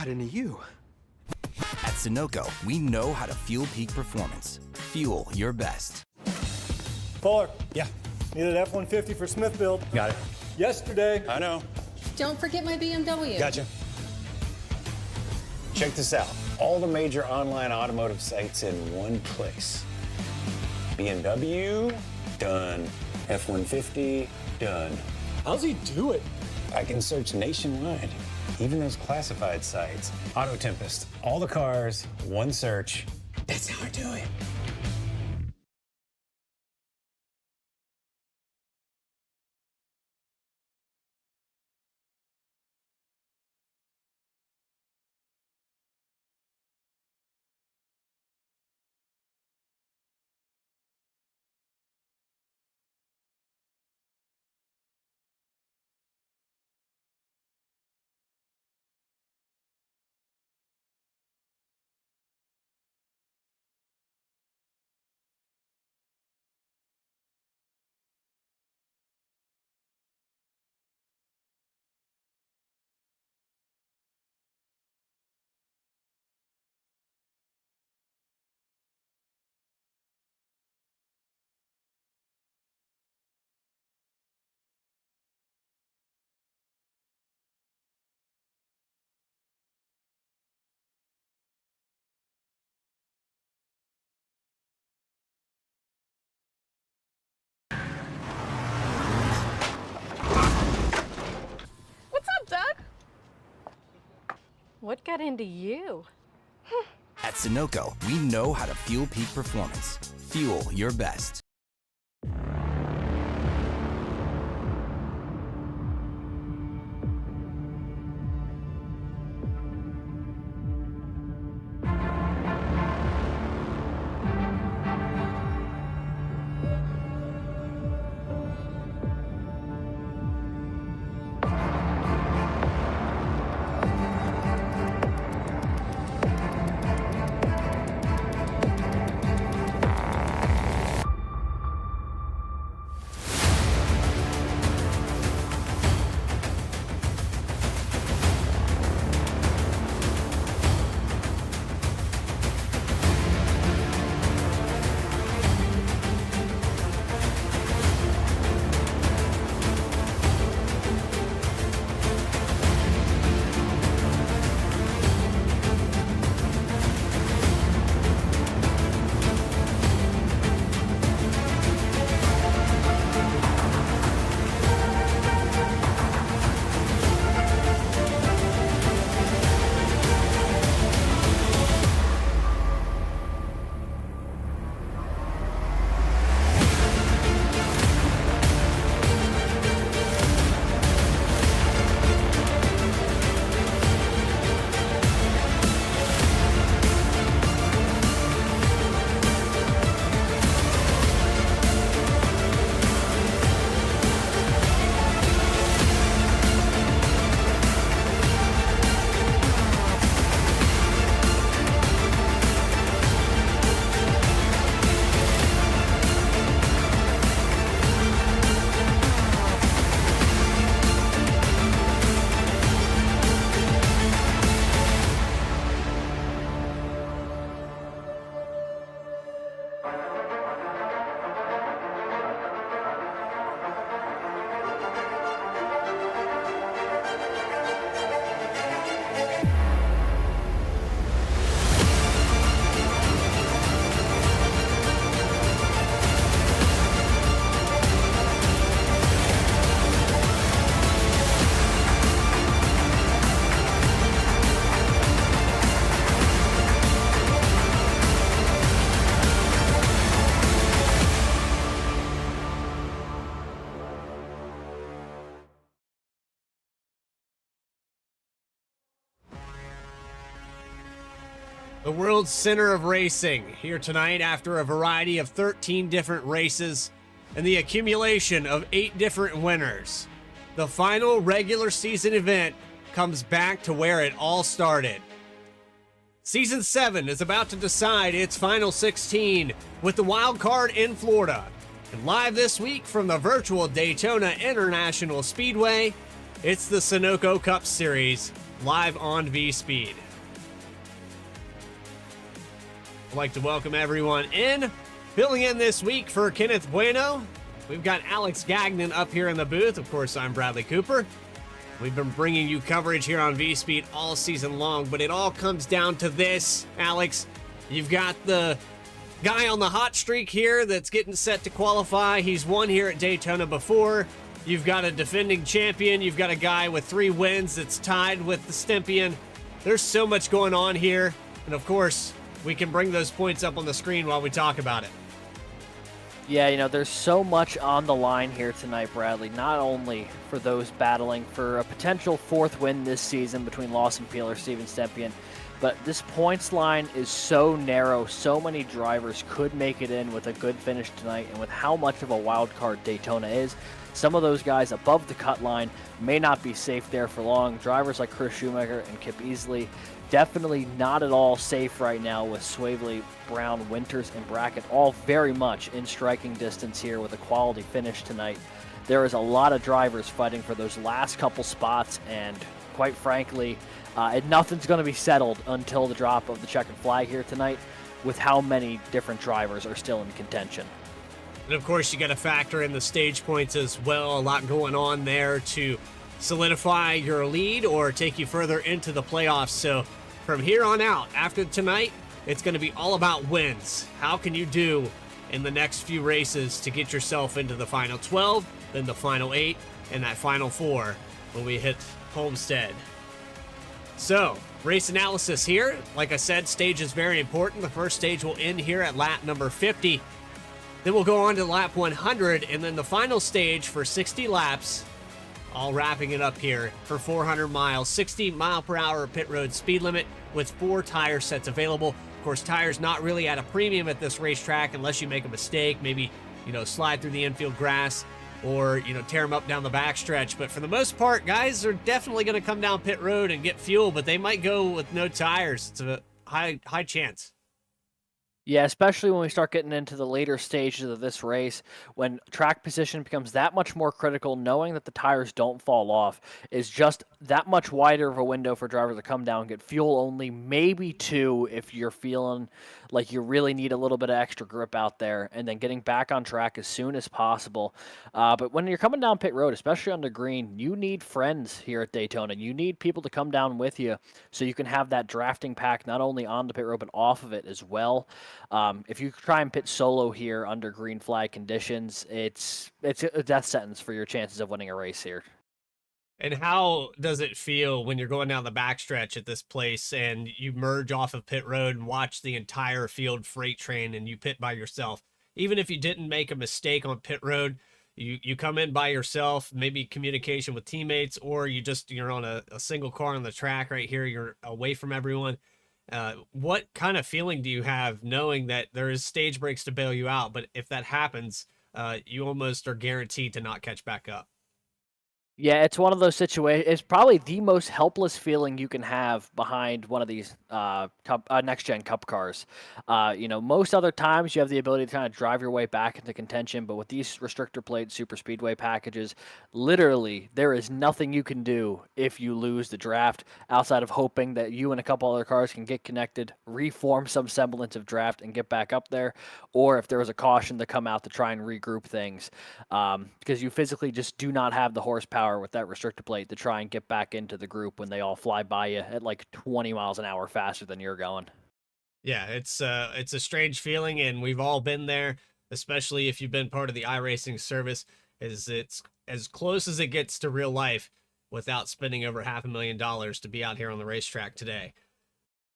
got into you? At Sunoco, we know how to fuel peak performance. Fuel your best. Fuller. Yeah. Needed F-150 for Smith build. Got it. Yesterday. I know. Don't forget my BMW. Gotcha. Check this out. All the major online automotive sites in one place. BMW, done. F-150, done. How's he do it? I can search nationwide. Even those classified sites. Auto Tempest, all the cars, one search. That's how I do it. What got into you? At Sunoco, we know how to fuel peak performance. Fuel your best. The world's center of racing, here tonight after a variety of 13 different races and the accumulation of 8 different winners. The final regular season event comes back to where it all started. Season 7 is about to decide its final 16 with the wild card in Florida. And live this week from the virtual Daytona International Speedway, it's the Sunoco Cup Series, live on VSPEED. I'd like to welcome everyone in. Filling in this week for Kenneth Bueno, we've got Alex Gagnon up here in the booth. Of course, I'm Bradley Cooper. We've been bringing you coverage here on VSPEED all season long, but it all comes down to this, Alex. You've got the guy on the hot streak here that's getting set to qualify. He's won here at Daytona before. You've got a defending champion. You've got a guy with 3 wins that's tied with the Stympian. There's so much going on here. And of course, we can bring those points up on the screen while we talk about it. Yeah, you know, there's so much on the line here tonight, Bradley, not only for those battling for a potential 4th win this season between Lawson Peele or Steven Stympian, but this points line is so narrow. So many drivers could make it in with a good finish tonight, and with how much of a wild card Daytona is, some of those guys above the cut line may not be safe there for long. Drivers like Chris Schumacher and Kip Easley, definitely not at all safe right now with Swavely, Brown, Winters, and Brackett all very much in striking distance here with a quality finish tonight. There is a lot of drivers fighting for those last couple spots, and quite frankly, nothing's going to be settled until the drop of the checkered flag here tonight with how many different drivers are still in contention. And of course, you got to factor in the stage points as well. A lot going on there to solidify your lead or take you further into the playoffs. So from here on out, after tonight, it's going to be all about wins. How can you do in the next few races to get yourself into the final 12, then the final 8, and that final 4 when we hit Homestead. So, race analysis here. Like I said, stage is very important. The first stage will end here at lap number 50. Then we'll go on to lap 100, and then the final stage for 60 laps, all wrapping it up here for 400 miles, 60 mile per hour pit road speed limit with 4 tire sets available. Of course, tires not really at a premium at this racetrack unless you make a mistake, maybe, slide through the infield grass or, tear them up down the backstretch. But for the most part, guys are definitely going to come down pit road and get fuel, but they might go with no tires. It's a high chance. Yeah, especially when we start getting into the later stages of this race, when track position becomes that much more critical, knowing that the tires don't fall off is just that much wider of a window for drivers to come down and get fuel only, maybe 2 if you're feeling like you really need a little bit of extra grip out there, and then getting back on track as soon as possible. But when you're coming down pit road, especially on the green, you need friends here at Daytona. You need people to come down with you so you can have that drafting pack not only on the pit road but off of it as well. If you try and pit solo here under green flag conditions, it's a death sentence for your chances of winning a race here. And how does it feel when you're going down the backstretch at this place and you merge off of pit road and watch the entire field freight train and you pit by yourself? Even if you didn't make a mistake on pit road, you come in by yourself, maybe communication with teammates, or you're on a single car on the track right here, you're away from everyone. What kind of feeling do you have knowing that there is stage breaks to bail you out, but if that happens, you almost are guaranteed to not catch back up? Yeah, it's one of those situations. It's probably the most helpless feeling you can have behind one of these next-gen Cup cars. Most other times you have the ability to kind of drive your way back into contention, but with these restrictor plate super speedway packages, literally there is nothing you can do if you lose the draft outside of hoping that you and a couple other cars can get connected, reform some semblance of draft, and get back up there, or if there was a caution to come out to try and regroup things, because you physically just do not have the horsepower with that restrictor plate to try and get back into the group when they all fly by you at like 20 miles an hour faster than you're going. Yeah, it's a strange feeling, and we've all been there, especially if you've been part of the iRacing service, as it's as close as it gets to real life without spending over $500,000 to be out here on the racetrack today.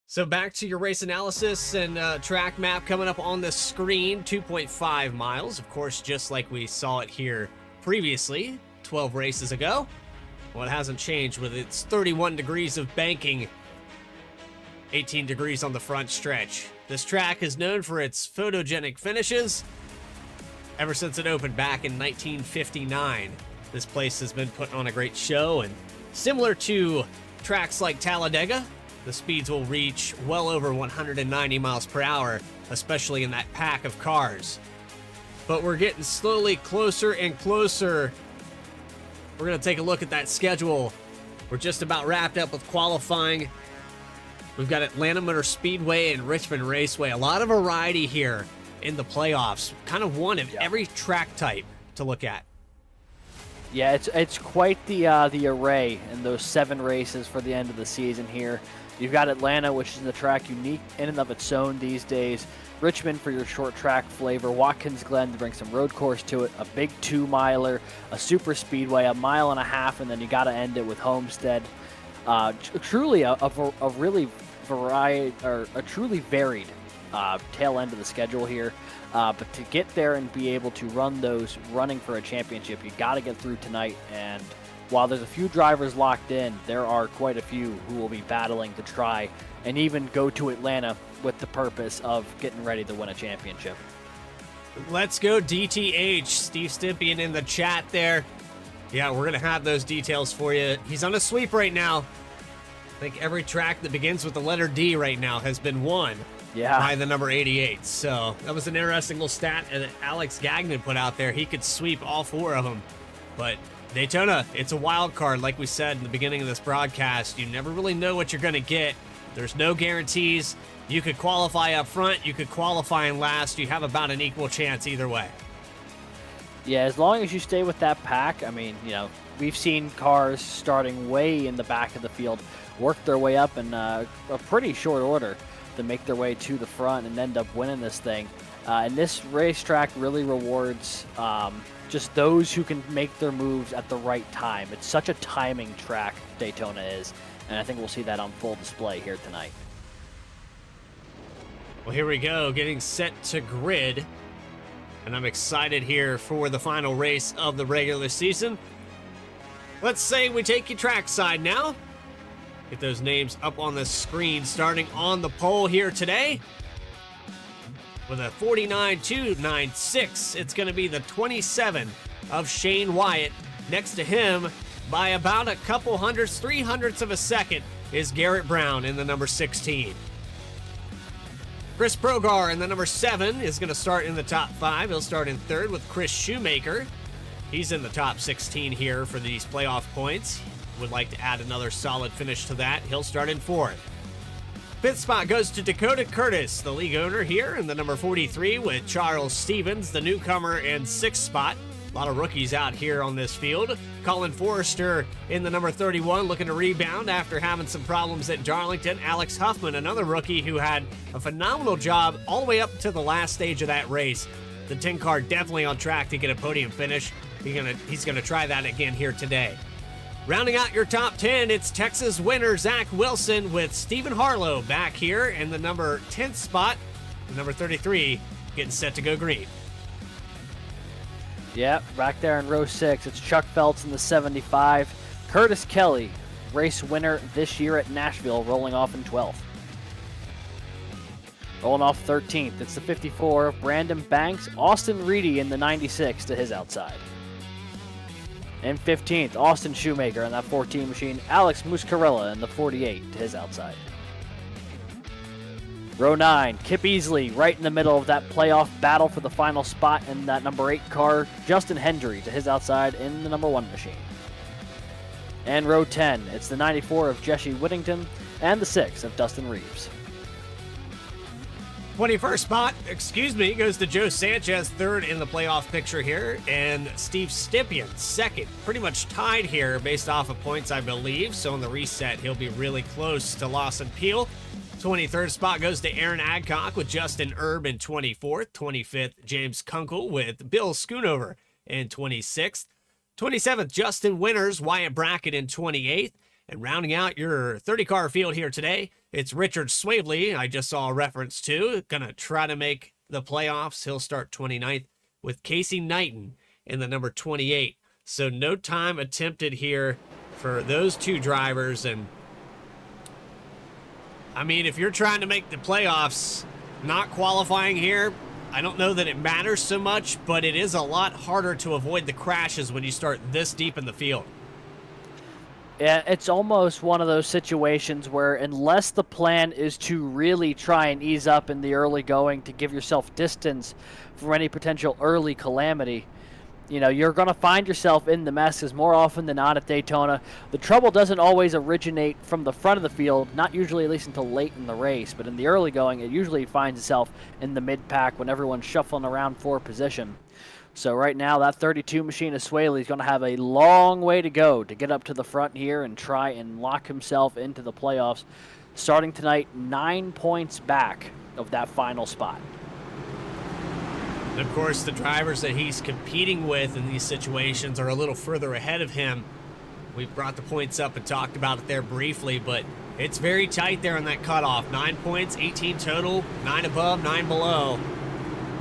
So back to your race analysis and track map coming up on the screen. 2.5 miles, of course, just like we saw it here previously 12 races ago. Well, it hasn't changed with its 31 degrees of banking, 18 degrees on the front stretch. This track is known for its photogenic finishes. Ever since it opened back in 1959, this place has been putting on a great show, and similar to tracks like Talladega, the speeds will reach well over 190 miles per hour, especially in that pack of cars. But we're getting slowly closer and closer. We're going to take a look at that schedule We're just about wrapped up with qualifying. We've got Atlanta Motor Speedway and Richmond Raceway. A lot of variety here in the playoffs. Kind of one of every track type to look at. Yeah, it's quite the array in those 7 races for the end of the season here. You've got Atlanta, which is a track unique in and of its own these days. Richmond for your short track flavor. Watkins Glen to bring some road course to it. A big 2-miler, a super speedway, 1.5 miles, and then you got to end it with Homestead. Truly a really a truly varied tail end of the schedule here. But to get there and be able to run those running for a championship, you got to get through tonight. And while there's a few drivers locked in, there are quite a few who will be battling to try and even go to Atlanta with the purpose of getting ready to win a championship. Let's go DTH. Steve Stippian in the chat there. Yeah, we're going to have those details for you. He's on a sweep right now. I think every track that begins with the letter D right now has been won by the number 88. So that was an interesting little stat that Alex Gagnon put out there. He could sweep all 4 of them. But Daytona, it's a wild card. Like we said in the beginning of this broadcast, you never really know what you're going to get. There's no guarantees. You could qualify up front. You could qualify in last. You have about an equal chance either way. Yeah, as long as you stay with that pack, I mean, you know, we've seen cars starting way in the back of the field work their way up in a pretty short order to make their way to the front and end up winning this thing. And this racetrack really rewards just those who can make their moves at the right time. It's such a timing track, Daytona is, and I think we'll see that on full display here tonight. Well, here we go, getting set to grid. And I'm excited here for the final race of the regular season. Let's say we take you trackside now. Get those names up on the screen, starting on the pole here today. With a 49.296, it's going to be the 27 of Shane Wyatt. Next to him, by about a couple hundredths, 300ths of a second, is Garrett Brown in the number 16. Chris Progar in the number 7 is going to start in the top 5. He'll start in 3rd with Chris Shoemaker. He's in the top 16 here for these playoff points. Would like to add another solid finish to that. He'll start in 4th. 5th spot goes to Dakota Curtis, the league owner here in the number 43 with Charles Stevens, the newcomer, in 6th spot. A lot of rookies out here on this field. Colin Forrester in the number 31 looking to rebound after having some problems at Darlington. Alex Huffman, another rookie who had a phenomenal job all the way up to the last stage of that race. The 10 car definitely on track to get a podium finish. He's gonna try that again here today. Rounding out your top 10, it's Texas winner Zach Wilson with Stephen Harlow back here in the number 10th spot. The number 33 getting set to go green. Yep, back there in row 6, it's Chuck Feltz in the 75. Curtis Kelly, race winner this year at Nashville, rolling off in 12th. Rolling off 13th, it's the 54 of Brandon Banks. Austin Reedy in the 96 to his outside. And 15th, Austin Shoemaker in that 14 machine. Alex Muscarella in the 48 to his outside. Row 9, Kip Easley right in the middle of that playoff battle for the final spot in that number 8 car. Justin Hendry to his outside in the number 1 machine. And row 10, it's the 94 of Jesse Whittington and the 6 of Dustin Reeves. 21st spot, goes to Joe Sanchez, 3rd in the playoff picture here, and Steve Stippian, 2nd. Pretty much tied here based off of points, I believe, so in the reset, he'll be really close to Lawson Peel. 23rd spot goes to Aaron Adcock with Justin Erb in 24th. 25th, James Kunkel with Bill Schoonover in 26th. 27th, Justin Winters, Wyatt Brackett in 28th. And rounding out your 30-car field here today, it's Richard Swavely, I just saw a reference to, gonna try to make the playoffs. He'll start 29th with Casey Knighton in the number 28. So no time attempted here for those 2 drivers. And I mean, if you're trying to make the playoffs, not qualifying here, I don't know that it matters so much, but it is a lot harder to avoid the crashes when you start this deep in the field. Yeah, it's almost one of those situations where unless the plan is to really try and ease up in the early going to give yourself distance from any potential early calamity, you know, you're going to find yourself in the mess because more often than not at Daytona, the trouble doesn't always originate from the front of the field, not usually at least until late in the race, but in the early going, it usually finds itself in the mid-pack when everyone's shuffling around for position. So right now, that 32 machine of Swaley is going to have a long way to go to get up to the front here and try and lock himself into the playoffs. Starting tonight, 9 points back of that final spot. And of course, the drivers that he's competing with in these situations are a little further ahead of him. We've brought the points up and talked about it there briefly, but it's very tight there on that cutoff. 9 points, 18 total, 9 above, 9 below.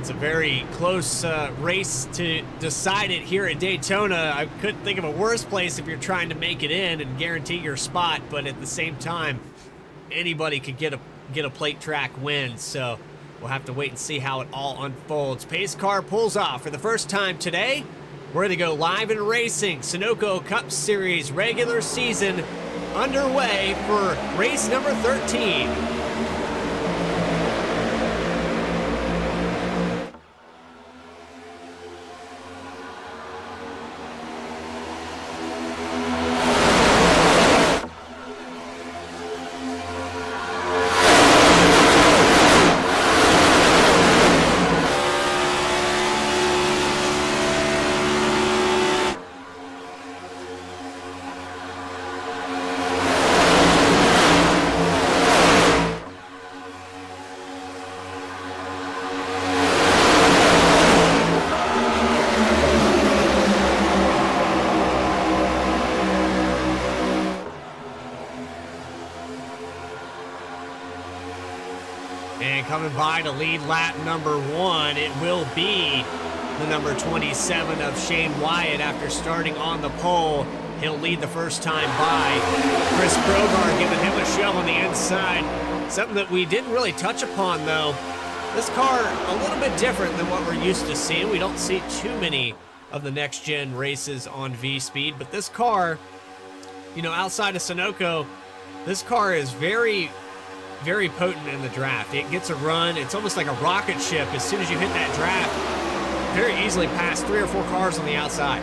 It's a very close race to decide it here at Daytona. I couldn't think of a worse place if you're trying to make it in and guarantee your spot, but at the same time, anybody could get a plate track win. So we'll have to wait and see how it all unfolds. Pace car pulls off for the first time today. We're going to go live in racing. Sunoco Cup Series regular season underway for race number 13. And coming by to lead lap number 1, it will be the number 27 of Shane Wyatt after starting on the pole. He'll lead the first time by. Chris Brogar giving him a shove on the inside. Something that we didn't really touch upon, though. This car, a little bit different than what we're used to seeing. We don't see too many of the next-gen races on VSPEED, but this car, you know, outside of Sunoco, this car is very potent in the draft. It gets a run. It's almost like a rocket ship. As soon as you hit that draft, very easily pass 3 or 4 cars on the outside.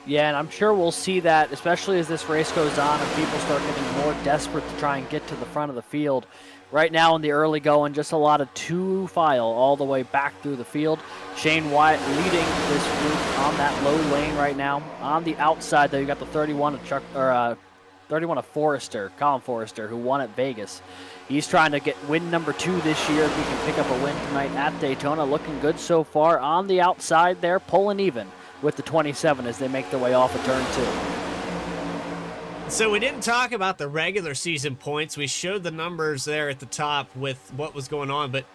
Yeah, and I'm sure we'll see that, especially as this race goes on and people start getting more desperate to try and get to the front of the field. Right now in the early going, just a lot of two file all the way back through the field. Shane Wyatt leading this group on that low lane right now. On the outside, though, you got the 31 of Forrester, Colin Forrester, who won at Vegas. He's trying to get win number 2 this year. If he can pick up a win tonight at Daytona, looking good so far. On the outside there, pulling even with the 27 as they make their way off of turn 2. So we didn't talk about the regular season points. We showed the numbers there at the top with what was going on, but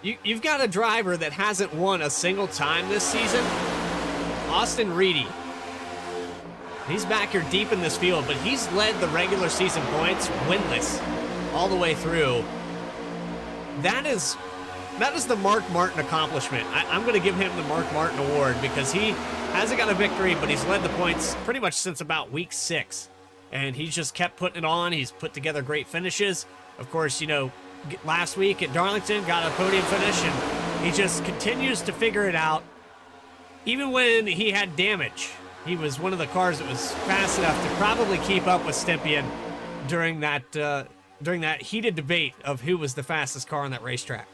you've got a driver that hasn't won a single time this season. Austin Reedy. He's back here deep in this field, but he's led the regular season points winless all the way through. That is the Mark Martin accomplishment. I'm going to give him the Mark Martin Award because he hasn't got a victory, but he's led the points pretty much since about week 6. And he's just kept putting it on. He's put together great finishes. Of course, you know, last week at Darlington, got a podium finish, and he just continues to figure it out. Even when he had damage, he was one of the cars that was fast enough to probably keep up with Stempien during that heated debate of who was the fastest car on that racetrack.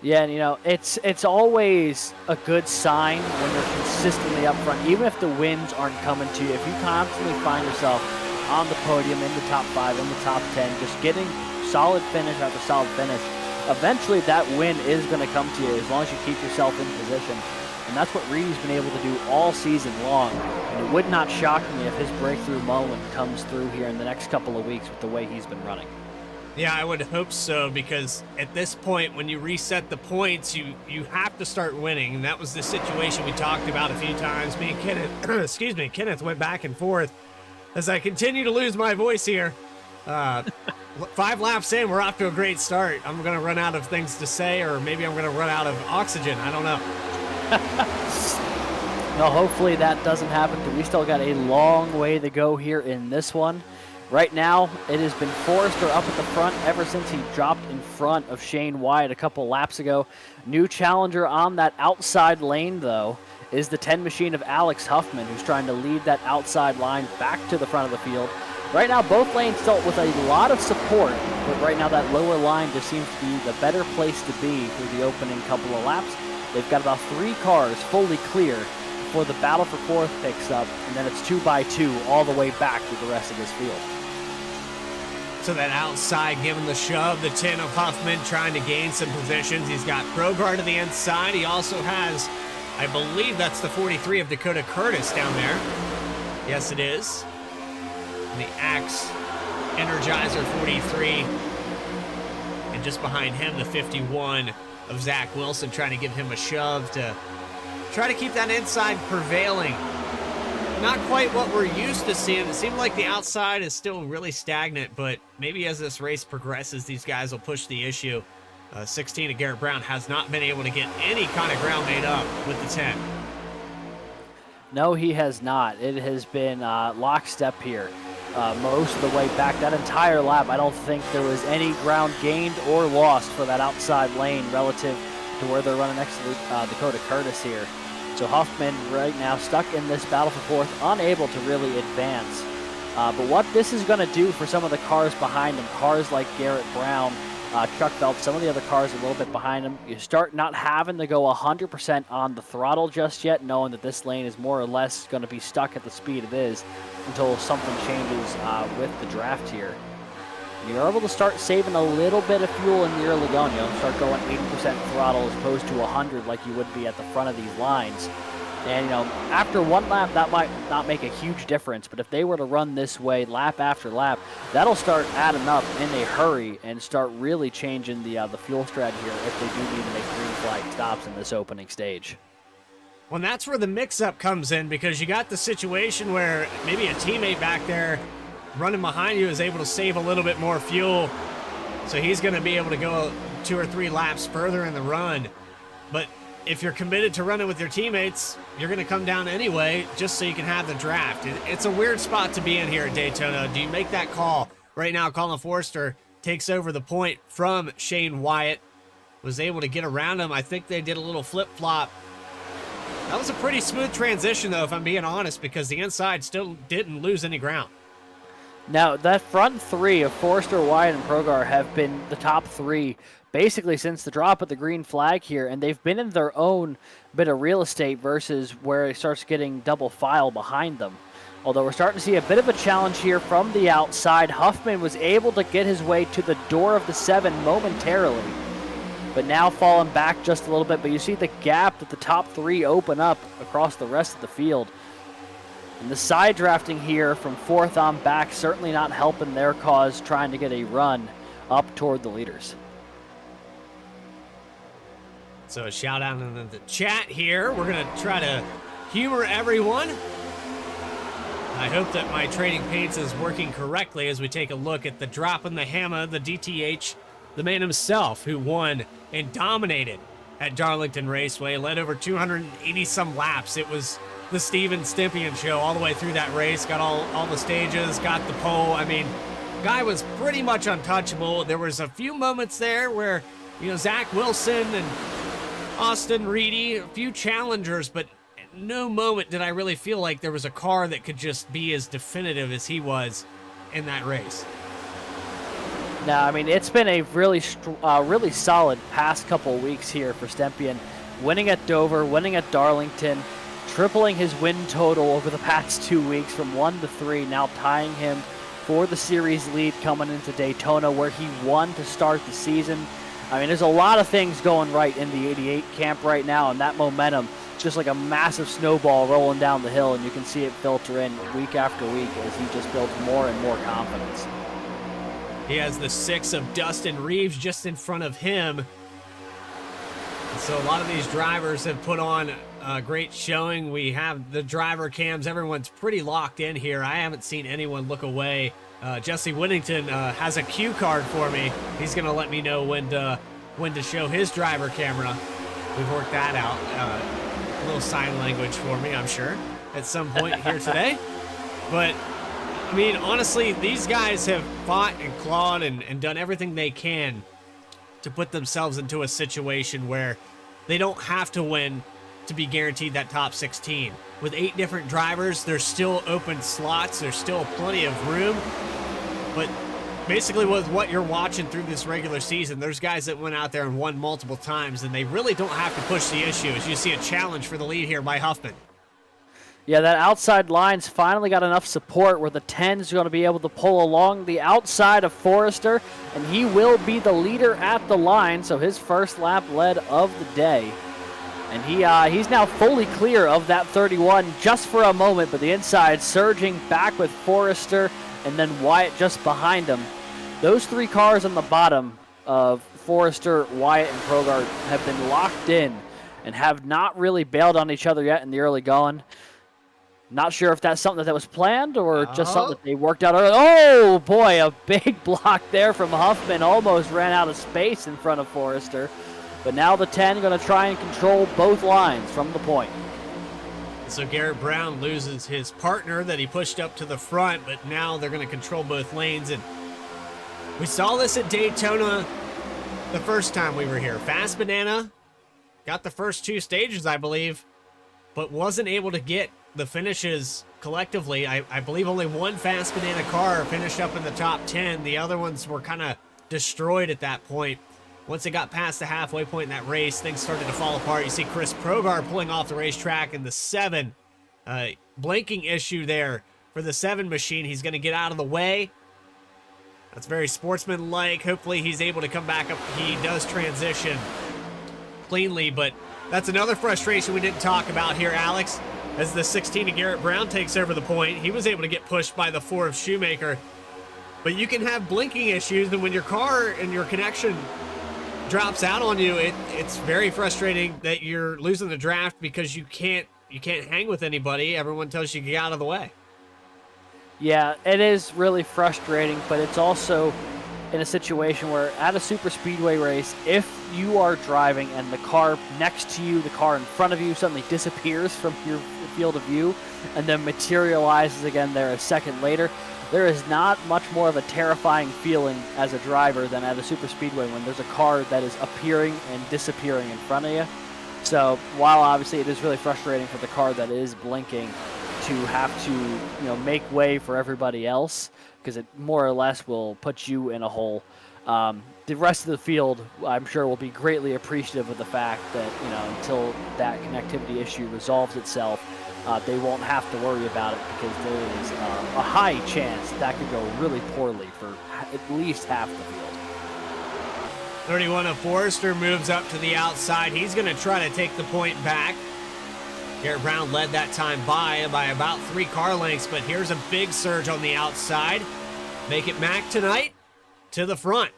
Yeah, and you know, it's always a good sign when you're consistently up front, even if the wins aren't coming to you. If you constantly find yourself on the podium, in the top 5, in the top 10, just getting solid finish after solid finish, eventually that win is going to come to you as long as you keep yourself in position. And that's what Reedy's been able to do all season long. And it would not shock me if his breakthrough moment comes through here in the next couple of weeks with the way he's been running. Yeah, I would hope so, because at this point, when you reset the points, you have to start winning. And that was the situation we talked about a few times. Me and Kenneth, Kenneth went back and forth as I continue to lose my voice here. 5 laps in, we're off to a great start. I'm going to run out of things to say, or maybe I'm going to run out of oxygen. I don't know. No, hopefully that doesn't happen, because we still got a long way to go here in this one. Right now, it has been Forrester up at the front ever since he dropped in front of Shane Wyatt a couple laps ago. New challenger on that outside lane, though, is the 10 machine of Alex Huffman, who's trying to lead that outside line back to the front of the field. Right now, both lanes still with a lot of support, but right now that lower line just seems to be the better place to be for the opening couple of laps. They've got about 3 cars fully clear before the battle for fourth picks up, and then it's 2 by 2 all the way back to the rest of this field. So that outside giving the shove, the 10 of Huffman trying to gain some positions. He's got Progar to the inside. He also has, I believe that's the 43 of Dakota Curtis down there. Yes, it is. And the Axe Energizer 43. And just behind him, the 51 of Zach Wilson trying to give him a shove to try to keep that inside prevailing. Not quite what we're used to seeing. It seemed like the outside is still really stagnant, but maybe as this race progresses, these guys will push the issue. 16 of Garrett Brown has not been able to get any kind of ground made up with the 10. No, he has not. It has been lockstep here most of the way back. That entire lap, I don't think there was any ground gained or lost for that outside lane relative to where they're running next to Dakota Curtis here. So Huffman right now stuck in this battle for fourth, unable to really advance. But what this is going to do for some of the cars behind him, cars like Garrett Brown, Chuck Phelps, some of the other cars a little bit behind him, you start not having to go 100% on the throttle just yet, knowing that this lane is more or less going to be stuck at the speed it is until something changes with the draft here. You're able to start saving a little bit of fuel in the early going. You'll start going 80% throttle as opposed to 100 like you would be at the front of these lines. And, you know, after one lap, that might not make a huge difference. But if they were to run this way lap after lap, that'll start adding up in a hurry and start really changing the fuel strategy here if they do need to make green flag stops in this opening stage. Well, that's where the mix-up comes in, because you got the situation where maybe a teammate back there running behind you is able to save a little bit more fuel, so he's going to be able to go 2 or 3 laps further in the run. But if you're committed to running with your teammates, you're going to come down anyway just so you can have the draft. It's a weird spot to be in here at Daytona. Do you make that call? Right now, Colin Forrester takes over the point from Shane Wyatt. Was able to get around him. I think they did a little flip-flop. That was a pretty smooth transition, though, if I'm being honest, because the inside still didn't lose any ground. Now, that front 3 of Forrester, Wyatt, and Progar have been the top 3 basically since the drop of the green flag here, and they've been in their own bit of real estate versus where it starts getting double file behind them. Although we're starting to see a bit of a challenge here from the outside. Huffman was able to get his way to the door of the 7 momentarily, but now falling back just a little bit. But you see the gap that the top 3 open up across the rest of the field. And the side drafting here from 4th on back certainly not helping their cause trying to get a run up toward the leaders. So a shout out in the chat here. We're going to try to humor everyone. I hope that my trading paints is working correctly as we take a look at the drop in the hammer, the DTH, the man himself who won and dominated at Darlington Raceway, led over 280 some laps. It was the Steven Stempien show all the way through that race, got all the stages, got the pole. I mean, guy was pretty much untouchable. There was a few moments there where, you know, Zach Wilson and Austin Reedy, a few challengers, but at no moment did I really feel like there was a car that could just be as definitive as he was in that race. No, I mean, it's been a really solid past couple weeks here for Stempien. Winning at Dover, winning at Darlington, tripling his win total over the past 2 weeks from 1 to 3, now tying him for the series lead coming into Daytona, where he won to start the season. I mean, there's a lot of things going right in the 88 camp right now, and that momentum, just like a massive snowball rolling down the hill, and you can see it filter in week after week as he just builds more and more confidence. He has the 6 of Dustin Reeves just in front of him. And so a lot of these drivers have put on a great showing. We have the driver cams. Everyone's pretty locked in here. I haven't seen anyone look away. Jesse Whittington has a cue card for me. He's going to let me know when to show his driver camera. We've worked that out. A little sign language for me, I'm sure, at some point here today. But I mean, honestly, these guys have fought and clawed and done everything they can to put themselves into a situation where they don't have to win to be guaranteed that top 16. With 8 different drivers, there's still open slots. There's still plenty of room. But basically with what you're watching through this regular season, there's guys that went out there and won multiple times, and they really don't have to push the issue as you see a challenge for the lead here by Huffman. Yeah, that outside line's finally got enough support where the 10's going to be able to pull along the outside of Forrester, and he will be the leader at the line, so his first lap led of the day. And he's now fully clear of that 31 just for a moment, but the inside surging back with Forrester and then Wyatt just behind him. Those 3 cars on the bottom of Forrester, Wyatt, and Progard have been locked in and have not really bailed on each other yet in the early going. Not sure if that's something that was planned or just something that they worked out early. Oh, boy, a big block there from Huffman. Almost ran out of space in front of Forrester. But now the 10 going to try and control both lines from the point. So Garrett Brown loses his partner that he pushed up to the front, but now they're going to control both lanes. And we saw this at Daytona the first time we were here. Fast Banana got the first 2 stages, I believe, but wasn't able to get the finishes collectively. I believe only one Fast Banana car finished up in the top 10. The other ones were kind of destroyed at that point. Once it got past the halfway point in that race, things started to fall apart. You see Chris Progard pulling off the racetrack in the 7. Blinking issue there for the 7 machine. He's going to get out of the way. That's very sportsmanlike. Hopefully he's able to come back up. He does transition cleanly, but that's another frustration we didn't talk about here, Alex. As the 16 of Garrett Brown takes over the point, he was able to get pushed by the 4 of Shoemaker. But you can have blinking issues, and when your car and your connection drops out on you, it's very frustrating that you're losing the draft because you can't hang with anybody. Everyone tells you to get out of the way. Yeah, it is really frustrating, but it's also in a situation where at a super speedway race, if you are driving and the car next to you, the car in front of you suddenly disappears from your field of view and then materializes again there a second later, there is not much more of a terrifying feeling as a driver than at a super speedway when there's a car that is appearing and disappearing in front of you. So while obviously it is really frustrating for the car that is blinking to have to, make way for everybody else, because it more or less will put you in a hole. The rest of the field, I'm sure, will be greatly appreciative of the fact that, until that connectivity issue resolves itself, they won't have to worry about it, because there is a high chance that could go really poorly for at least half the field. 31 of Forrester moves up to the outside. He's going to try to take the point back. Garrett Brown led that time by about 3 car lengths, but here's a big surge on the outside. Make it Mac tonight to the front.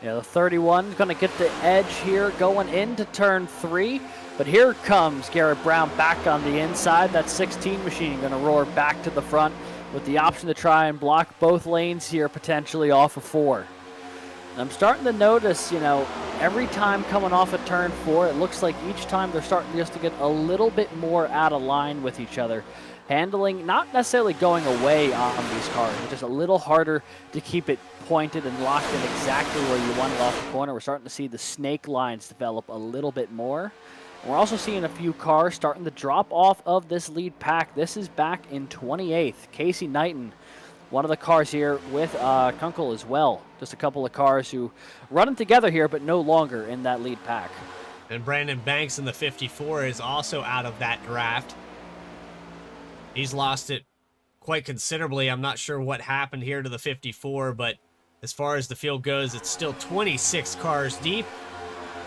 Yeah, the 31 is going to get the edge here going into turn 3, but here comes Garrett Brown back on the inside. That 16 machine going to roar back to the front with the option to try and block both lanes here, potentially off of 4. And I'm starting to notice, every time coming off of turn 4, it looks like each time they're starting just to get a little bit more out of line with each other. Handling, not necessarily going away on these cars, but just a little harder to keep it pointed and locked in exactly where you want it off the corner. We're starting to see the snake lines develop a little bit more. We're also seeing a few cars starting to drop off of this lead pack. This is back in 28th. Casey Knighton, one of the cars here with Kunkel as well. Just a couple of cars who running together here, but no longer in that lead pack. And Brandon Banks in the 54 is also out of that draft. He's lost it quite considerably. I'm not sure what happened here to the 54, but as far as the field goes, it's still 26 cars deep.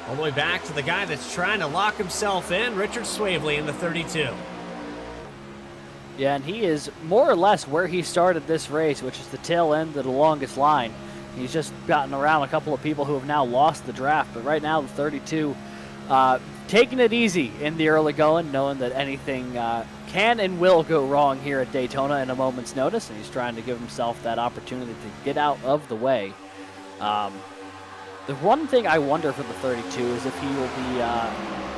All the way back to the guy that's trying to lock himself in, Richard Swavely in the 32. Yeah, and he is more or less where he started this race, which is the tail end of the longest line. He's just gotten around a couple of people who have now lost the draft, but right now the 32 taking it easy in the early going, knowing that anything can and will go wrong here at Daytona in a moment's notice, and he's trying to give himself that opportunity to get out of the way. The one thing I wonder for the 32 is if he will be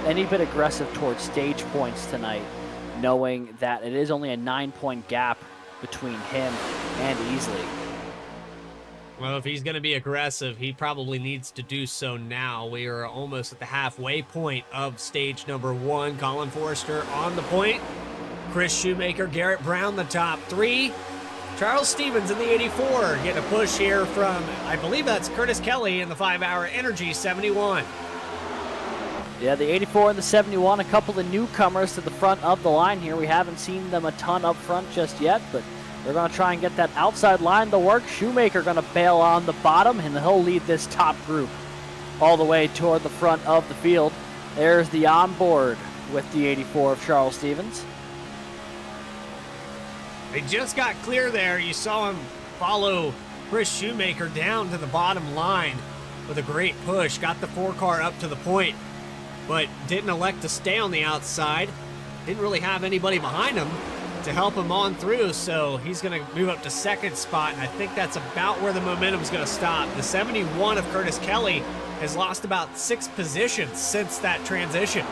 any bit aggressive towards stage points tonight. knowing that it is only a 9-point gap between him and Easley. Well, if he's going to be aggressive, he probably needs to do so now. We are almost at the halfway point of stage number 1. Colin Forrester on the point. Chris Shoemaker, Garrett Brown, the top 3. Charles Stevens in the 84 getting a push here from, I believe that's Curtis Kelly in the 5-hour Energy 71. Yeah, the 84 and the 71, a couple of newcomers to the front of the line here. We haven't seen them a ton up front just yet, but they're going to try and get that outside line to work. Shoemaker going to bail on the bottom, and he'll lead this top group all the way toward the front of the field. There's the onboard with the 84 of Charles Stevens. They just got clear there. You saw him follow Chris Shoemaker down to the bottom line with a great push. Got the 4-car up to the point, but didn't elect to stay on the outside. Didn't really have anybody behind him to help him on through, so he's going to move up to 2nd spot, and I think that's about where the momentum is going to stop. The 71 of Curtis Kelly has lost about 6 positions since that transition.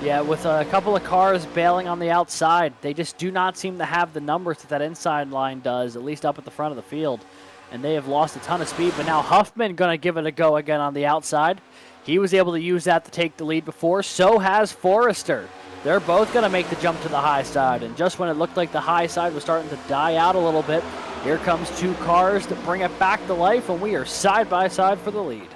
Yeah, with a couple of cars bailing on the outside, they just do not seem to have the numbers that inside line does, at least up at the front of the field, and they have lost a ton of speed. But now Huffman going to give it a go again on the outside. He was able to use that to take the lead before. So has Forrester. They're both going to make the jump to the high side, and just when it looked like the high side was starting to die out a little bit, here comes 2 cars to bring it back to life, and we are side by side for the lead.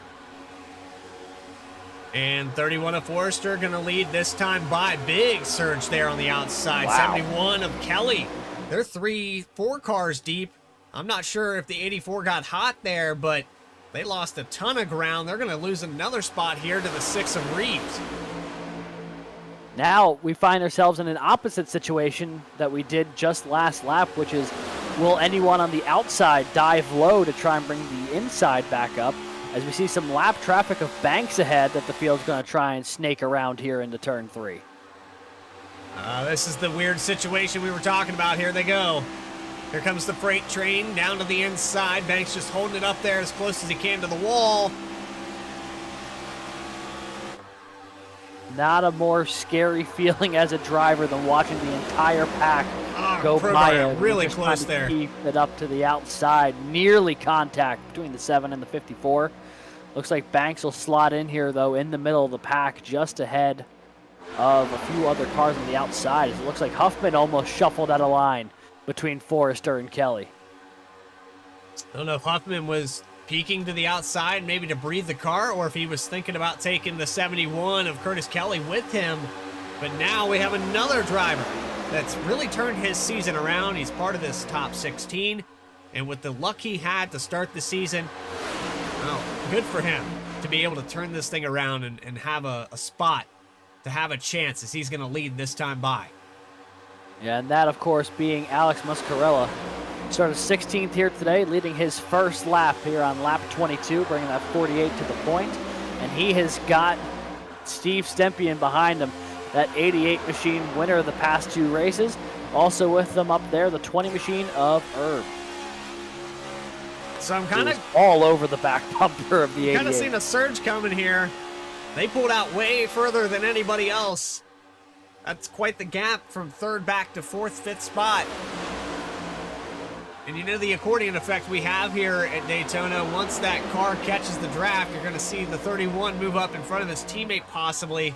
And 31 of Forrester going to lead this time by. Big surge there on the outside. Wow. 71 of Kelly. They're 3-4 cars deep. I'm not sure if the 84 got hot there, but they lost a ton of ground. They're going to lose another spot here to the 6 of Reeves. Now we find ourselves in an opposite situation that we did just last lap, which is, will anyone on the outside dive low to try and bring the inside back up? As we see some lap traffic of Banks ahead that the field's going to try and snake around here into turn 3. This is the weird situation we were talking about. Here they go. Here comes the freight train down to the inside. Banks just holding it up there as close as he can to the wall. Not a more scary feeling as a driver than watching the entire pack go by you. Really close there. Keep it up to the outside, nearly contact between the 7 and the 54. Looks like Banks will slot in here, though, in the middle of the pack, just ahead of a few other cars on the outside. It looks like Huffman almost shuffled out of line between Forrester and Kelly. I don't know if Huffman was peeking to the outside, maybe to breathe the car, or if he was thinking about taking the 71 of Curtis Kelly with him. But now we have another driver that's really turned his season around. He's part of this top 16, and with the luck he had to start the season, well, good for him to be able to turn this thing around and have a spot to have a chance as he's going to lead this time by. Yeah, and that, of course, being Alex Muscarella. Started 16th here today, leading his first lap here on lap 22, bringing that 48 to the point. And he has got Steve Stempien behind him, that 88 machine winner of the past 2 races. Also with them up there, the 20 machine of Herb. So I'm kind of all over the back bumper of the 88. Kind of seen a surge coming here. They pulled out way further than anybody else. That's quite the gap from 3rd back to 4th, 5th spot. And you know the accordion effect we have here at Daytona. Once that car catches the draft, you're going to see the 31 move up in front of his teammate possibly.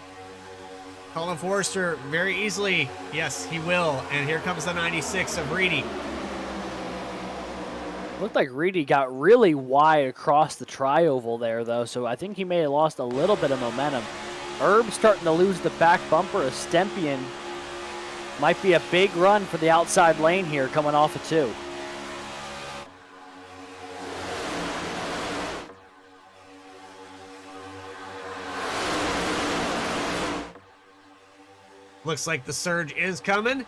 Colin Forrester very easily, yes, he will. And here comes the 96 of Reedy. Looked like Reedy got really wide across the tri-oval there, though, so I think he may have lost a little bit of momentum. Herb starting to lose the back bumper of Stempien. Might be a big run for the outside lane here coming off of 2. Looks like the surge is coming.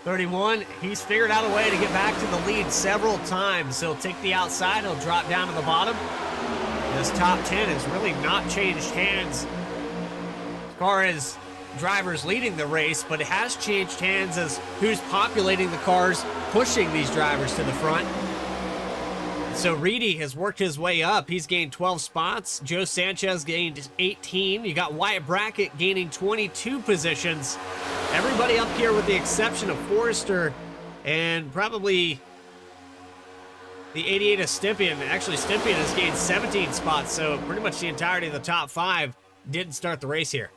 31, he's figured out a way to get back to the lead several times. He'll take the outside, he'll drop down to the bottom. This top 10 has really not changed hands as far as drivers leading the race, but it has changed hands as who's populating the cars, pushing these drivers to the front. So Reedy has worked his way up. He's gained 12 spots. Joe Sanchez gained 18. You got Wyatt Brackett gaining 22 positions. Everybody up here with the exception of Forrester and probably the 88 of Stympian. Actually, Stympian has gained 17 spots, so pretty much the entirety of the top 5 didn't start the race here.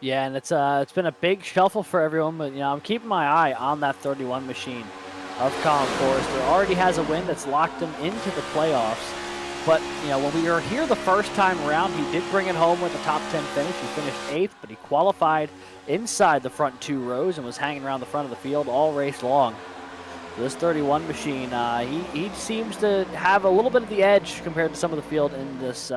Yeah, and it's been a big shuffle for everyone, but I'm keeping my eye on that 31 machine of Colin Forrester. Already has a win that's locked him into the playoffs. But when we were here the first time around, he did bring it home with a top 10 finish. He finished 8th, but he qualified inside the front 2 rows and was hanging around the front of the field all race long. This 31 machine, he seems to have a little bit of the edge compared to some of the field in this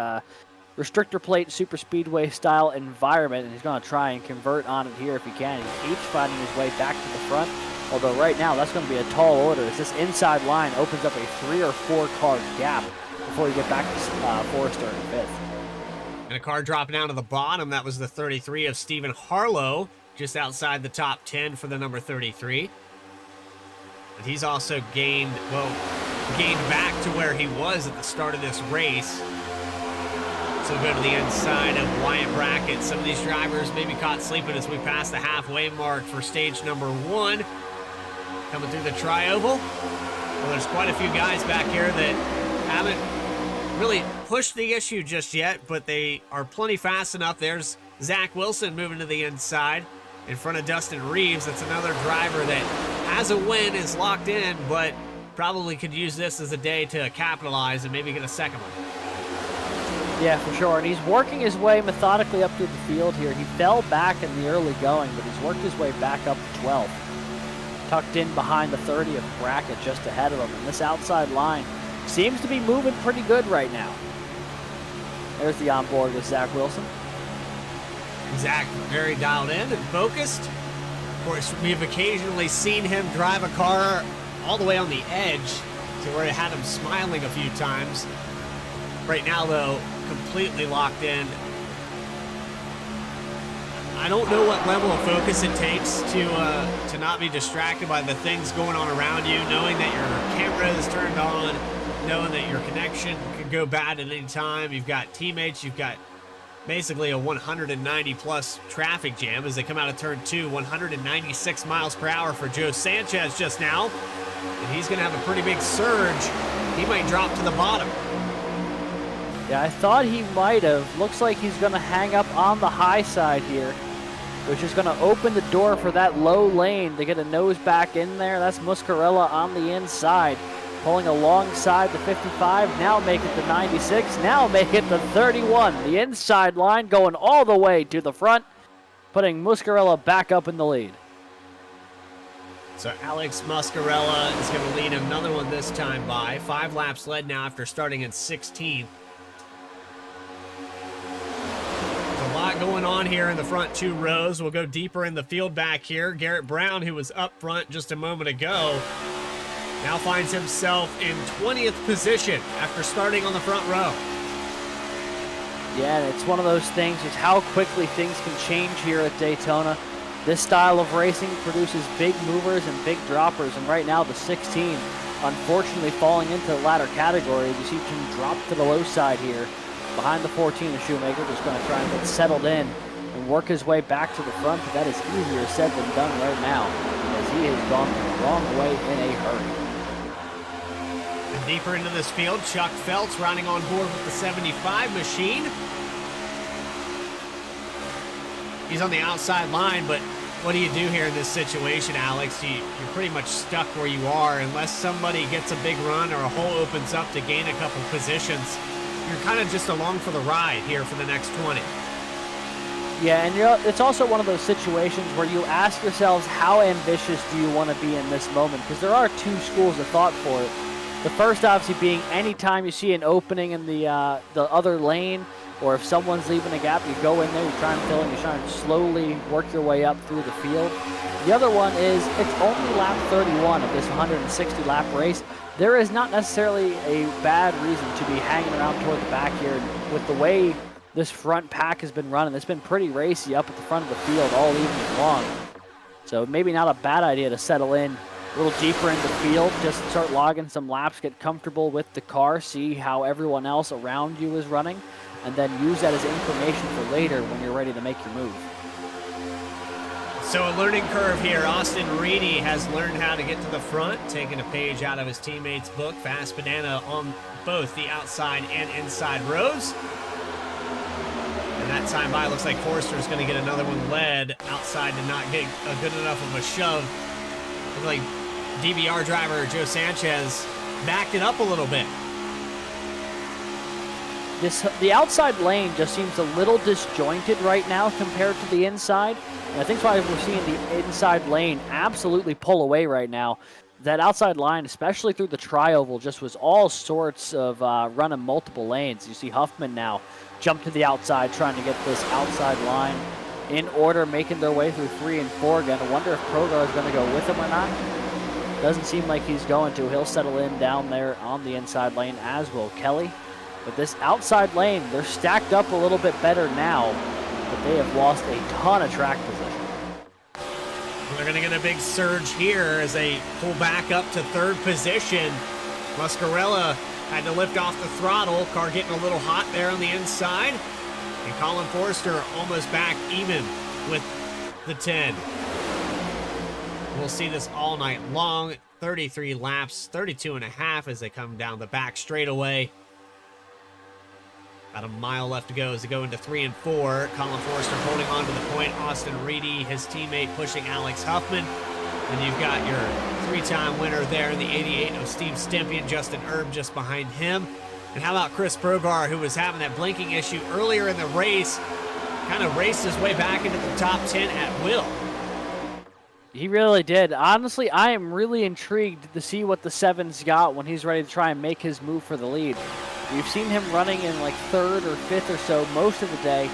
restrictor plate super speedway style environment, and he's going to try and convert on it here if he can. He keeps finding his way back to the front, although right now that's going to be a tall order as this inside line opens up a 3 or 4 car gap before you get back to Forrester in 5th. And a car dropping out of the bottom, that was the 33 of Stephen Harlow, just outside the top 10 for the number 33. But he's also gained back to where he was at the start of this race. So we'll go to the inside of Wyatt Brackett. Some of these drivers may be caught sleeping as we pass the halfway mark for stage number 1. Coming through the tri-oval. Well, there's quite a few guys back here that haven't really pushed the issue just yet, but they are plenty fast enough. There's Zach Wilson moving to the inside in front of Dustin Reeves. That's another driver that has a win, is locked in, but probably could use this as a day to capitalize and maybe get a second one. Yeah, for sure. And he's working his way methodically up through the field here. He fell back in the early going, but he's worked his way back up to 12th. Tucked in behind the 30th bracket just ahead of him. And this outside line seems to be moving pretty good right now. There's the onboard with Zach Wilson. Zach very dialed in and focused. Of course, we've occasionally seen him drive a car all the way on the edge to where it had him smiling a few times. Right now, though, completely locked in. I don't know what level of focus it takes to not be distracted by the things going on around you, knowing that your camera is turned on, knowing that your connection could go bad at any time. You've got teammates, you've got basically a 190 plus traffic jam as they come out of turn 2, 196 miles per hour for Joe Sanchez just now. And he's going to have a pretty big surge. He might drop to the bottom. Yeah, I thought he might have. Looks like he's going to hang up on the high side here, which is going to open the door for that low lane to get a nose back in there. That's Muscarella on the inside, pulling alongside the 55. Now make it the 96. Now make it the 31. The inside line going all the way to the front, putting Muscarella back up in the lead. So Alex Muscarella is going to lead another one this time by 5 laps led now after starting in 16th. A lot going on here in the front 2 rows. We'll go deeper in the field back here. Garrett Brown, who was up front just a moment ago, now finds himself in 20th position after starting on the front row. Yeah, it's one of those things, is how quickly things can change here at Daytona. This style of racing produces big movers and big droppers, and right now the 16, unfortunately falling into the latter category. You see him drop to the low side here. Behind the 14 of Shoemaker, just going to try and get settled in and work his way back to the front, but that is easier said than done right now, as he has gone the wrong way in a hurry. And deeper into this field, Chuck Feltz riding on board with the 75 machine. He's on the outside line, but what do you do here in this situation, Alex? You're pretty much stuck where you are unless somebody gets a big run or a hole opens up to gain a couple positions. You're kind of just along for the ride here for the next 20. Yeah, and it's also one of those situations where you ask yourselves, how ambitious do you want to be in this moment? Because there are 2 schools of thought for it. The first, obviously, being anytime you see an opening in the other lane, or if someone's leaving a gap, you go in there, you try and fill in, you try and slowly work your way up through the field. The other one is, it's only lap 31 of this 160-lap race. There is not necessarily a bad reason to be hanging around toward the back here. With the way this front pack has been running, it's been pretty racy up at the front of the field all evening long. So maybe not a bad idea to settle in a little deeper in the field, just start logging some laps, get comfortable with the car, see how everyone else around you is running, and then use that as information for later when you're ready to make your move. So a learning curve here. Austin Reedy has learned how to get to the front, taking a page out of his teammate's book. Fast Banana on both the outside and inside rows. And that time by looks like Forster's going to get another one led. Outside did not get a good enough of a shove. Looks like DBR driver Joe Sanchez backed it up a little bit. The outside lane just seems a little disjointed right now compared to the inside. And I think that's why we're seeing the inside lane absolutely pull away right now. That outside line, especially through the tri-oval, just was all sorts of running multiple lanes. You see Huffman now jump to the outside, trying to get this outside line in order, making their way through 3 and 4 again. I wonder if Progar is going to go with him or not. Doesn't seem like he's going to. He'll settle in down there on the inside lane, as will Kelly. But this outside lane, they're stacked up a little bit better now, but they have lost a ton of track position. They're going to get a big surge here as they pull back up to 3rd position. Muscarella had to lift off the throttle. Car getting a little hot there on the inside. And Colin Forster almost back even with the 10. We'll see this all night long. 33 laps, 32 and a half as they come down the back straightaway. About a mile left to go as they go into 3 and 4. Colin Forster holding on to the point. Austin Reedy, his teammate, pushing Alex Huffman. And you've got your 3-time winner there in the 88 of Steve Stempien, Justin Erb just behind him. And how about Chris Progar, who was having that blinking issue earlier in the race, kind of raced his way back into the top 10 at will. He really did. Honestly, I am really intrigued to see what the 7's got when he's ready to try and make his move for the lead. We've seen him running in like 3rd or 5th or so most of the day,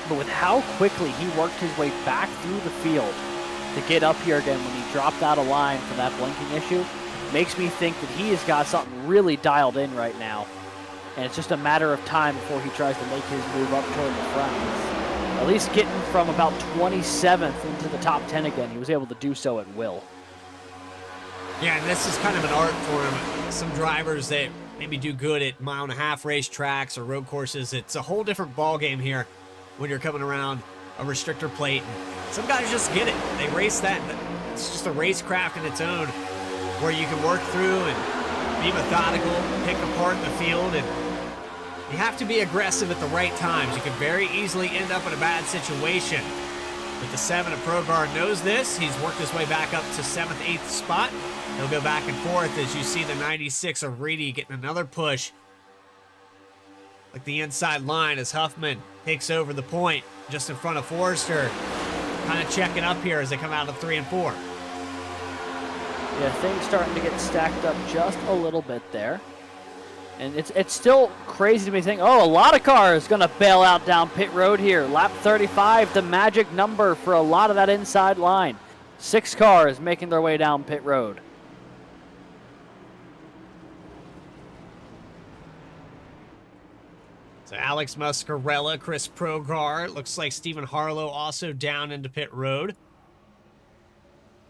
but with how quickly he worked his way back through the field to get up here again when he dropped out of line for that blinking issue, makes me think that he has got something really dialed in right now. And it's just a matter of time before he tries to make his move up toward the front. At least getting from about 27th into the top 10 again, he was able to do so at will. Yeah, and this is kind of an art for him. Some drivers that maybe do good at 1.5-mile race tracks or road courses. It's a whole different ball game here when you're coming around a restrictor plate. Some guys just get it. They race that. It's just a racecraft in its own where you can work through and be methodical, pick apart the field, and you have to be aggressive at the right times. You can very easily end up in a bad situation. But the 7 of Progar knows this. He's worked his way back up to 7th, 8th spot. He'll go back and forth as you see the 96 of Reedy getting another push. Like the inside line as Huffman takes over the point just in front of Forster. Kind of checking up here as they come out of 3 and 4. Yeah, things starting to get stacked up just a little bit there. And it's still crazy to me think, oh, a lot of cars going to bail out down pit road here. Lap 35, the magic number for a lot of that inside line. 6 cars making their way down pit road. So Alex Muscarella, Chris Progar. Looks like Stephen Harlow also down into pit road.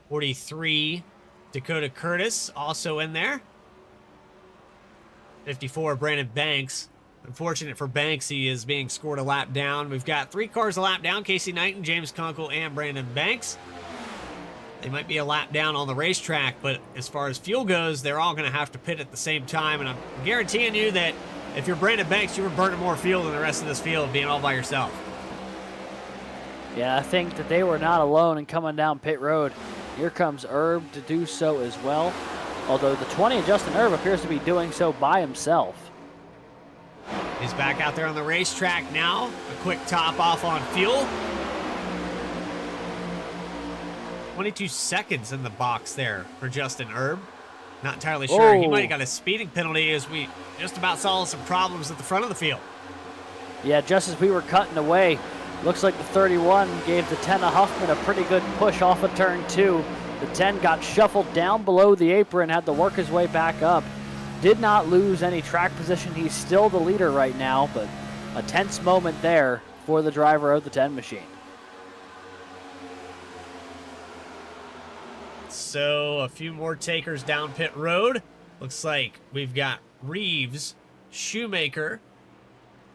43, Dakota Curtis also in there. 54, Brandon Banks. Unfortunate for Banks, he is being scored a lap down. We've got 3 cars a lap down, Casey Knighton, James Kunkel, and Brandon Banks. They might be a lap down on the racetrack, but as far as fuel goes, they're all going to have to pit at the same time, and I'm guaranteeing you that if you're Brandon Banks, you were burning more fuel than the rest of this field being all by yourself. Yeah, I think that they were not alone in coming down pit road. Here comes Erb to do so as well. Although the 20 of Justin Erb appears to be doing so by himself. He's back out there on the racetrack now. A quick top off on fuel. 22 seconds in the box there for Justin Erb. Not entirely sure. He might have got a speeding penalty as we just about saw some problems at the front of the field. Yeah, just as we were cutting away, looks like the 31 gave the 10 of Huffman a pretty good push off of turn 2. The 10 got shuffled down below the apron, had to work his way back up. Did not lose any track position. He's still the leader right now, but a tense moment there for the driver of the 10 machine. So a few more takers down pit road. Looks like we've got Reeves, Shoemaker,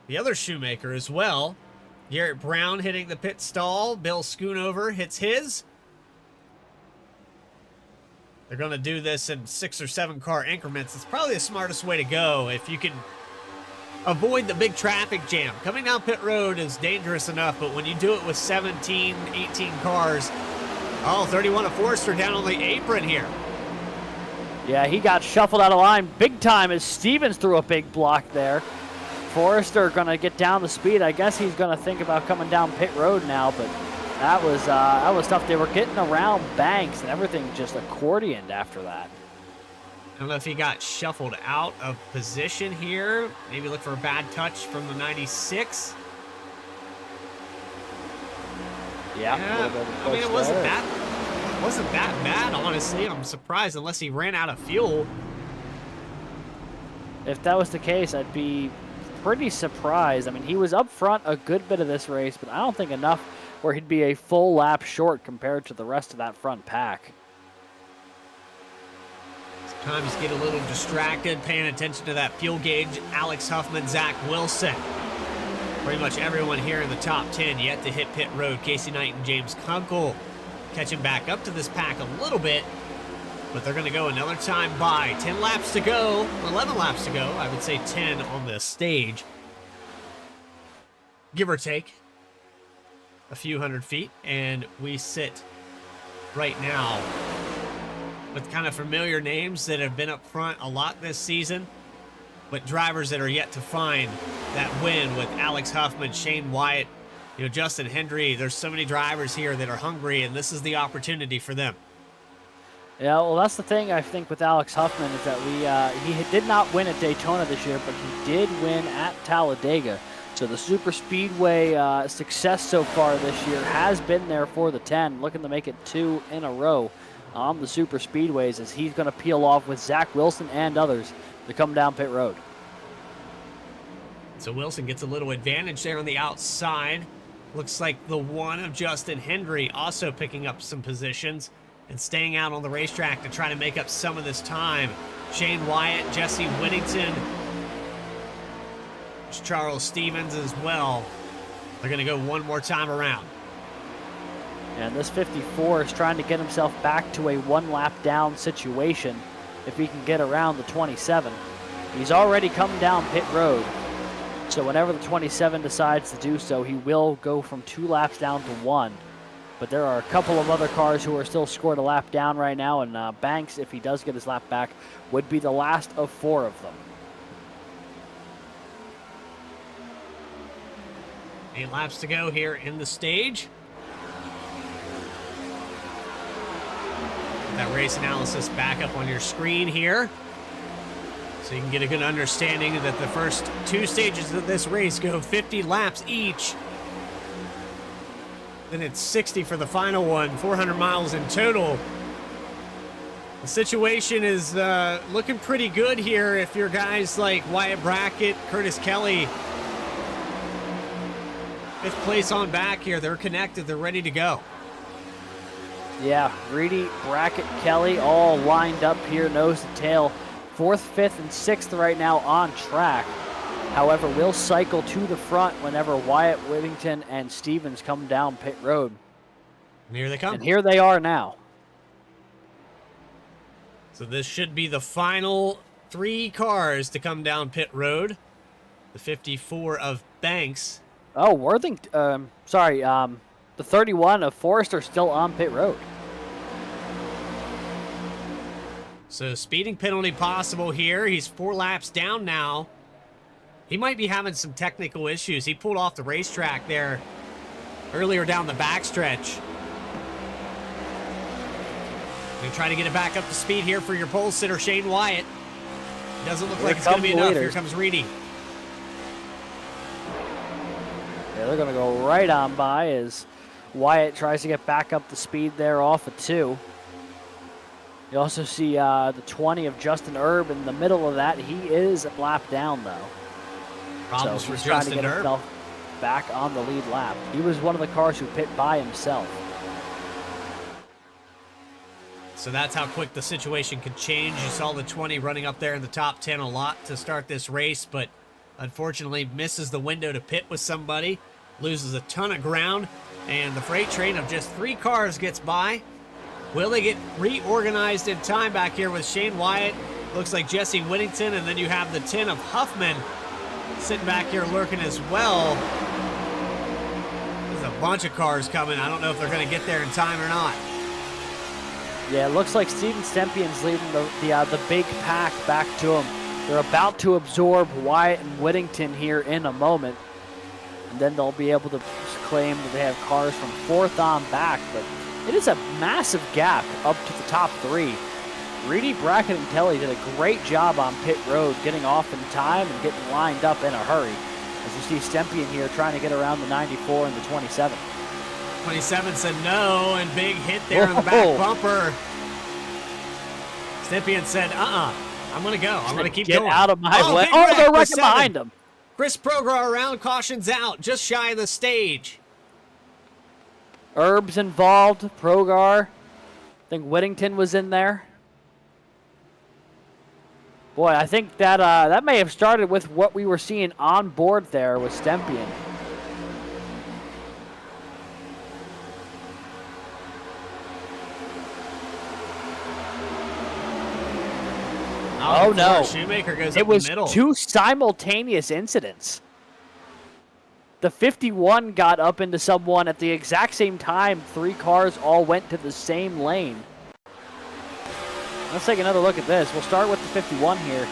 the other Shoemaker as well. Garrett Brown hitting the pit stall. Bill Schoonover hits his. They're going to do this in 6 or 7 car increments. It's probably the smartest way to go if you can avoid the big traffic jam. Coming down pit road is dangerous enough, but when you do it with 17, 18 cars, 31 of Forrester down on the apron here. Yeah, he got shuffled out of line big time as Stevens threw a big block there. Forrester going to get down the speed. I guess he's going to think about coming down pit road now, but that was tough. They were getting around Banks, and everything just accordioned after that. I don't know if he got shuffled out of position here. Maybe look for a bad touch from the 96. Yeah, I mean, it wasn't that bad, honestly. I'm surprised, unless he ran out of fuel. If that was the case, I'd be pretty surprised. I mean, he was up front a good bit of this race, but I don't think enough where he'd be a full lap short compared to the rest of that front pack. Sometimes get a little distracted paying attention to that fuel gauge. Alex Huffman, Zach Wilson. Pretty much everyone here in the top 10 yet to hit pit road. Casey Knight and James Kunkel catching back up to this pack a little bit, but they're going to go another time by. 10 laps to go, 11 laps to go. I would say 10 on the stage, give or take a few hundred feet, and we sit right now with kind of familiar names that have been up front a lot this season, but drivers that are yet to find that win with Alex Huffman, Shane Wyatt, Justin Hendry. There's so many drivers here that are hungry, and this is the opportunity for them. Yeah, well, that's the thing I think with Alex Huffman is that he did not win at Daytona this year, but he did win at Talladega. So the super speedway success so far this year has been there for the 10, looking to make it 2 in a row on the super speedways as he's going to peel off with Zach Wilson and others to come down pit road. So Wilson gets a little advantage there on the outside. Looks like the one of Justin Hendry also picking up some positions and staying out on the racetrack to try to make up some of this time. Shane Wyatt, Jesse Whittington, Charles Stevens as well. They're going to go one more time around. And this 54 is trying to get himself back to a 1 lap down situation if he can get around the 27. He's already come down pit road. So whenever the 27 decides to do so, he will go from 2 laps down to 1. But there are a couple of other cars who are still scored a lap down right now, and Banks, if he does get his lap back, would be the last of 4 of them. 8 laps to go here in the stage. That race analysis back up on your screen here, so you can get a good understanding that the first 2 stages of this race go 50 laps each. Then it's 60 for the final one, 400 miles in total. The situation is looking pretty good here if you're guys like Wyatt Brackett, Curtis Kelly. 5th place on back here. They're connected. They're ready to go. Yeah, Reedy, Brackett, Kelly all lined up here, nose to tail. 4th, 5th, and 6th right now on track. However, will cycle to the front whenever Wyatt, Whittington, and Stevens come down pit road. And here they come. And here they are now. So this should be the final 3 cars to come down pit road. The 54 of Banks. Oh, Worthington, the 31 of Forrester still on pit road. So speeding penalty possible here. He's 4 laps down now. He might be having some technical issues. He pulled off the racetrack there earlier down the backstretch. Gonna try to get it back up to speed here for your pole sitter, Shane Wyatt. Doesn't look like it's gonna be enough. Here comes Reedy. Yeah, they're gonna go right on by as Wyatt tries to get back up the speed there off of 2. You also see the 20 of Justin Erb in the middle of that. He is a lap down, though. Problems so for he's trying Justin to get Erb. himself back on the lead lap. He was one of the cars who pit by himself. So that's how quick the situation could change. You saw the 20 running up there in the top 10 a lot to start this race, but unfortunately misses the window to pit with somebody, loses a ton of ground, and the freight train of just 3 cars gets by. Will they get reorganized in time back here with Shane Wyatt? Looks like Jesse Whittington, and then you have the 10 of Huffman sitting back here lurking as well. There's a bunch of cars coming. I don't know if they're going to get there in time or not. Yeah, it looks like Steven Stempien's leading the big pack back to him. They're about to absorb Wyatt and Whittington here in a moment, and then they'll be able to claim that they have cars from 4th on back, but it is a massive gap up to the top 3. Reedy, Brackett, and Kelly did a great job on pit road, getting off in time and getting lined up in a hurry. As you see Stempien here trying to get around the 94 and the 27. 27 said no, and big hit there on the back bumper. Stempien said, I'm going to go. I'm going to keep going. Get out of my way. Big Oh, wreck they're with right 7. behind him. Chris Progar around, cautions out, just shy of the stage. Herb's involved, Progar. I think Whittington was in there. Boy, I think that that may have started with what we were seeing on board there with Stempien. Oh no! Shoemaker goes It up was the middle. 2 simultaneous incidents. The 51 got up into someone at the exact same time. 3 cars all went to the same lane. Let's take another look at this. We'll start with the 51 here.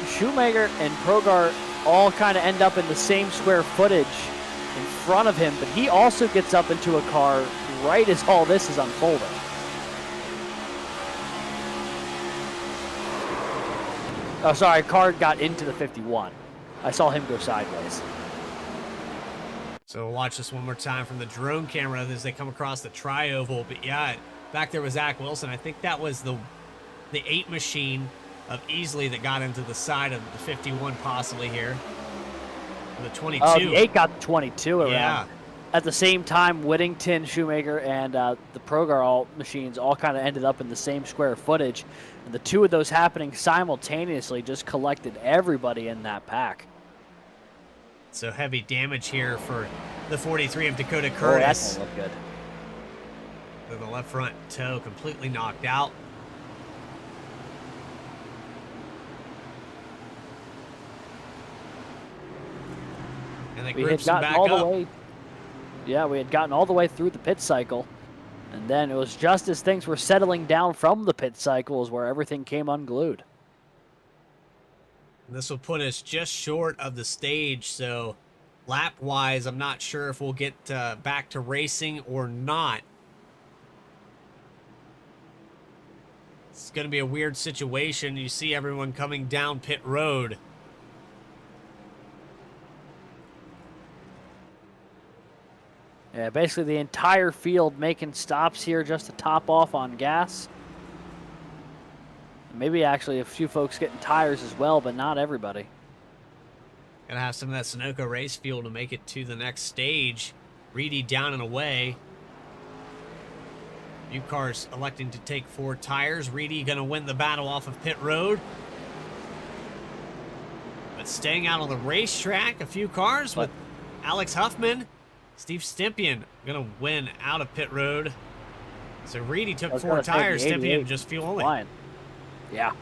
Shoemaker and Progar all kind of end up in the same square footage in front of him, but he also gets up into a car right as all this is unfolding. Oh, sorry, car got into the 51. I saw him go sideways. So we'll watch this one more time from the drone camera as they come across the tri-oval. But yeah, back there was Zach Wilson. I think that was the 8 machine of Easley that got into the side of the 51 possibly here. The 22. Oh, the 8 got the 22 around. Yeah. At the same time, Whittington, Shoemaker, and the Progar machines all kind of ended up in the same square footage. And the 2 of those happening simultaneously just collected everybody in that pack. So heavy damage here for the 43 of Dakota Oh, Curtis. that don't look good. The left front toe completely knocked out. And they We had groups him gotten back all up. the way. Yeah, we had gotten all the way through the pit cycle. And then it was just as things were settling down from the pit cycle is where everything came unglued. And this will put us just short of the stage, so lap-wise, I'm not sure if we'll get back to racing or not. It's going to be a weird situation. You see everyone coming down pit road. Yeah, basically the entire field making stops here just to top off on gas. Maybe actually a few folks getting tires as well, but not everybody. Gonna have some of that Sunoco race fuel to make it to the next stage. Reedy down and away. Few cars electing to take 4 tires. Reedy gonna win the battle off of pit road. But staying out on the racetrack, a few cars with Alex Huffman. Steve Stempien gonna win out of pit road. So Reedy took 4 tires. Stempien just fuel only. Flying. Yeah.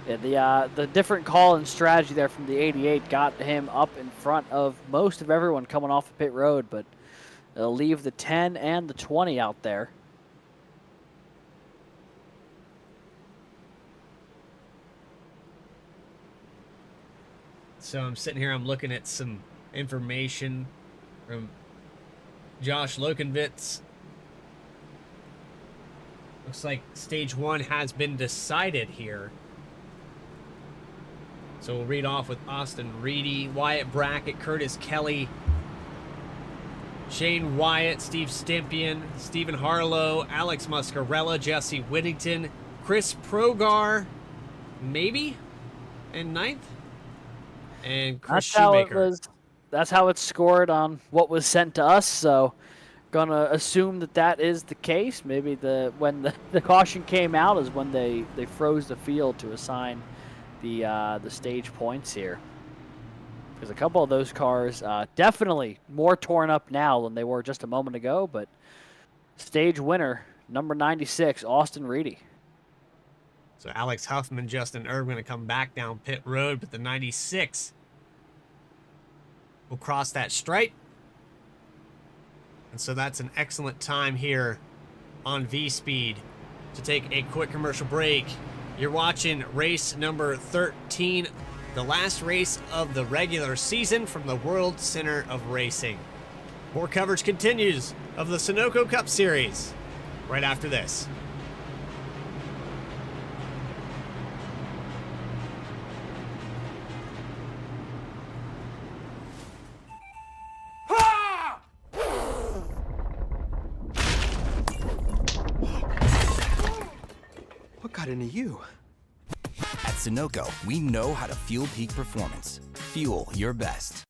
The different call and strategy there from the 88 got him up in front of most of everyone coming off of pit road, but they'll leave the 10 and the 20 out there. So I'm sitting here, I'm looking at some information from Josh Lokenvitz. Looks like stage 1 has been decided here. So we'll read off with Austin Reedy, Wyatt Brackett, Curtis Kelly, Shane Wyatt, Steve Stempien, Stephen Harlow, Alex Muscarella, Jesse Whittington, Chris Progar, maybe, in 9th, and Chris Shoemaker. That's how it's scored on what was sent to us, so gonna assume that that is the case. Maybe when the caution came out is when they froze the field to assign the stage points here. Because a couple of those cars definitely more torn up now than they were just a moment ago. But stage winner, number 96, Austin Reedy. So Alex Huffman, Justin Erb going to come back down pit road, but the 96 will cross that stripe. And so that's an excellent time here on VSPEED. To take a quick commercial break, you're watching race number 13, the last race of the regular season from the World Center of Racing. More coverage continues of the Sunoco Cup Series right after this. What got into you? At Sunoco, we know how to fuel peak performance. Fuel your best.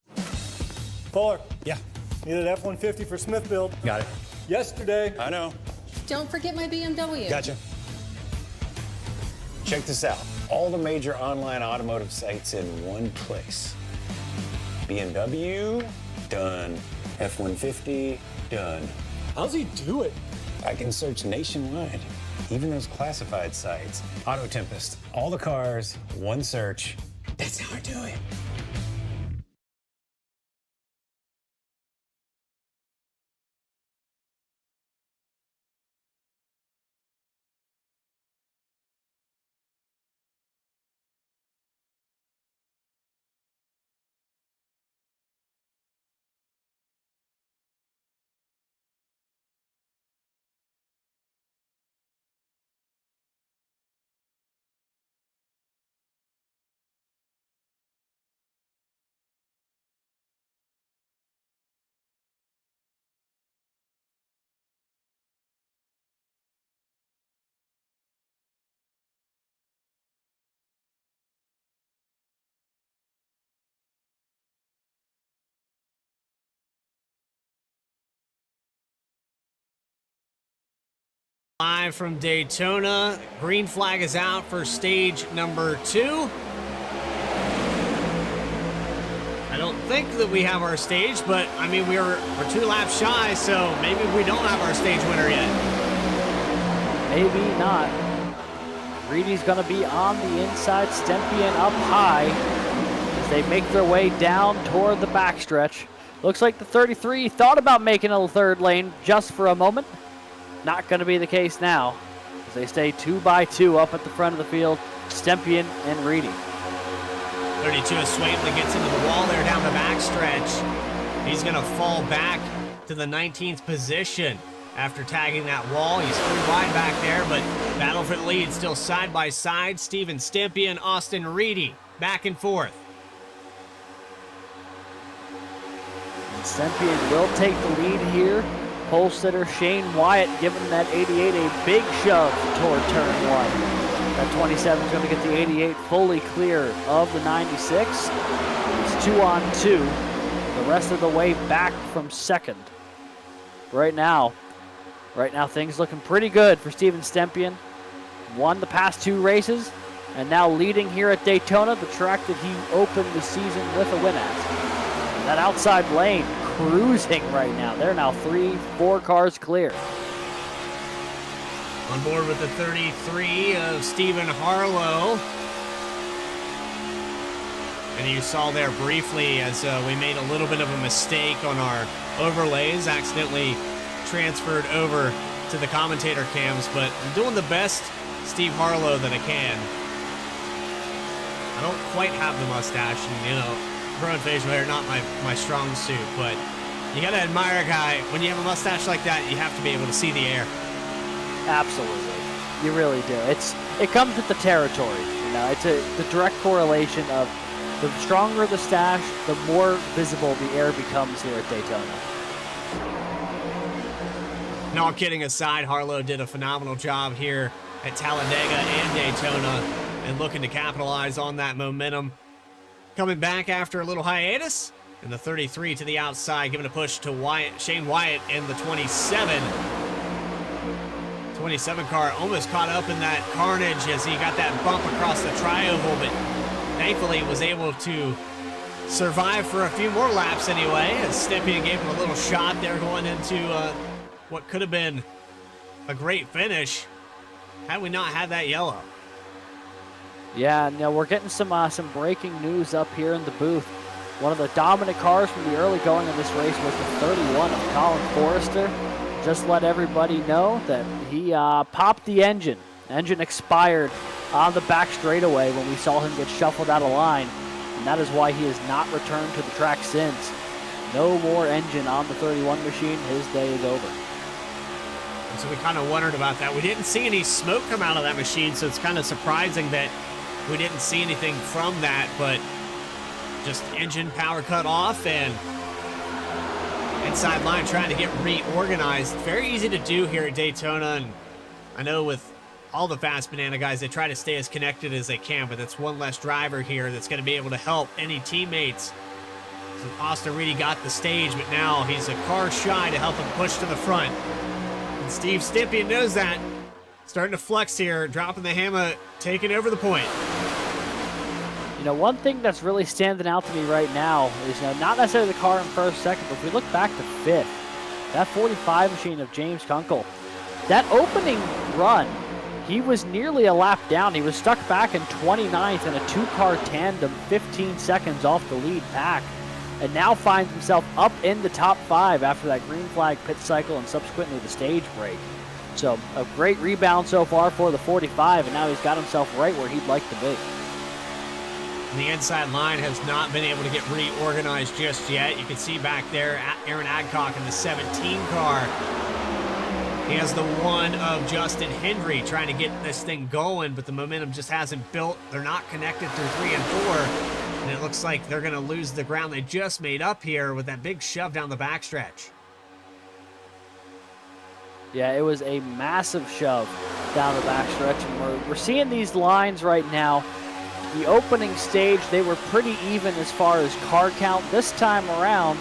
Fuller. Yeah. Needed F-150 for Smith build. Got it. Yesterday. I know. Don't forget my BMW. Gotcha. Check this out. All the major online automotive sites in one place. BMW, done. F-150, done. How's he do it? I can search nationwide. Even those classified sites. Auto Tempest, all the cars, one search. That's how I do it. Live from Daytona, green flag is out for stage number 2. I don't think that we have our stage, but I mean we're 2 laps shy, so maybe we don't have our stage winner yet. Maybe not. Reedy's gonna be on the inside, Stempien up high as they make their way down toward the backstretch. Looks like the 33 thought about making a third lane just for a moment. Not going to be the case now, as they stay 2 by 2 up at the front of the field, Stempien and Reedy. 32 of Swainley gets into the wall there down the backstretch. He's going to fall back to the 19th position after tagging that wall. He's 3 wide back there, but battle for the lead still side by side. Steven Stempien, Austin Reedy, back and forth. And Stempien will take the lead here. Pole sitter Shane Wyatt giving that 88 a big shove toward turn 1. That 27 is going to get the 88 fully clear of the 96. It's 2 on 2. The rest of the way back from second. Right now things looking pretty good for Steven Stempien. Won the past 2 races and now leading here at Daytona, the track that he opened the season with a win at. That outside lane cruising right now. They're now 3-4 cars clear. On board with the 33 of Stephen Harlow. And you saw there briefly as we made a little bit of a mistake on our overlays, accidentally transferred over to the commentator cams, but I'm doing the best Steve Harlow that I can. I don't quite have the mustache, and growing facial hair, not my strong suit, but you gotta admire a guy. When you have a mustache like that, you have to be able to see the air. Absolutely, you really do. It comes with the territory. It's the direct correlation of the stronger the stash, the more visible the air becomes here at Daytona. No, all kidding aside, Harlow did a phenomenal job here at Talladega and Daytona, and looking to capitalize on that momentum. Coming back after a little hiatus, And the 33 to the outside, giving a push to Wyatt, Shane Wyatt in the 27. 27 car almost caught up in that carnage as he got that bump across the tri-oval, but thankfully was able to survive for a few more laps anyway, as Stepien gave him a little shot there going into what could have been a great finish had we not had that yellow. Yeah, now we're getting some breaking news up here in the booth. One of the dominant cars from the early going of this race was the 31 of Colin Forrester. Just let everybody know that he popped the engine. Engine expired on the back straightaway when we saw him get shuffled out of line, and that is why he has not returned to the track since. No more engine on the 31 machine. His day is over. And so we kind of wondered about that. We didn't see any smoke come out of that machine, so it's kind of surprising that we didn't see anything from that, but just engine power cut off and inside line trying to get reorganized. Very easy to do here at Daytona, and I know with all the Fast Banana guys, they try to stay as connected as they can, but that's one less driver here that's going to be able to help any teammates. So Austin Reedy got the stage, but now he's a car shy to help him push to the front. And Steve Stepien knows that. Starting to flex here, dropping the hammer, taking over the point. You know, one thing that's really standing out to me right now is not necessarily the car in first, second, but if we look back to fifth, that 45 machine of James Kunkel, that opening run, he was nearly a lap down. He was stuck back in 29th in a two-car tandem, 15 seconds off the lead pack, and now finds himself up in the top 5 after that green flag pit cycle and subsequently the stage break. So a great rebound so far for the 45, and now he's got himself right where he'd like to be. And the inside line has not been able to get reorganized just yet. You can see back there Aaron Adcock in the 17 car. He has the one of Justin Hendry trying to get this thing going, but the momentum just hasn't built. They're not connected through 3 and 4, and it looks like they're going to lose the ground they just made up here with that big shove down the backstretch. Yeah, it was a massive shove down the backstretch, and we're seeing these lines right now. The opening stage, they were pretty even as far as car count. This time around,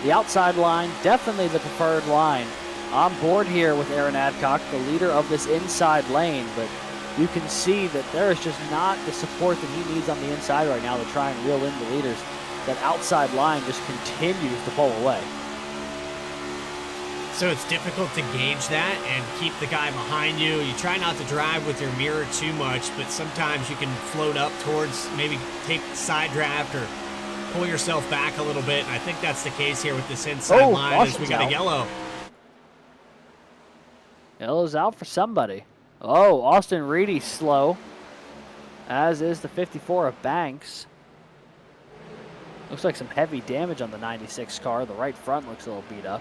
the outside line, definitely the preferred line. On board here with Aaron Adcock, the leader of this inside lane, but you can see that there is just not the support that he needs on the inside right now to try and reel in the leaders. That outside line just continues to pull away. So it's difficult to gauge that and keep the guy behind you. You try not to drive with your mirror too much, but sometimes you can float up towards, maybe take side draft or pull yourself back a little bit. And I think that's the case here with this inside line as we got a yellow. Yellow's out for somebody. Oh, Austin Reedy slow, as is the 54 of Banks. Looks like some heavy damage on the 96 car. The right front looks a little beat up.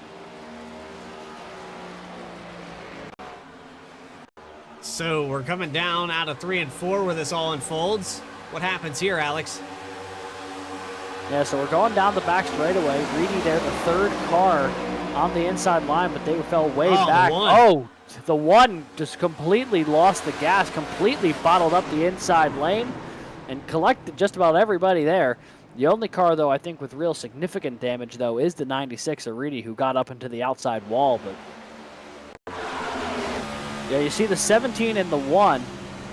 So we're coming down out of 3 and 4 where this all unfolds. What happens here, Alex? Yeah, so we're going down the back straightaway. Reedy there, the third car on the inside line, but they fell way back. The one just completely lost the gas, completely bottled up the inside lane, and collected just about everybody there. The only car, though, I think with real significant damage, though, is the 96 of Reedy, who got up into the outside wall, but... Yeah, you see the 17 and the 1.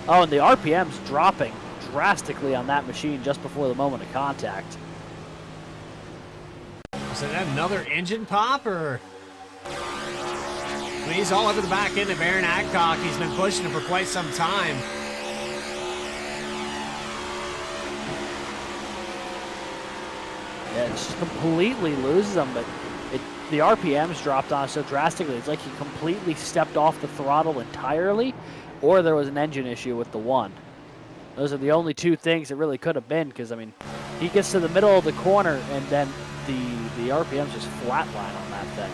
Oh, and the RPM's dropping drastically on that machine just before the moment of contact. Is that another engine pop, or? I mean, he's all over the back end of Aaron Adcock. He's been pushing him for quite some time. Yeah, it just completely loses him, but the RPMs dropped on so drastically. It's like he completely stepped off the throttle entirely, or there was an engine issue with the 1. Those are the only two things it really could have been, because, I mean, he gets to the middle of the corner, and then the RPMs just flatline on that thing.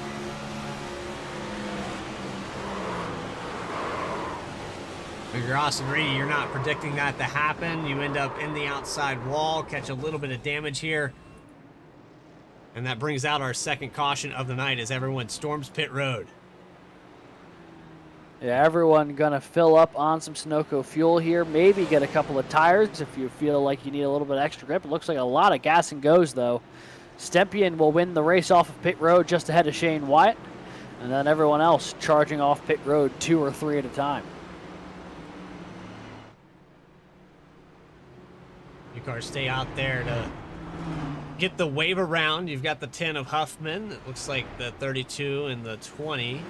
If you're Austin Reedy, you're not predicting that to happen. You end up in the outside wall, catch a little bit of damage here. And that brings out our second caution of the night as everyone storms pit road. Yeah, everyone gonna fill up on some Sunoco fuel here. Maybe get a couple of tires if you feel like you need a little bit extra grip. It looks like a lot of gas and goes, though, Stempien will win the race off of pit road just ahead of Shane Wyatt, and then everyone else charging off pit road 2 or 3 at a time. Your cars stay out there to get the wave around. You've got the 10 of Huffman. It looks like the 32 and the 20.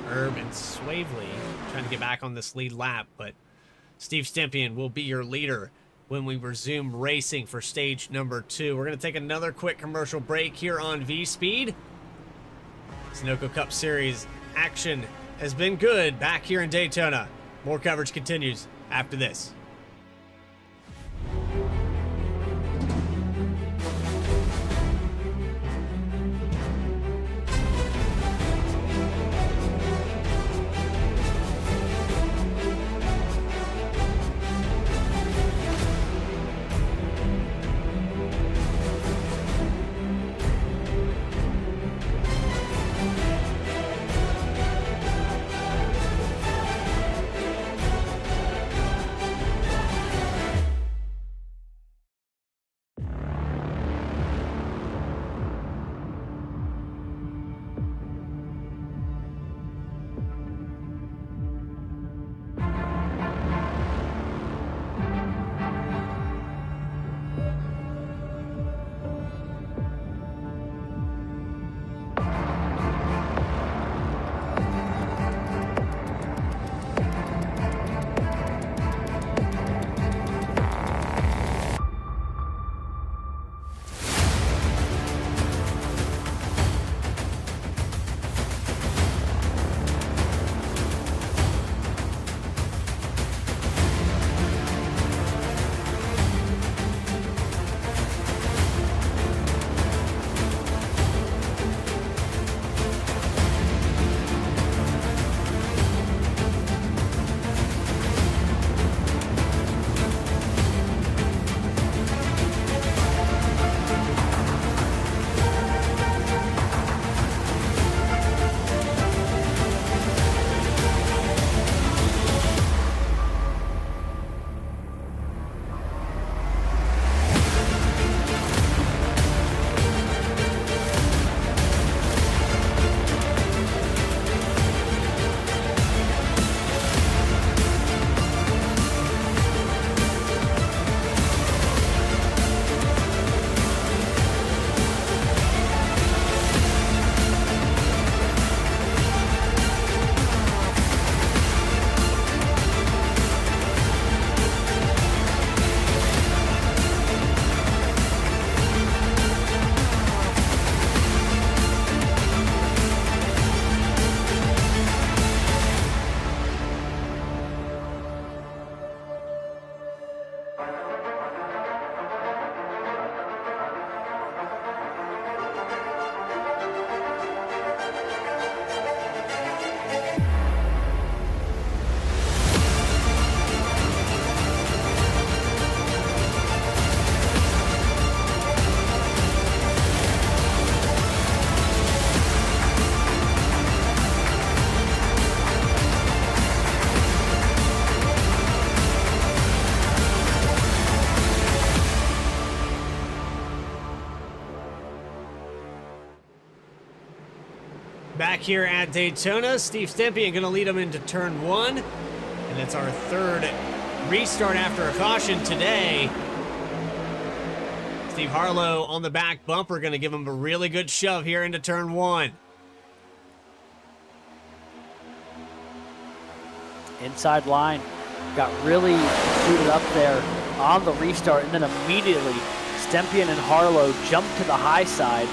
Herb and Swavely trying to get back on this lead lap, but Steve Stempien will be your leader when we resume racing for stage number 2. We're going to take another quick commercial break here on VSPEED. Sunoco Cup Series action has been good back here in Daytona. More coverage continues after this. Back here at Daytona, Steve Stempien going to lead them into turn 1. And that's our third restart after a caution today. Steve Harlow on the back bumper going to give him a really good shove here into turn 1. Inside line got really suited up there on the restart, and then immediately Stempien and Harlow jumped to the high side.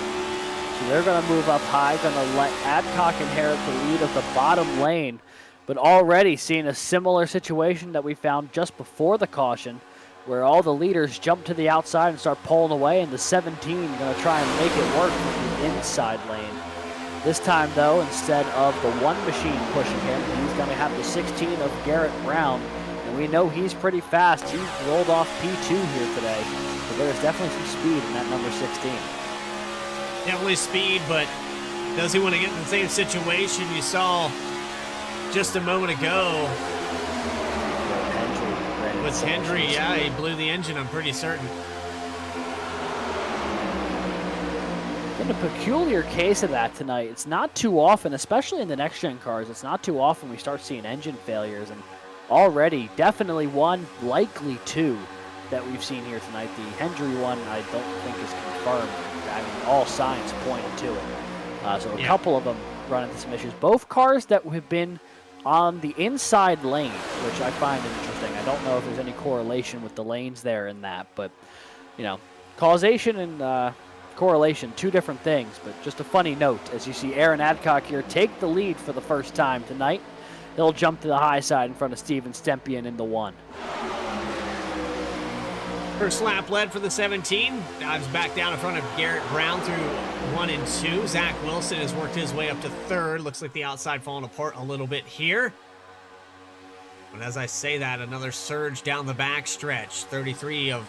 So they're going to move up high, going to let Adcock inherit the lead of the bottom lane, but already seeing a similar situation that we found just before the caution, where all the leaders jump to the outside and start pulling away, and the 17 going to try and make it work with the inside lane. This time, though, instead of the one machine pushing him, he's going to have the 16 of Garrett Brown, and we know he's pretty fast. He rolled off P2 here today, so there's definitely some speed in that number 16. Definitely speed, but does he want to get in the same situation you saw just a moment ago? With Hendry, yeah, he blew the engine, I'm pretty certain. been a peculiar case of that tonight. It's not too often, especially in the next-gen cars, it's not too often we start seeing engine failures. And already, definitely one, likely two, that we've seen here tonight. The Hendry one, I don't think is confirmed. I mean, all signs pointing to it. So a couple of them run into some issues. Both cars that have been on the inside lane, which I find interesting. I don't know if there's any correlation with the lanes there in that, but, you know, causation and correlation, two different things, but just a funny note as you see Aaron Adcock here take the lead for the first time tonight. He'll jump to the high side in front of Steven Stempien in the 1. First lap led for the 17. Dives back down in front of Garrett Brown through 1 and 2. Zach Wilson has worked his way up to 3rd. Looks like the outside falling apart a little bit here. But as I say that, another surge down the back stretch. 33 of,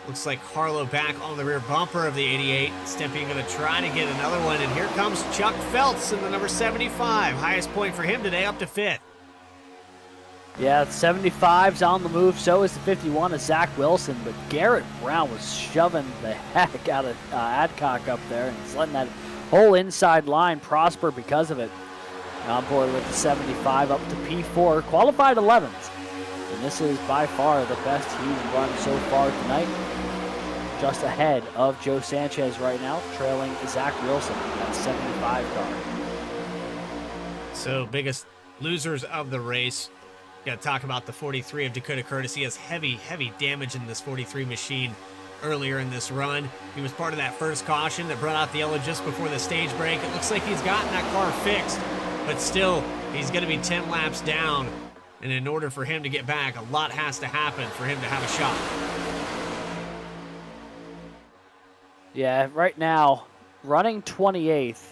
looks like Harlow back on the rear bumper of the 88. Stempien going to try to get another one. And here comes Chuck Phelps in the number 75. Highest point for him today, up to 5th. Yeah, 75's on the move. So is the 51 of Zach Wilson. But Garrett Brown was shoving the heck out of Adcock up there. And he's letting that whole inside line prosper because of it. On board with the 75 up to P4. Qualified 11th. And this is by far the best he's run so far tonight. Just ahead of Joe Sanchez right now, trailing Zach Wilson, that 75 car. So, biggest losers of the race. Got to talk about the 43 of Dakota Curtis. He has heavy damage in this 43 machine earlier in this run. He was part of that first caution that brought out the yellow just before the stage break. It looks like he's gotten that car fixed, but still, he's going to be 10 laps down. And in order for him to get back, a lot has to happen for him to have a shot. Yeah, right now, running 28th,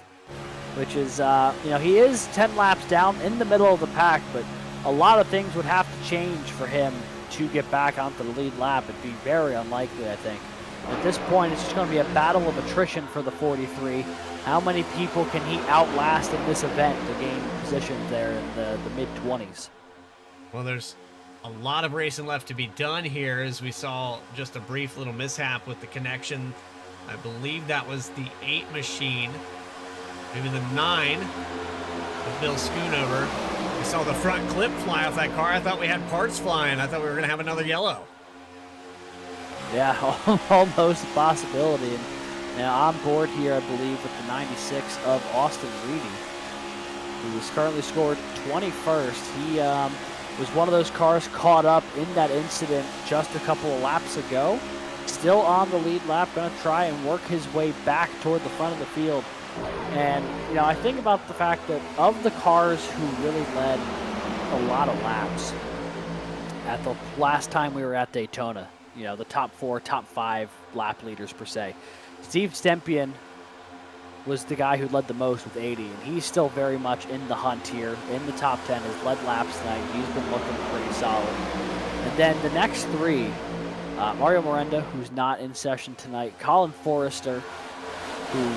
which is, you know, he is 10 laps down in the middle of the pack, but a lot of things would have to change for him to get back onto the lead lap. It'd be very unlikely, I think. At this point, it's just going to be a battle of attrition for the 43. How many people can he outlast in this event to gain positions there in the mid-20s? Well, there's a lot of racing left to be done here, as we saw just a brief little mishap with the connection. I believe that was the 8 machine, maybe the 9 with Bill Schoonover. We saw the front clip fly off that car. I thought we had parts flying. I thought we were going to have another yellow. Yeah, almost a possibility. And on board here, I believe, with the 96 of Austin Reedy, who is currently scored 21st. He was one of those cars caught up in that incident just a couple of laps ago. Still on the lead lap, going to try and work his way back toward the front of the field. And, you know, I think about the fact that of the cars who really led a lot of laps at the last time we were at Daytona, you know, the top 4, top 5 lap leaders per se, Steve Stempien was the guy who led the most with 80, and he's still very much in the hunt here, in the top 10, has led laps tonight. He's been looking pretty solid. And then the next 3, Mario Miranda, who's not in session tonight, Colin Forrester, who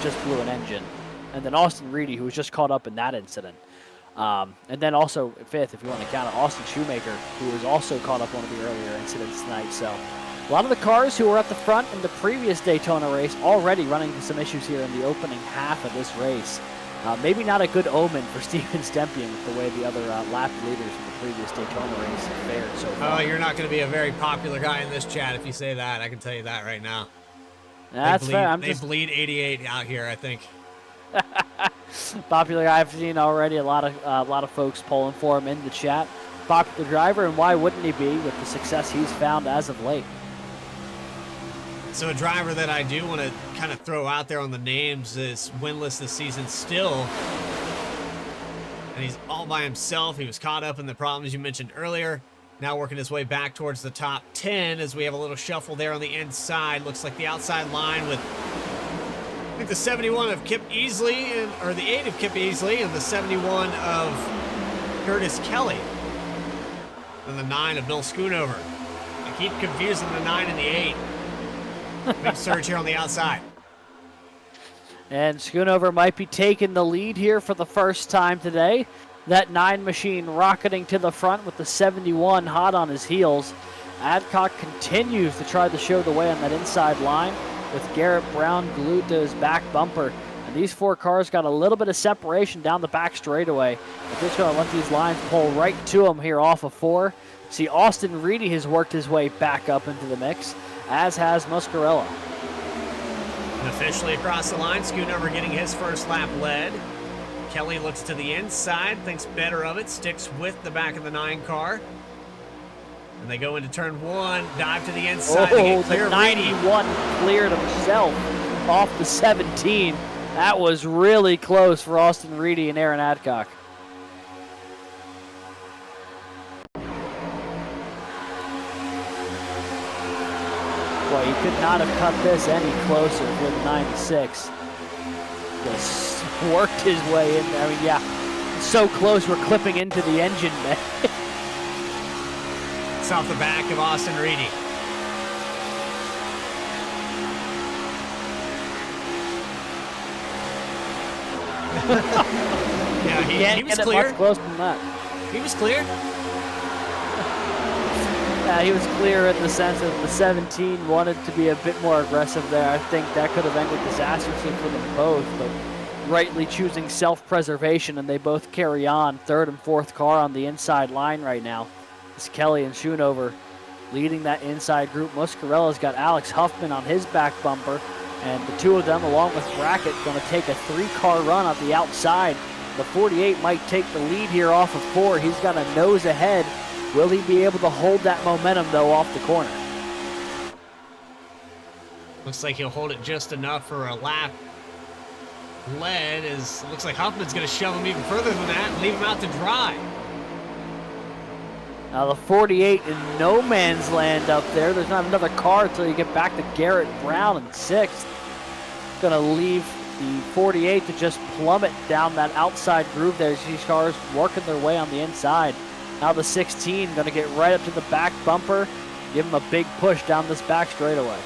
just blew an engine, and then Austin Reedy, who was just caught up in that incident. And then also 5th, if you want to count it, Austin Shoemaker, who was also caught up in one of the earlier incidents tonight. So a lot of the cars who were at the front in the previous Daytona race already running into some issues here in the opening half of this race. Maybe not a good omen for Steven Stempien with the way the other lap leaders in the previous Daytona race have fared so far. Oh, you're not going to be a very popular guy in this chat if you say that. I can tell you that right now. That's fair. They bleed 88 out here, I think. Popular guy, I've seen already a lot of folks polling for him in the chat. Popular driver, and why wouldn't he be with the success he's found as of late? So a driver that I do want to kind of throw out there on the names is winless this season still. And he's all by himself. He was caught up in the problems you mentioned earlier. Now working his way back towards the top 10 as we have a little shuffle there on the inside. Looks like the outside line with, I think, the 71 of Kip Easley, or the 8 of Kip Easley, and the 71 of Curtis Kelly. And the 9 of Bill Schoonover. I keep confusing the 9 and the 8. Big surge here on the outside. And Schoonover might be taking the lead here for the first time today. That 9 machine rocketing to the front with the 71 hot on his heels. Adcock continues to try to show the way on that inside line. with Garrett Brown glued to his back bumper. And these 4 cars got a little bit of separation down the back straightaway. But they're just going to let these lines pull right to them here off of 4. See, Austin Reedy has worked his way back up into the mix, as has Muscarella. And officially across the line, Schoonover getting his first lap led. Kelly looks to the inside, thinks better of it, sticks with the back of the 9 car. And they go into turn 1, dive to the inside. They get clear the 91 cleared himself off the 17. That was really close for Austin Reedy and Aaron Adcock. Boy, he could not have cut this any closer with the 96. Just worked his way in there. I mean, yeah, so close we're clipping into the engine bay. It's off the back of Austin Reedy. Yeah, he was clear. Much closer than that. He was clear. He was clear in the sense that the 17 wanted to be a bit more aggressive there. I think that could have ended disastrously for them both, but rightly choosing self-preservation, and they both carry on. 3rd and 4th car on the inside line right now. It's Kelly and Schoonover leading that inside group. Muscarella's got Alex Huffman on his back bumper, and the 2 of them, along with Brackett, going to take a 3-car run on the outside. The 48 might take the lead here off of 4. He's got a nose ahead. Will he be able to hold that momentum, though, off the corner? Looks like he'll hold it just enough for a lap led. Looks like Huffman's going to shove him even further than that and leave him out to dry. Now the 48 in no man's land up there. There's not another car until you get back to Garrett Brown in 6th. Going to leave the 48 to just plummet down that outside groove there. These cars working their way on the inside. Now the 16 going to get right up to the back bumper, give him a big push down this back straightaway.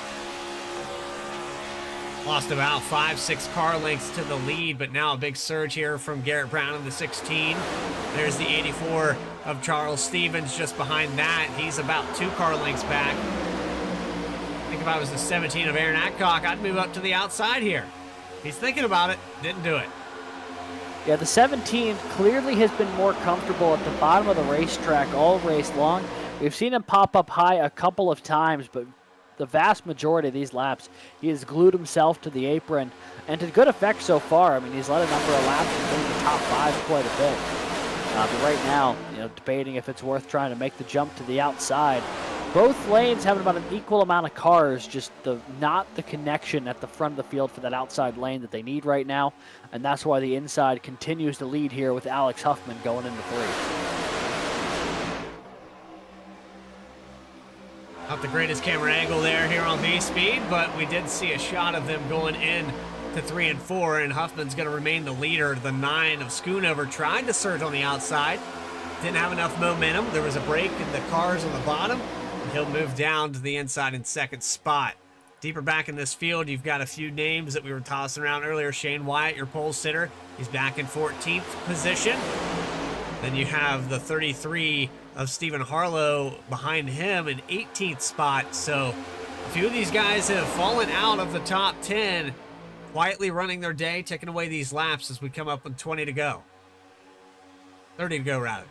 Lost about 5-6 car lengths to the lead, but now a big surge here from Garrett Brown in the 16. There's the 84 of Charles Stevens just behind that. He's about 2 car lengths back. I think if I was the 17 of Aaron Adcock, I'd move up to the outside here. He's thinking about it, didn't do it. Yeah, the 17 clearly has been more comfortable at the bottom of the racetrack all race long. We've seen him pop up high a couple of times, but the vast majority of these laps, he has glued himself to the apron, and to good effect so far. I mean, he's led a number of laps and been in the top 5 quite a bit. But right now, debating if it's worth trying to make the jump to the outside. Both lanes having about an equal amount of cars, just not the connection at the front of the field for that outside lane that they need right now, and that's why the inside continues to lead here with Alex Huffman going into 3. Not the greatest camera angle there here on VSPEED, but we did see a shot of them going in to 3 and 4, and Huffman's going to remain the leader. The 9 of Schoonover tried to surge on the outside, didn't have enough momentum. There was a break in the cars on the bottom, and he'll move down to the inside in 2nd spot. Deeper back in this field, you've got a few names that we were tossing around earlier. Shane Wyatt, your pole sitter, he's back in 14th position. Then you have the 33 of Stephen Harlow behind him in 18th spot. So a few of these guys have fallen out of the top 10, quietly running their day, taking away these laps as we come up on 20 to go. 30 to go, rather.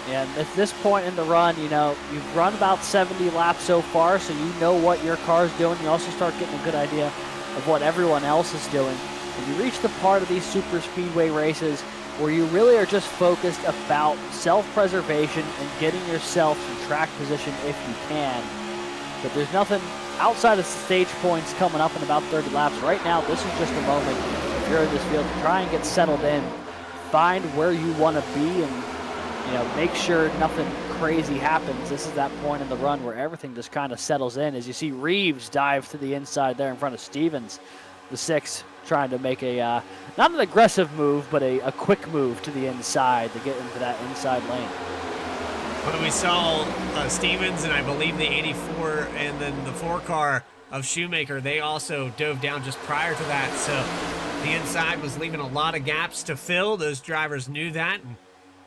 Yeah, at this point in the run, you've run about 70 laps so far, so you know what your car's doing. You also start getting a good idea of what everyone else is doing. And you reach the part of these super speedway races where you really are just focused about self-preservation and getting yourself in track position if you can. But there's nothing outside of stage points coming up in about 30 laps. Right now, this is just a moment, if you're in this field, to try and get settled in, find where you want to be, and make sure nothing crazy happens. This is that point in the run where everything just kind of settles in. As you see Reeves dive to the inside there in front of Stevens, the 6 trying to make a, not an aggressive move, but a quick move to the inside to get into that inside lane. When we saw Stevens and I believe the 84 and then the 4 car of Shoemaker, they also dove down just prior to that. So the inside was leaving a lot of gaps to fill. Those drivers knew that. And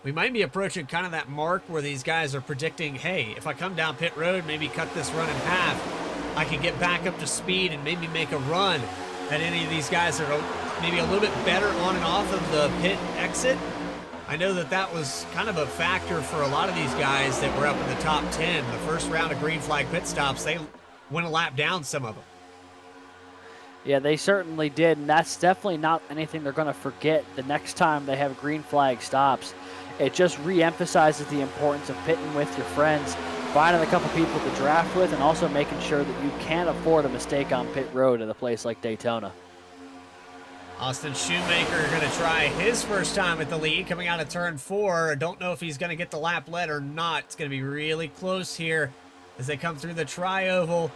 we might be approaching kind of that mark where these guys are predicting, hey, if I come down pit road, maybe cut this run in half. I can get back up to speed and maybe make a run at any of these guys that are maybe a little bit better on and off of the pit exit. I know that that was kind of a factor for a lot of these guys that were up in the top 10. The first round of green flag pit stops, they went a lap down, some of them. Yeah, they certainly did, and that's definitely not anything they're going to forget the next time they have green flag stops. It just re-emphasizes the importance of pitting with your friends, finding a couple people to draft with, and also making sure that you can't afford a mistake on pit road at a place like Daytona. Austin Shoemaker going to try his first time at the lead coming out of turn 4. I don't know if he's going to get the lap led or not. It's going to be really close here as they come through the tri-oval.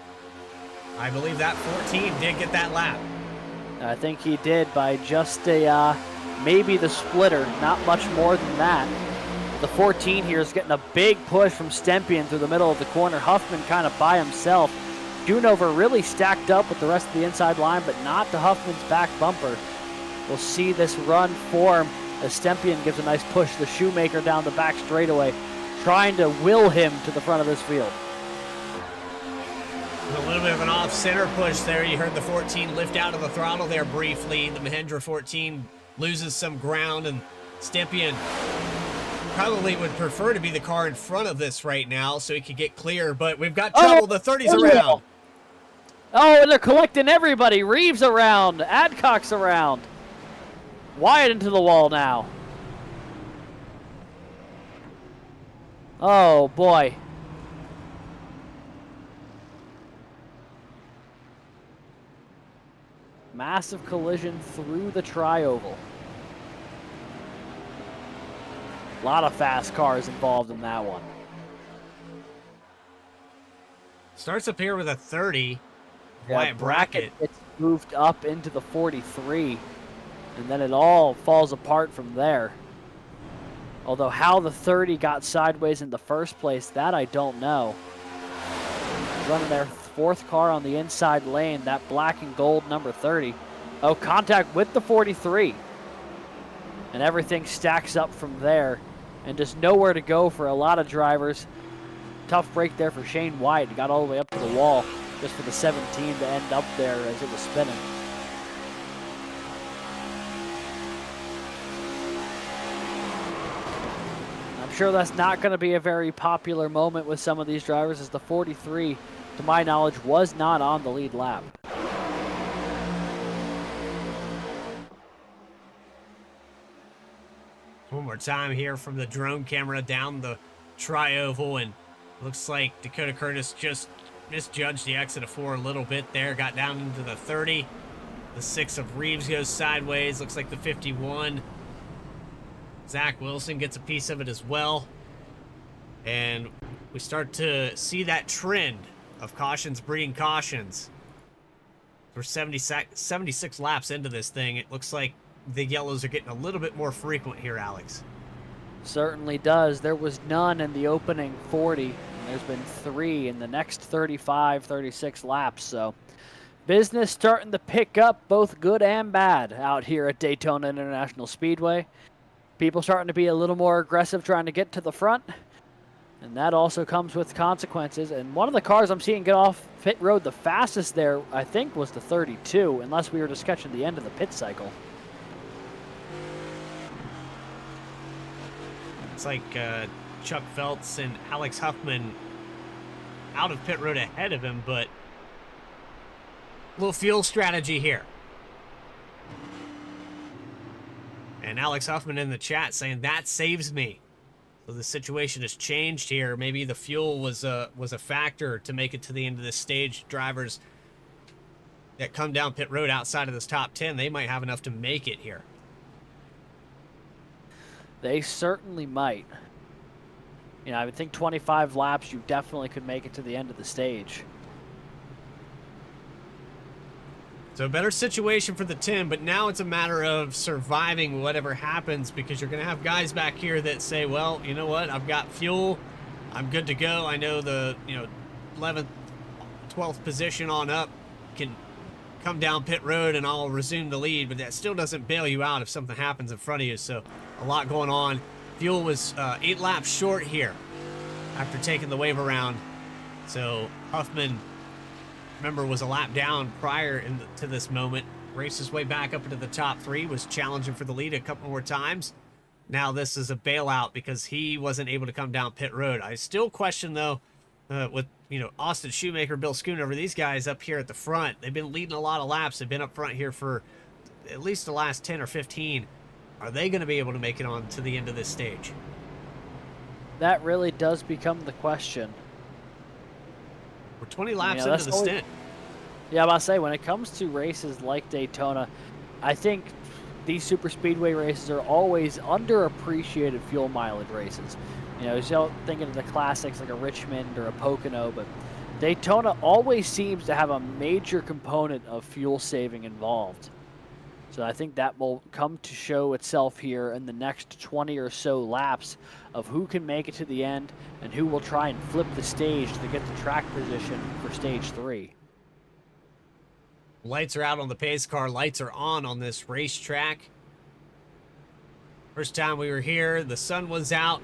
I believe that 14 did get that lap. I think he did by just a maybe the splitter, not much more than that. The 14 here is getting a big push from Stempien through the middle of the corner. Huffman kind of by himself. Schoonover really stacked up with the rest of the inside line, but not to Huffman's back bumper. We'll see this run form as Stempien gives a nice push to Shoemaker down the back straightaway, trying to will him to the front of this field. A little bit of an off-center push there. You heard the 14 lift out of the throttle there briefly. The Mahindra 14 loses some ground, and Stempien probably would prefer to be the car in front of this right now so he could get clear, but we've got trouble. The 30's around. Oh, and they're collecting everybody. Reeves around. Adcock's around. Wyatt into the wall now. Oh, boy. Massive collision through the tri-oval. A lot of fast cars involved in that one. Starts up here with a 30. Yeah, Wyatt Brackett. It's moved up into the 43, and then it all falls apart from there. Although how the 30 got sideways in the first place, that I don't know. Running their fourth car on the inside lane, that black and gold number 30. Oh, contact with the 43. And everything stacks up from there. And just nowhere to go for a lot of drivers. Tough break there for Shane White. He got all the way up to the wall just for the 17 to end up there as it was spinning. I'm sure that's not going to be a very popular moment with some of these drivers, as the 43, to my knowledge, was not on the lead lap. One more time here from the drone camera down the tri-oval, and looks like Dakota Curtis just misjudged the exit of 4 a little bit there. Got down into the 30. The 6 of Reeves goes sideways. Looks like the 51. Zach Wilson gets a piece of it as well. And we start to see that trend of cautions breeding cautions. We're 76 laps into this thing. It looks like the yellows are getting a little bit more frequent here, Alex. Certainly does. There was none in the opening 40, and there's been 3 in the next 35, 36 laps. So business starting to pick up, both good and bad, out here at Daytona International Speedway. People starting to be a little more aggressive trying to get to the front, and that also comes with consequences. And one of the cars I'm seeing get off pit road the fastest there, I think, was the 32, unless we were just catching the end of the pit cycle. It's like Chuck Feltz and Alex Huffman out of pit road ahead of him, but a little fuel strategy here. And Alex Huffman in the chat saying that saves me. So the situation has changed here. Maybe the fuel was a factor to make it to the end of this stage. Drivers that come down pit road outside of this top 10, they might have enough to make it here. They certainly might. You know, I would think 25 laps, you definitely could make it to the end of the stage. So a better situation for the 10, but now it's a matter of surviving whatever happens, because you're going to have guys back here that say, well, you know what, I've got fuel, I'm good to go. I know the 11th, 12th position on up can come down pit road and I'll resume the lead, but that still doesn't bail you out if something happens in front of you. So a lot going on. Fuel was 8 laps short here after taking the wave around. So Huffman remember, was a lap down prior to this moment. Raced his way back up into the top 3, was challenging for the lead a couple more times. Now this is a bailout because he wasn't able to come down pit road. I still question, though, with, Austin Shoemaker, Bill Schoonover, these guys up here at the front, they've been leading a lot of laps. They've been up front here for at least the last 10 or 15. Are they going to be able to make it on to the end of this stage? That really does become the question. We're 20 laps into the stint. Yeah, I'm about to say, when it comes to races like Daytona, I think these super speedway races are always underappreciated fuel mileage races. So thinking of the classics like a Richmond or a Pocono, but Daytona always seems to have a major component of fuel saving involved. So I think that will come to show itself here in the next 20 or so laps of who can make it to the end and who will try and flip the stage to get the track position for stage 3. Lights are out on the pace car. Lights are on this racetrack. First time we were here, the sun was out.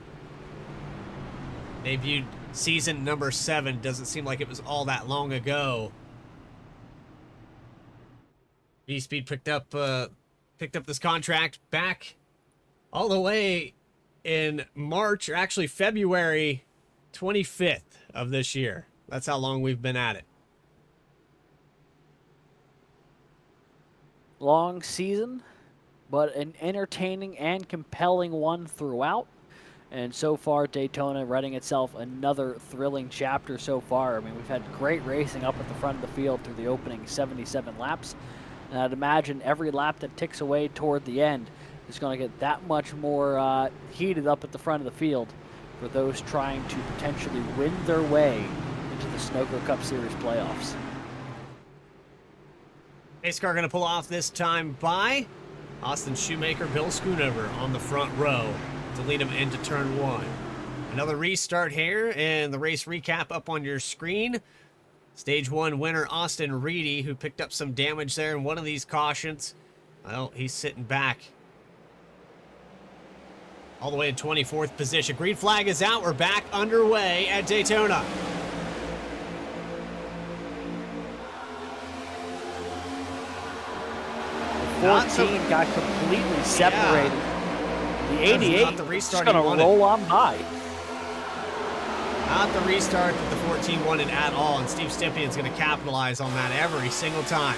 Debuted season number 7. Doesn't seem like it was all that long ago. VSPEED picked up this contract back all the way in March, or actually February 25th of this year. That's how long we've been at it. Long season, but an entertaining and compelling one throughout. And so far, Daytona writing itself another thrilling chapter so far. I mean, we've had great racing up at the front of the field through the opening 77 laps. And I'd imagine every lap that ticks away toward the end is going to get that much more heated up at the front of the field for those trying to potentially win their way into the Sunoco Cup Series playoffs. Pace car going to pull off this time by Austin Shoemaker, Bill Schoonover on the front row to lead him into turn 1. Another restart here, and the race recap up on your screen. Stage 1 winner Austin Reedy, who picked up some damage there in one of these cautions. Well, he's sitting back all the way in 24th position. Green flag is out. We're back underway at Daytona. The 14 got completely separated. Yeah. The 88 is going to roll on by. Not the restart that the 14 wanted at all, and Steve Stempien's going to capitalize on that every single time.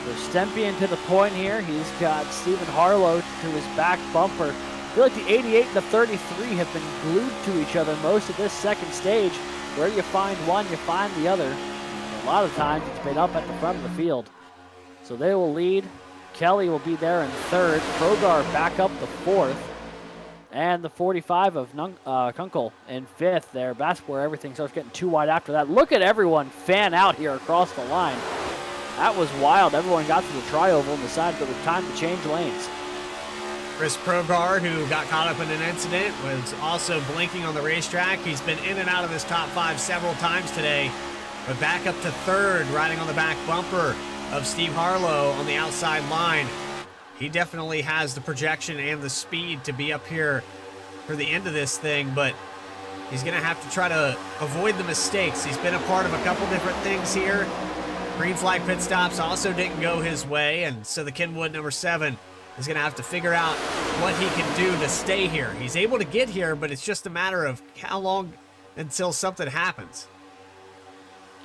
So Stempien to the point here. He's got Stephen Harlow to his back bumper. I feel like the 88 and the 33 have been glued to each other most of this second stage. Where you find one, you find the other. And a lot of times it's been up at the front of the field. So they will lead. Kelly will be there in third. Krogar back up the fourth. And the 45 of Kunkel in fifth there. That's where everything starts getting too wide after that. Look at everyone fan out here across the line. That was wild. Everyone got to the tri-oval and decided it was time to change lanes. Chris Krogar, who got caught up in an incident, was also blinking on the racetrack. He's been in and out of this top 5 several times today. But back up to third, riding on the back bumper of Steve Harlow on the outside line. He definitely has the projection and the speed to be up here for the end of this thing, but he's going to have to try to avoid the mistakes. He's been a part of a couple different things here. Green flag pit stops also didn't go his way, and so the Kenwood number 7 is going to have to figure out what he can do to stay here. He's able to get here, but it's just a matter of how long until something happens.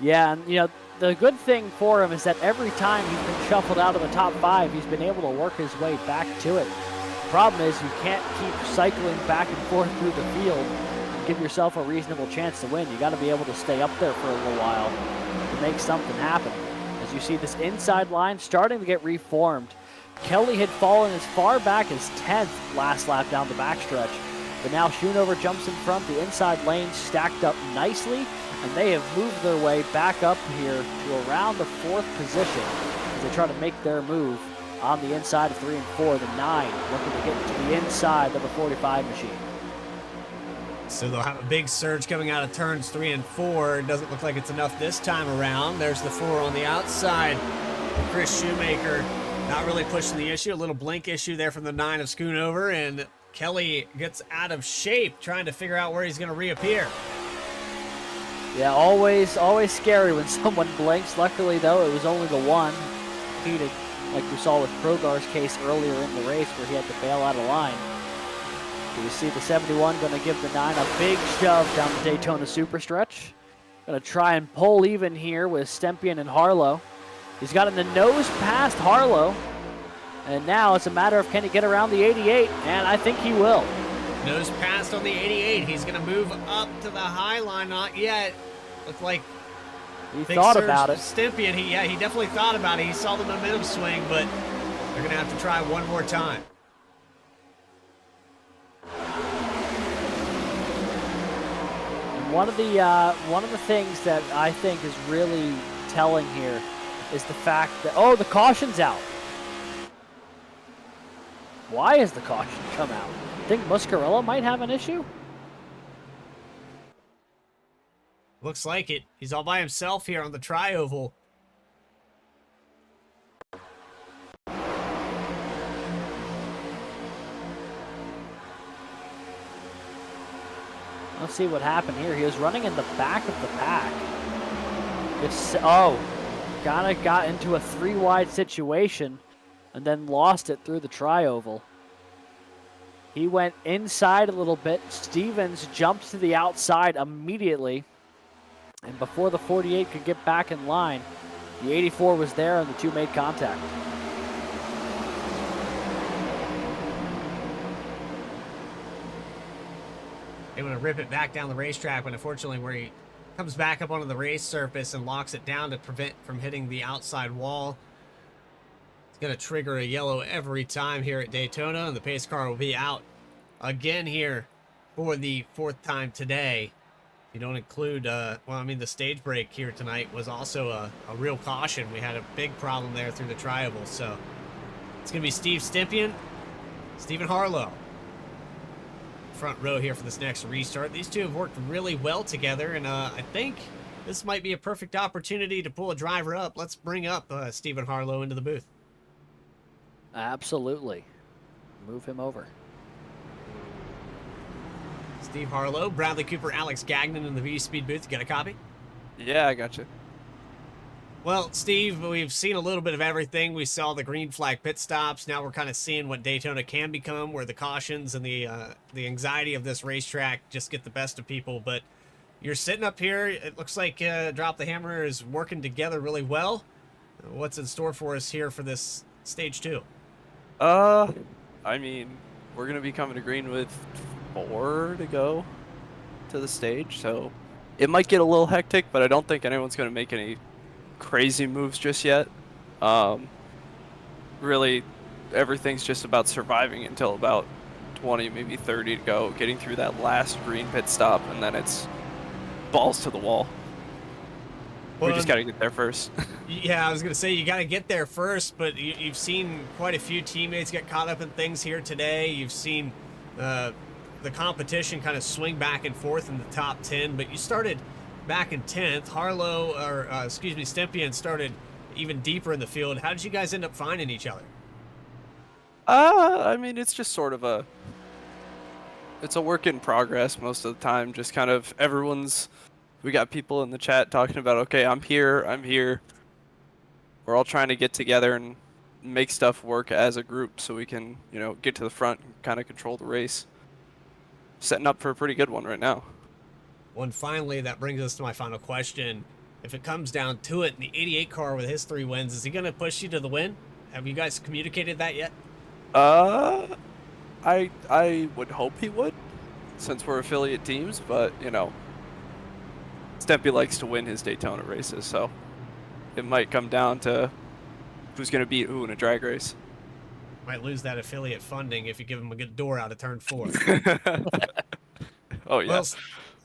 Yeah, and the good thing for him is that every time he's been shuffled out of the top 5, he's been able to work his way back to it. The problem is you can't keep cycling back and forth through the field and give yourself a reasonable chance to win. You got to be able to stay up there for a little while to make something happen. As you see this inside line starting to get reformed. Kelly had fallen as far back as 10th last lap down the backstretch, but now Schoonover jumps in front. The inside lane stacked up nicely, and they have moved their way back up here to around the 4th position as they try to make their move on the inside of 3 and 4. The 9 looking to get to the inside of the 45 machine. So they'll have a big surge coming out of turns 3 and 4. It doesn't look like it's enough this time around. There's the 4 on the outside. Chris Shoemaker not really pushing the issue. A little blink issue there from the 9 of Schoonover, and Kelly gets out of shape trying to figure out where he's going to reappear. Yeah, always scary when someone blinks. Luckily, though, it was only the one heated, like we saw with Progar's case earlier in the race where he had to bail out of line. So you see the 71 going to give the 9 a big shove down the Daytona super stretch. Going to try and pull even here with Stempien and Harlow. He's got in the nose past Harlow. And now it's a matter of can he get around the 88, and I think he will. Nose passed on the 88. He's going to move up to the high line. Not yet. Looks like he thought about it. Stempien, he definitely thought about it. He saw the momentum swing, but they're going to have to try one more time. And one of the things that I think is really telling here is the fact that, oh, the caution's out. Why has the caution come out? Think Muscarella might have an issue? Looks like it. He's all by himself here on the tri-oval. Let's see what happened here. He was running in the back of the pack. Kind of got into a 3-wide situation and then lost it through the tri-oval. He went inside a little bit. Stevens jumped to the outside immediately. And before the 48 could get back in line, the 84 was there and the two made contact. They want to rip it back down the racetrack, but unfortunately where he comes back up onto the race surface and locks it down to prevent from hitting the outside wall. It's going to trigger a yellow every time here at Daytona, and the pace car will be out again here for the 4th time today. You don't include, the stage break here tonight was also a real caution. We had a big problem there through the tri-oval, so it's going to be Steve Stempien, Stephen Harlow. Front row here for this next restart. These two have worked really well together, and I think this might be a perfect opportunity to pull a driver up. Let's bring up Stephen Harlow into the booth. Absolutely. Move him over. Steve Harlow, Bradley Cooper, Alex Gagnon in the VSPEED booth. You got a copy? Yeah, I got you. Well, Steve, we've seen a little bit of everything. We saw the green flag pit stops. Now we're kind of seeing what Daytona can become, where the cautions and the anxiety of this racetrack just get the best of people. But you're sitting up here. It looks like Drop the Hammer is working together really well. What's in store for us here for this stage 2? I mean, we're going to be coming to green with 4 to go to the stage, so it might get a little hectic, but I don't think anyone's going to make any crazy moves just yet. Really, everything's just about surviving until about 20, maybe 30 to go, getting through that last green pit stop, and then it's balls to the wall. We just got to get there first. Yeah, I was going to say, you got to get there first, but you've seen quite a few teammates get caught up in things here today. You've seen the competition kind of swing back and forth in the top 10, but you started back in 10th. Stempien started even deeper in the field. How did you guys end up finding each other? I mean, it's just sort of it's a work in progress most of the time. Just kind of we got people in the chat talking about, okay, I'm here. We're all trying to get together and make stuff work as a group so we can, get to the front and kind of control the race. Setting up for a pretty good one right now. Well, and finally, that brings us to my final question. If it comes down to it, the 88 car with his 3 wins, is he going to push you to the win? Have you guys communicated that yet? I would hope he would, since we're affiliate teams, but, Stempy likes to win his Daytona races, so it might come down to who's going to beat who in a drag race. Might lose that affiliate funding if you give him a good door out of turn 4. Oh, yeah. Well,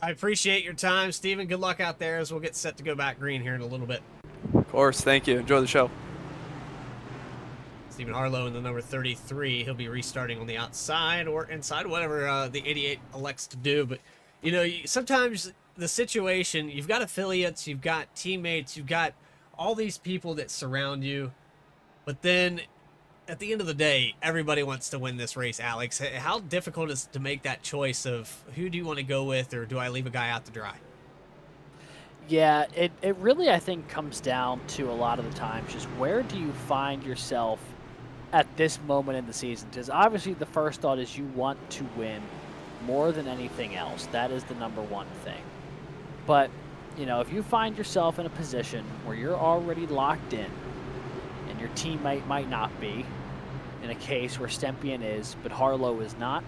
I appreciate your time, Steven. Good luck out there as we'll get set to go back green here in a little bit. Of course. Thank you. Enjoy the show. Stephen Harlow in the number 33. He'll be restarting on the outside or inside, whatever the 88 elects to do. But, sometimes the situation, you've got affiliates, you've got teammates, you've got all these people that surround you. But then at the end of the day, everybody wants to win this race, Alex. How difficult is it to make that choice of who do you want to go with, or do I leave a guy out to dry? Yeah, it really, I think, comes down to a lot of the times just where do you find yourself at this moment in the season? Because obviously the first thought is you want to win more than anything else. That is the number one thing. But, you know, if you find yourself in a position where you're already locked in and your teammate might not be, in a case where Stempien is, but Harlow is not,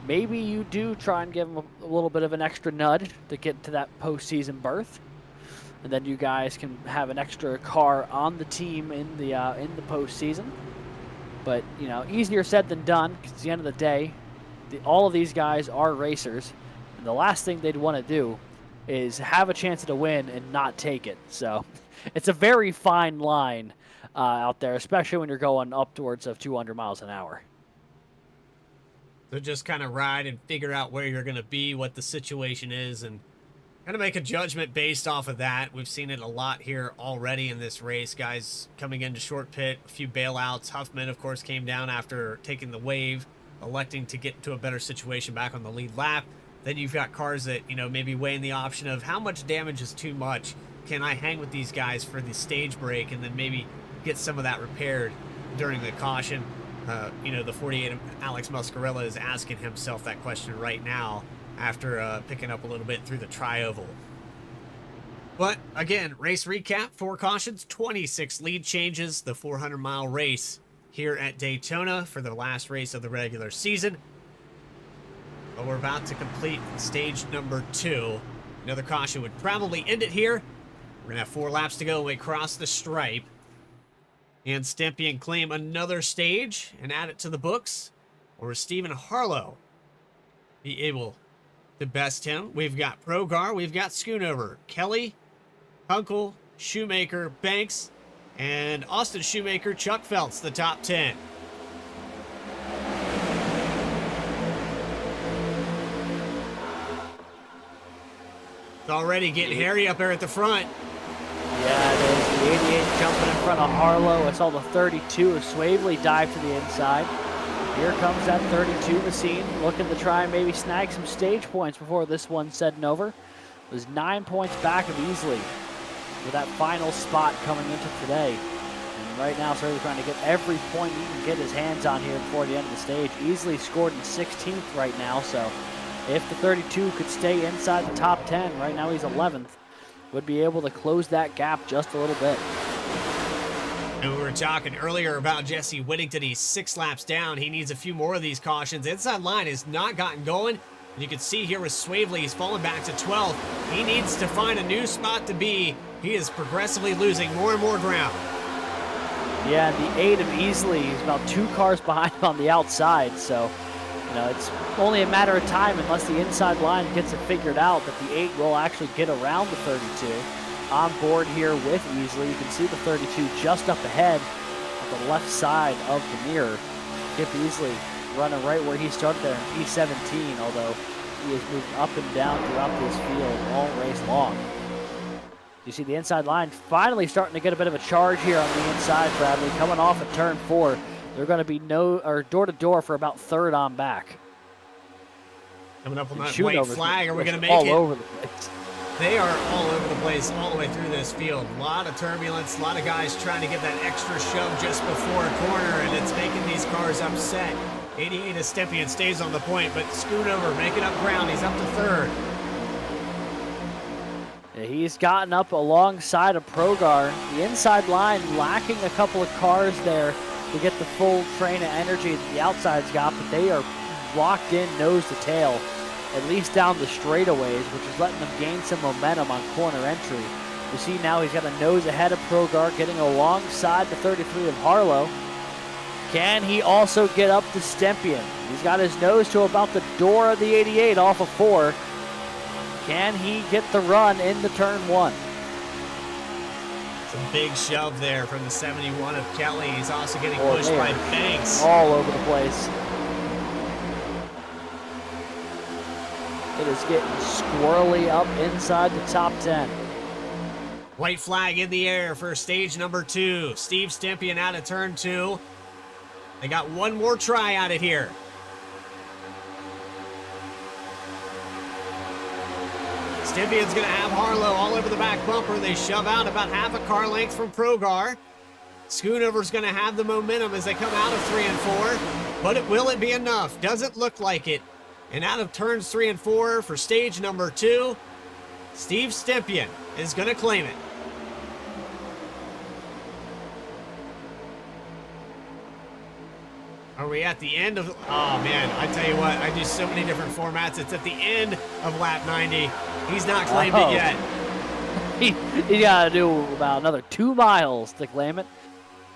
maybe you do try and give him a little bit of an extra nudge to get to that postseason berth. And then you guys can have an extra car on the team in the postseason. But, you know, easier said than done, because at the end of the day, all of these guys are racers. And the last thing they'd want to do is have a chance at a win and not take it. So it's a very fine line out there, especially when you're going upwards of 200 miles an hour. So just kind of ride and figure out where you're going to be, what the situation is, and kind of make a judgment based off of that. We've seen it a lot here already in this race. Guys coming into short pit, a few bailouts. Huffman, of course, came down after taking the wave, electing to get into a better situation back on the lead lap. Then you've got cars that, you know, maybe weighing the option of how much damage is too much. Can I hang with these guys for the stage break and then maybe get some of that repaired during the caution? You know, the 48 Alex Muscarella is asking himself that question right now after picking up a little bit through the tri-oval. But again, race recap, 4 cautions, 26 lead changes, the 400-mile race here at Daytona for the last race of the regular season. But we're about to complete stage number 2. Another caution would probably end it here. We're gonna have 4 laps to go when we cross the stripe. And Stempien claim another stage and add it to the books? Or is Stephen Harlow be able to best him? We've got Progar, we've got Schoonover, Kelly, Kunkel, Shoemaker, Banks, and Austin Shoemaker, Chuck Feltz, the top 10. It's already getting hairy up there at the front. Yeah, it is. The 88 jumping in front of Harlow. I saw the 32 of Swavely dive to the inside. Here comes that 32 machine, looking to try and maybe snag some stage points before this one's said and over. It was 9 points back of Easley with that final spot coming into today. And right now, certainly trying to get every point he can get his hands on here before the end of the stage. Easley scored in 16th right now, so if the 32 could stay inside the top 10, right now he's 11th, would be able to close that gap just a little bit. And we were talking earlier about Jesse Whittington. He's 6 laps down. He needs a few more of these cautions. Inside line has not gotten going. And you can see here with Swavely, he's fallen back to 12th. He needs to find a new spot to be. He is progressively losing more and more ground. Yeah, the 8 of Easley, he's about 2 cars behind on the outside, so you know, it's only a matter of time unless the inside line gets it figured out that the 8 will actually get around the 32. On board here with Easley, you can see the 32 just up ahead on the left side of the mirror. Skip Easley running right where he started there in P17, although he has moved up and down throughout this field all race long. You see the inside line finally starting to get a bit of a charge here on the inside, Bradley, coming off at turn 4. They're going to be door-to-door for about 3rd on back. Coming up on that white flag, are we going to make all it? Over the place. They are all over the place, all the way through this field. A lot of turbulence, a lot of guys trying to get that extra shove just before a corner, and it's making these cars upset. 88 of Stempien stays on the point, but Schoonover making up ground. He's up to 3rd. Yeah, he's gotten up alongside of Progar. The inside line lacking a couple of cars there to get the full train of energy that the outside's got, but they are locked in nose to tail, at least down the straightaways, which is letting them gain some momentum on corner entry. You see now he's got a nose ahead of Progar, getting alongside the 33 of Harlow. Can he also get up to Stempien? He's got his nose to about the door of the 88 off of 4. Can he get the run into turn 1? Some big shove there from the 71 of Kelly. He's also getting pushed by Banks. All over the place. It is getting squirrely up inside the top 10. White flag in the air for stage number 2. Steve Stempien out of turn 2. They got one more try at it here. Stimpion's going to have Harlow all over the back bumper. They shove out about half a car length from Progar. Schoonover's going to have the momentum as they come out of 3 and 4. But will it be enough? Doesn't look like it. And out of turns 3 and 4 for stage number 2, Steve Stempien is going to claim it. Are we at the end of... Oh, man, I tell you what, I do so many different formats. It's at the end of lap 90. He's not claimed it yet. He got to do about another 2 miles to claim it.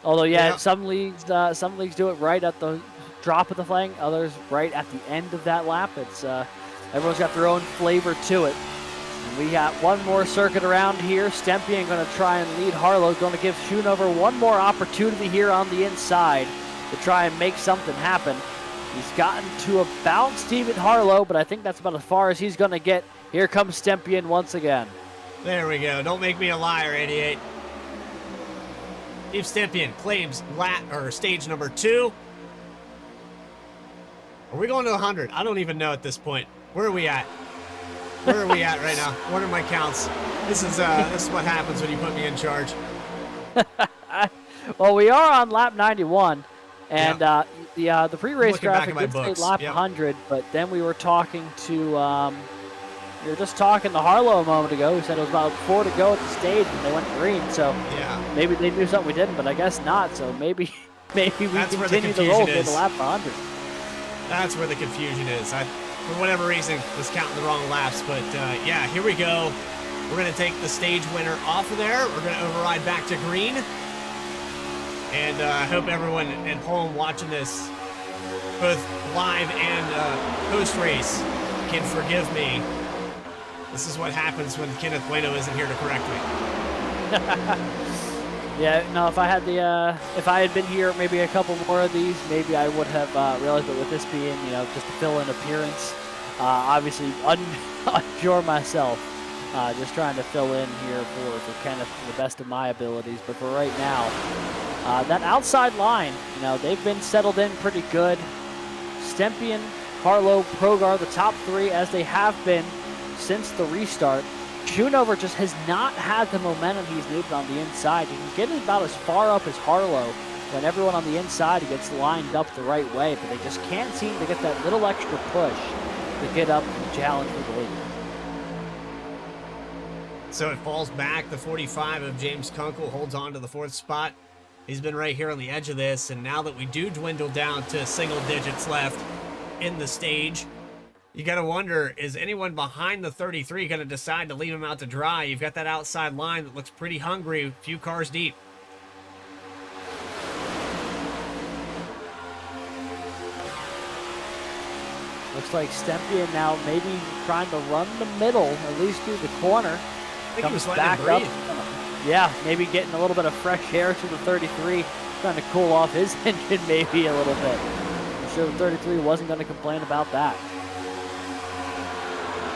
Although, yeah, some leagues do it right at the drop of the flag, others right at the end of that lap. It's everyone's got their own flavor to it. And we got one more circuit around here. Stempien going to try and lead Harlow. Going to give Schoonover one more opportunity here on the inside to try and make something happen. He's gotten to about Stephen Harlow, but I think that's about as far as he's going to get. Here comes Stempien once again. There we go. Don't make me a liar, 88. Steve Stempien claims stage number 2. Are we going to 100? I don't even know at this point. Where are we at? Where are we at right now? What are my counts? This is what happens when you put me in charge. Well, we are on lap 91. And the pre-race graphic did say lap 100, but then we were talking to, we were just talking to Harlow a moment ago, who said it was about 4 to go at the stage and they went green. So maybe they knew something we didn't, but I guess not. So maybe we continue the roll to the lap 100. That's where the confusion is. For whatever reason, was counting the wrong laps. But yeah, here we go. We're going to take the stage winner off of there. We're going to override back to green. And I hope everyone at home watching this, both live and post-race, can forgive me. This is what happens when Kenneth Bueno isn't here to correct me. Yeah, no, if I had been here maybe a couple more of these, maybe I would have realized. But with this being, just a fill-in appearance, obviously unsure myself. Just trying to fill in here for Kenneth to the best of my abilities. But for right now, that outside line, they've been settled in pretty good. Stempien, Harlow, Progar, the top 3 as they have been since the restart. Schoonover just has not had the momentum he's needed on the inside. He can get about as far up as Harlow when everyone on the inside gets lined up the right way, but they just can't seem to get that little extra push to get up and challenge for the lead. So it falls back. The 45 of James Kunkel holds on to the 4th spot. He's been right here on the edge of this, and now that we do dwindle down to single digits left in the stage, you got to wonder, is anyone behind the 33 going to decide to leave him out to dry? You've got that outside line that looks pretty hungry, a few cars deep. Looks like Stempien now maybe trying to run the middle, at least through the corner. I think he was letting him breathe. Yeah, maybe getting a little bit of fresh air to the 33, trying to cool off his engine maybe a little bit. I'm sure the 33 wasn't going to complain about that.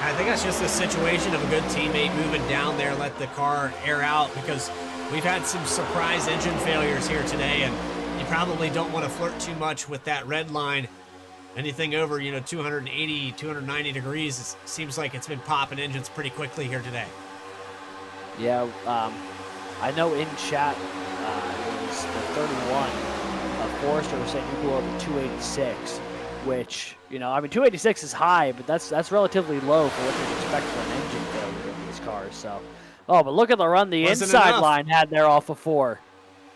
I think that's just a situation of a good teammate moving down there, let the car air out, because we've had some surprise engine failures here today, and you probably don't want to flirt too much with that red line. Anything over, 280, 290 degrees, it seems like it's been popping engines pretty quickly here today. Yeah, I know in chat, it was the 31 of Forrester was saying you go over 286, which, 286 is high, but that's relatively low for what you'd expect for an engine failure in these cars. So, but look at the run the inside line had there off of 4.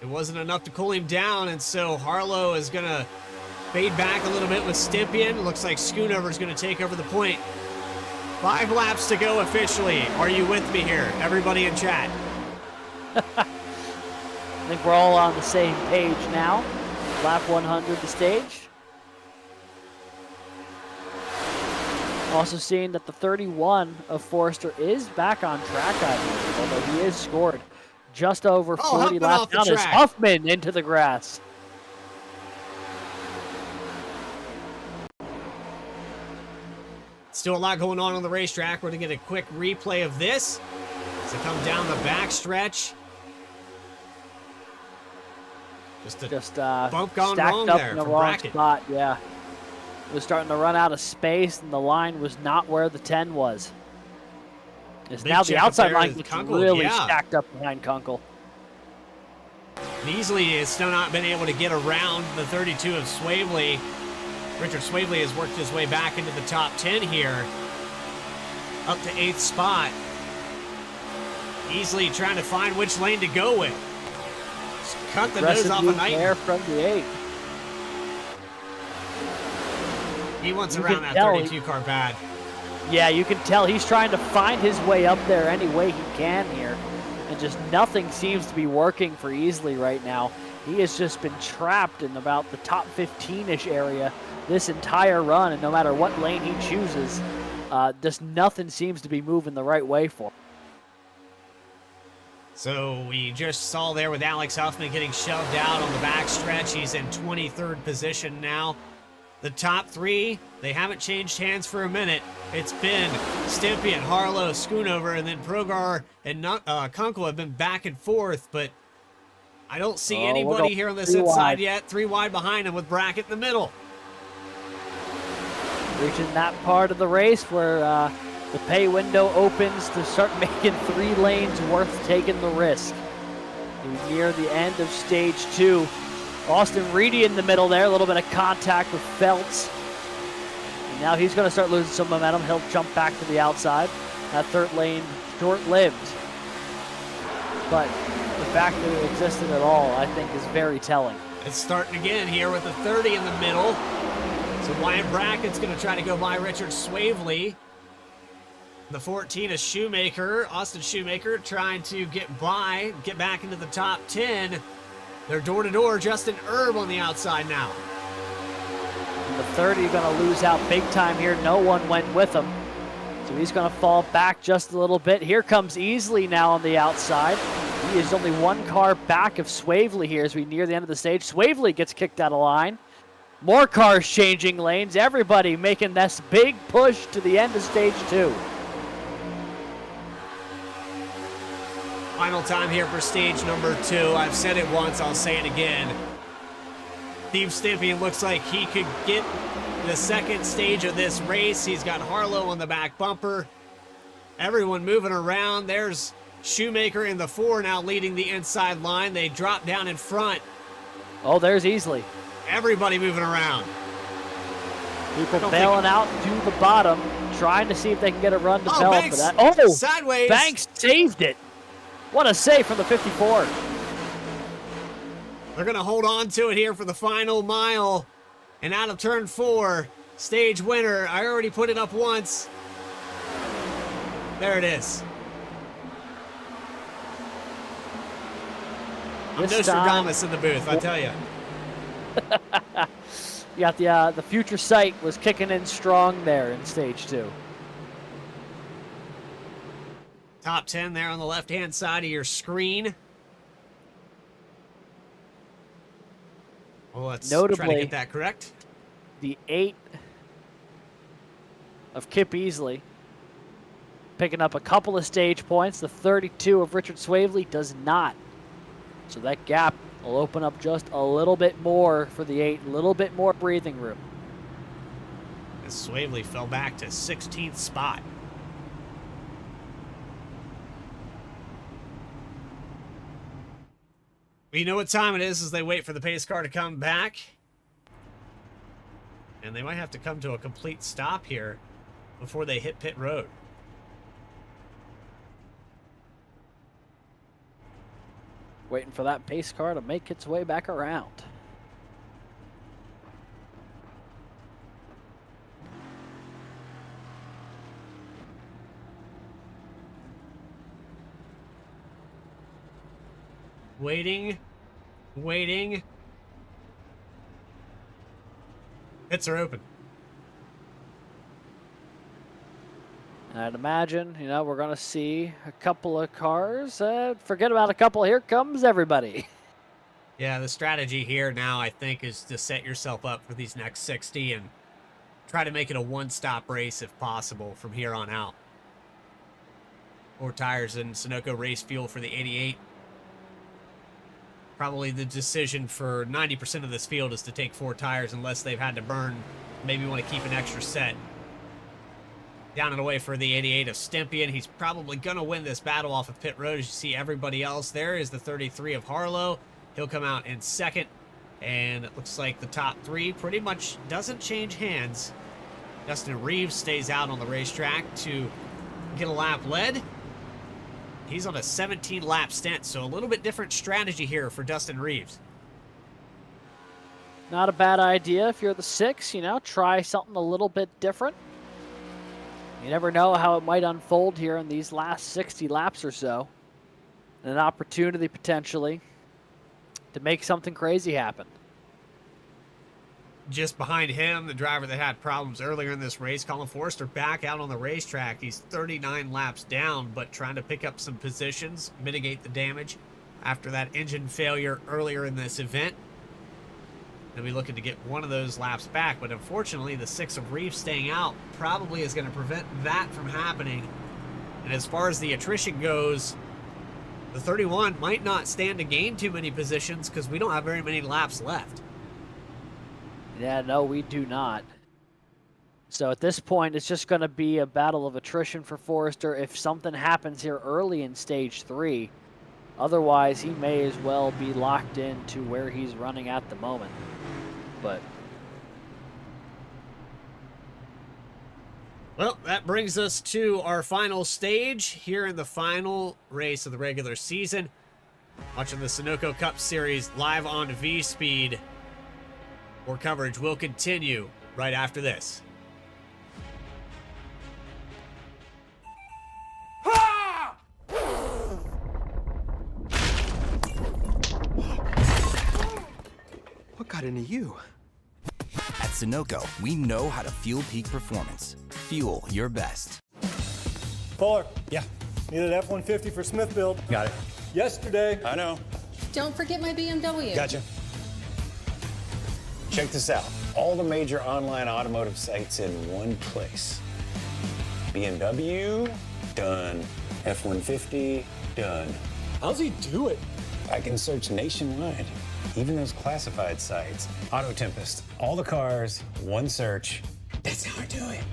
It wasn't enough to cool him down, and so Harlow is going to fade back a little bit with Stempien. Looks like Schoonover is going to take over the point. 5 laps to go officially. Are you with me here, everybody in chat? I think we're all on the same page now. Lap 100 the stage. Also seeing that the 31 of Forrester is back on track, I believe, although he is scored just over 40 laps down as Huffman into the grass. Still a lot going on the racetrack. We're going to get a quick replay of this as they come down the back stretch. Just bump gone wrong up there in the from wrong bracket. spot. Yeah, it was starting to run out of space, and the line was not where the 10 was. Is Big now the check up outside there line with gets Kunkel, really yeah. stacked up behind Kunkel. Beasley has still not been able to get around the 32 of Swavely. Richard Swavely has worked his way back into the top 10 here, up to 8th spot. Easily trying to find which lane to go with. Just cut the nose off a Knight. There from the 8. He wants You around can that tell 32 car bad. Yeah, you can tell he's trying to find his way up there any way he can here. And just nothing seems to be working for Easley right now. He has just been trapped in about the top 15-ish area this entire run, and no matter what lane he chooses, just nothing seems to be moving the right way for him. So we just saw there with Alex Huffman getting shoved out on the backstretch. He's in 23rd position now. The top 3, they haven't changed hands for a minute. It's been Stempien, Harlow, Schoonover, and then Progar and Kunkel have been back and forth, but I don't see anybody here on this inside yet. 3 wide behind him with Brackett in the middle. Reaching that part of the race where the pay window opens to start making 3 lanes worth taking the risk. We're near the end of stage 2. Austin Reedy in the middle there, a little bit of contact with Feltz. And now he's going to start losing some momentum. He'll jump back to the outside. That 3rd lane, short-lived. But the fact that it existed at all, I think, is very telling. It's starting again here with a 30 in the middle. So Wyatt Brackett's going to try to go by Richard Swavely. The 14 is Shoemaker. Austin Shoemaker trying to get back into the top 10. They're door-to-door. Justin Erb on the outside now. And the 30 going to lose out big time here. No one went with him. So he's going to fall back just a little bit. Here comes Easley now on the outside. He is only 1 car back of Swavely here as we near the end of the stage. Swavely gets kicked out of line. More cars changing lanes. Everybody making this big push to the end of stage 2. Final time here for stage number 2. I've said it once, I'll say it again. Steve Stempien looks like he could get the 2nd stage of this race. He's got Harlow on the back bumper. Everyone moving around. There's Shoemaker in the 4 now leading the inside line. They drop down in front. Oh, there's Easley. Everybody moving around. People bailing out to the bottom, trying to see if they can get a run to Bell for that. Oh, sideways. Banks saved it. What a save from the 54. They're going to hold on to it here for the final mile. And out of turn 4, stage winner. I already put it up once. There it is. I'm Nostradamus in the booth, I tell you. You got the future sight was kicking in strong there in stage 2. Top 10 there on the left-hand side of your screen. Well, let's try to get that correct. The 8 of Kip Easley picking up a couple of stage points. The 32 of Richard Swavely does not. So that gap will open up just a little bit more for the 8, a little bit more breathing room. And Swavely fell back to 16th spot. Well, you know what time it is as they wait for the pace car to come back. And they might have to come to a complete stop here before they hit pit road. Waiting for that pace car to make its way back around. Waiting. Pits are open. I'd imagine, we're going to see a couple of cars. Forget about a couple. Here comes everybody. Yeah, the strategy here now, I think, is to set yourself up for these next 60 and try to make it a one-stop race if possible from here on out. 4 tires and Sunoco race fuel for the 88. Probably the decision for 90% of this field is to take 4 tires unless they've had to burn. Maybe want to keep an extra set. Down and away for the 88 of Stempien. He's probably going to win this battle off of pit road. As you see everybody else, there is the 33 of Harlow. He'll come out in second. And it looks like the top three pretty much doesn't change hands. Dustin Reeves stays out on the racetrack to get a lap led. He's on a 17-lap stint, so a little bit different strategy here for Dustin Reeves. Not a bad idea if you're the 6, you know, try something a little bit different. You never know how it might unfold here in these last 60 laps or so. An opportunity potentially to make something crazy happen. Just behind him, the driver that had problems earlier in this race, Colin Forrester, back out on the racetrack. He's 39 laps down, but trying to pick up some positions, mitigate the damage after that engine failure earlier in this event. They'll be looking to get one of those laps back, but unfortunately the 6 of Reeves staying out probably is going to prevent that from happening. And as far as the attrition goes, the 31 might not stand to gain too many positions because we don't have very many laps left. Yeah, no, we do not. So at this point, it's just going to be a battle of attrition for Forrester if something happens here early in stage 3. Otherwise, he may as well be locked into where he's running at the moment. But well, that brings us to our final stage here in the final race of the regular season. Watching the Sunoco Cup Series live on VSPEED. More coverage will continue right after this. What got into you? At Sunoco, we know how to fuel peak performance. Fuel your best. Fuller. Yeah. Needed F-150 for Smith build. Got it. Yesterday. I know. Don't forget my BMW. Gotcha. Check this out. All the major online automotive sites in one place. BMW, done. F-150, done. How's he do it? I can search nationwide, even those classified sites. Auto Tempest, all the cars, one search. That's how I do it.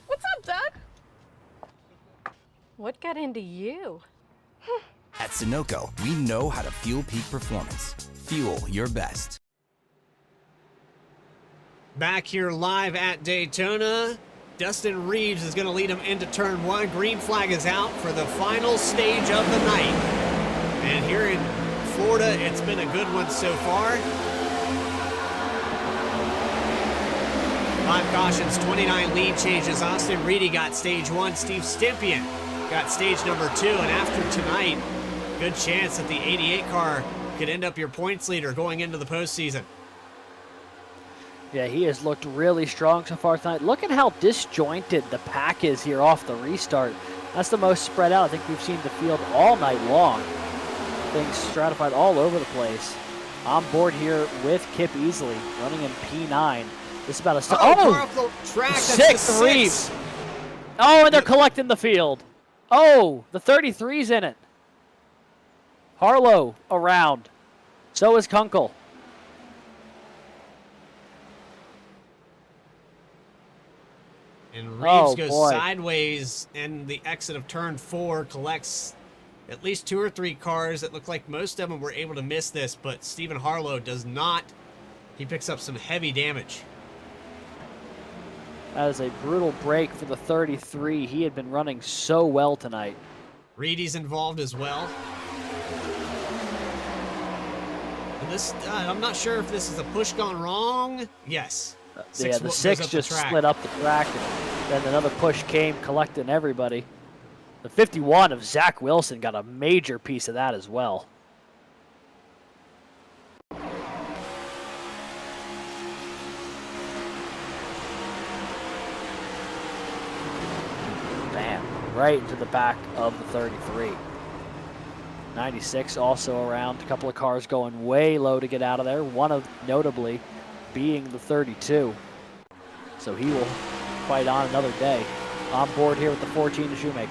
What's up, Doug? What got into you? At Sunoco, we know how to fuel peak performance. Fuel your best. Back here live at Daytona. Dustin Reeves is going to lead him into turn 1. Green flag is out for the final stage of the night. And here in Florida, it's been a good one so far. 5 cautions, 29 lead changes. Austin Reedy got stage 1. Steve Stempien got stage number 2. And after tonight, good chance that the 88 car could end up your points leader going into the postseason. yeah, he has looked really strong so far tonight. Look at how disjointed the pack is here off the restart. That's the most spread out I think we've seen the field all night long. Things stratified all over the place. On board here with Kip Easley, running in P9. This is about a... Oh! Track, sixth Reeves. Oh, and they're collecting the field. Oh, the 33's in it. Harlow around. So is Kunkel. And Reeves goes sideways in the exit of turn 4, collects at least 2 or 3 cars. It looked like most of them were able to miss this, but Stephen Harlow does not. He picks up some heavy damage. That is a brutal break for the 33. He had been running so well tonight. Reedy's involved as well. And this, I'm not sure if this is a push gone wrong. Yes. Yeah, the 6 just slid up the track, and then another push came, collecting everybody. The 51 of Zach Wilson got a major piece of that as well. Bam, right into the back of the 33. 96 also around, a couple of cars going way low to get out of there, one of notably being the 32. So he will fight on another day. On board here with the 14 Shoemaker.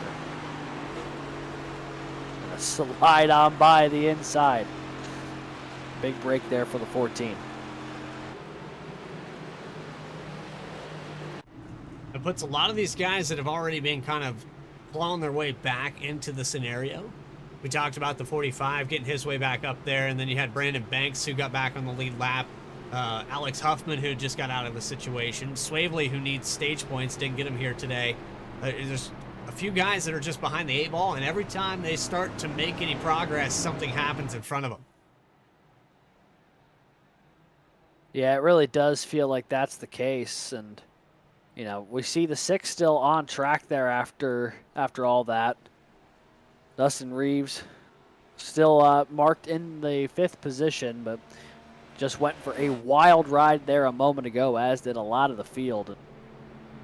Gonna slide on by the inside. Big break there for the 14. It puts a lot of these guys that have already been kind of clawing their way back into the scenario. We talked about the 45 getting his way back up there, and then you had Brandon Banks who got back on the lead lap. Alex Huffman, who just got out of a situation. Swavely, who needs stage points, didn't get him here today. There's a few guys that are just behind the 8 ball, and every time they start to make any progress, something happens in front of them. Yeah, it really does feel like that's the case, and you know, we see the 6 still on track there after all that. Dustin Reeves still marked in the 5th position, but just went for a wild ride there a moment ago, as did a lot of the field.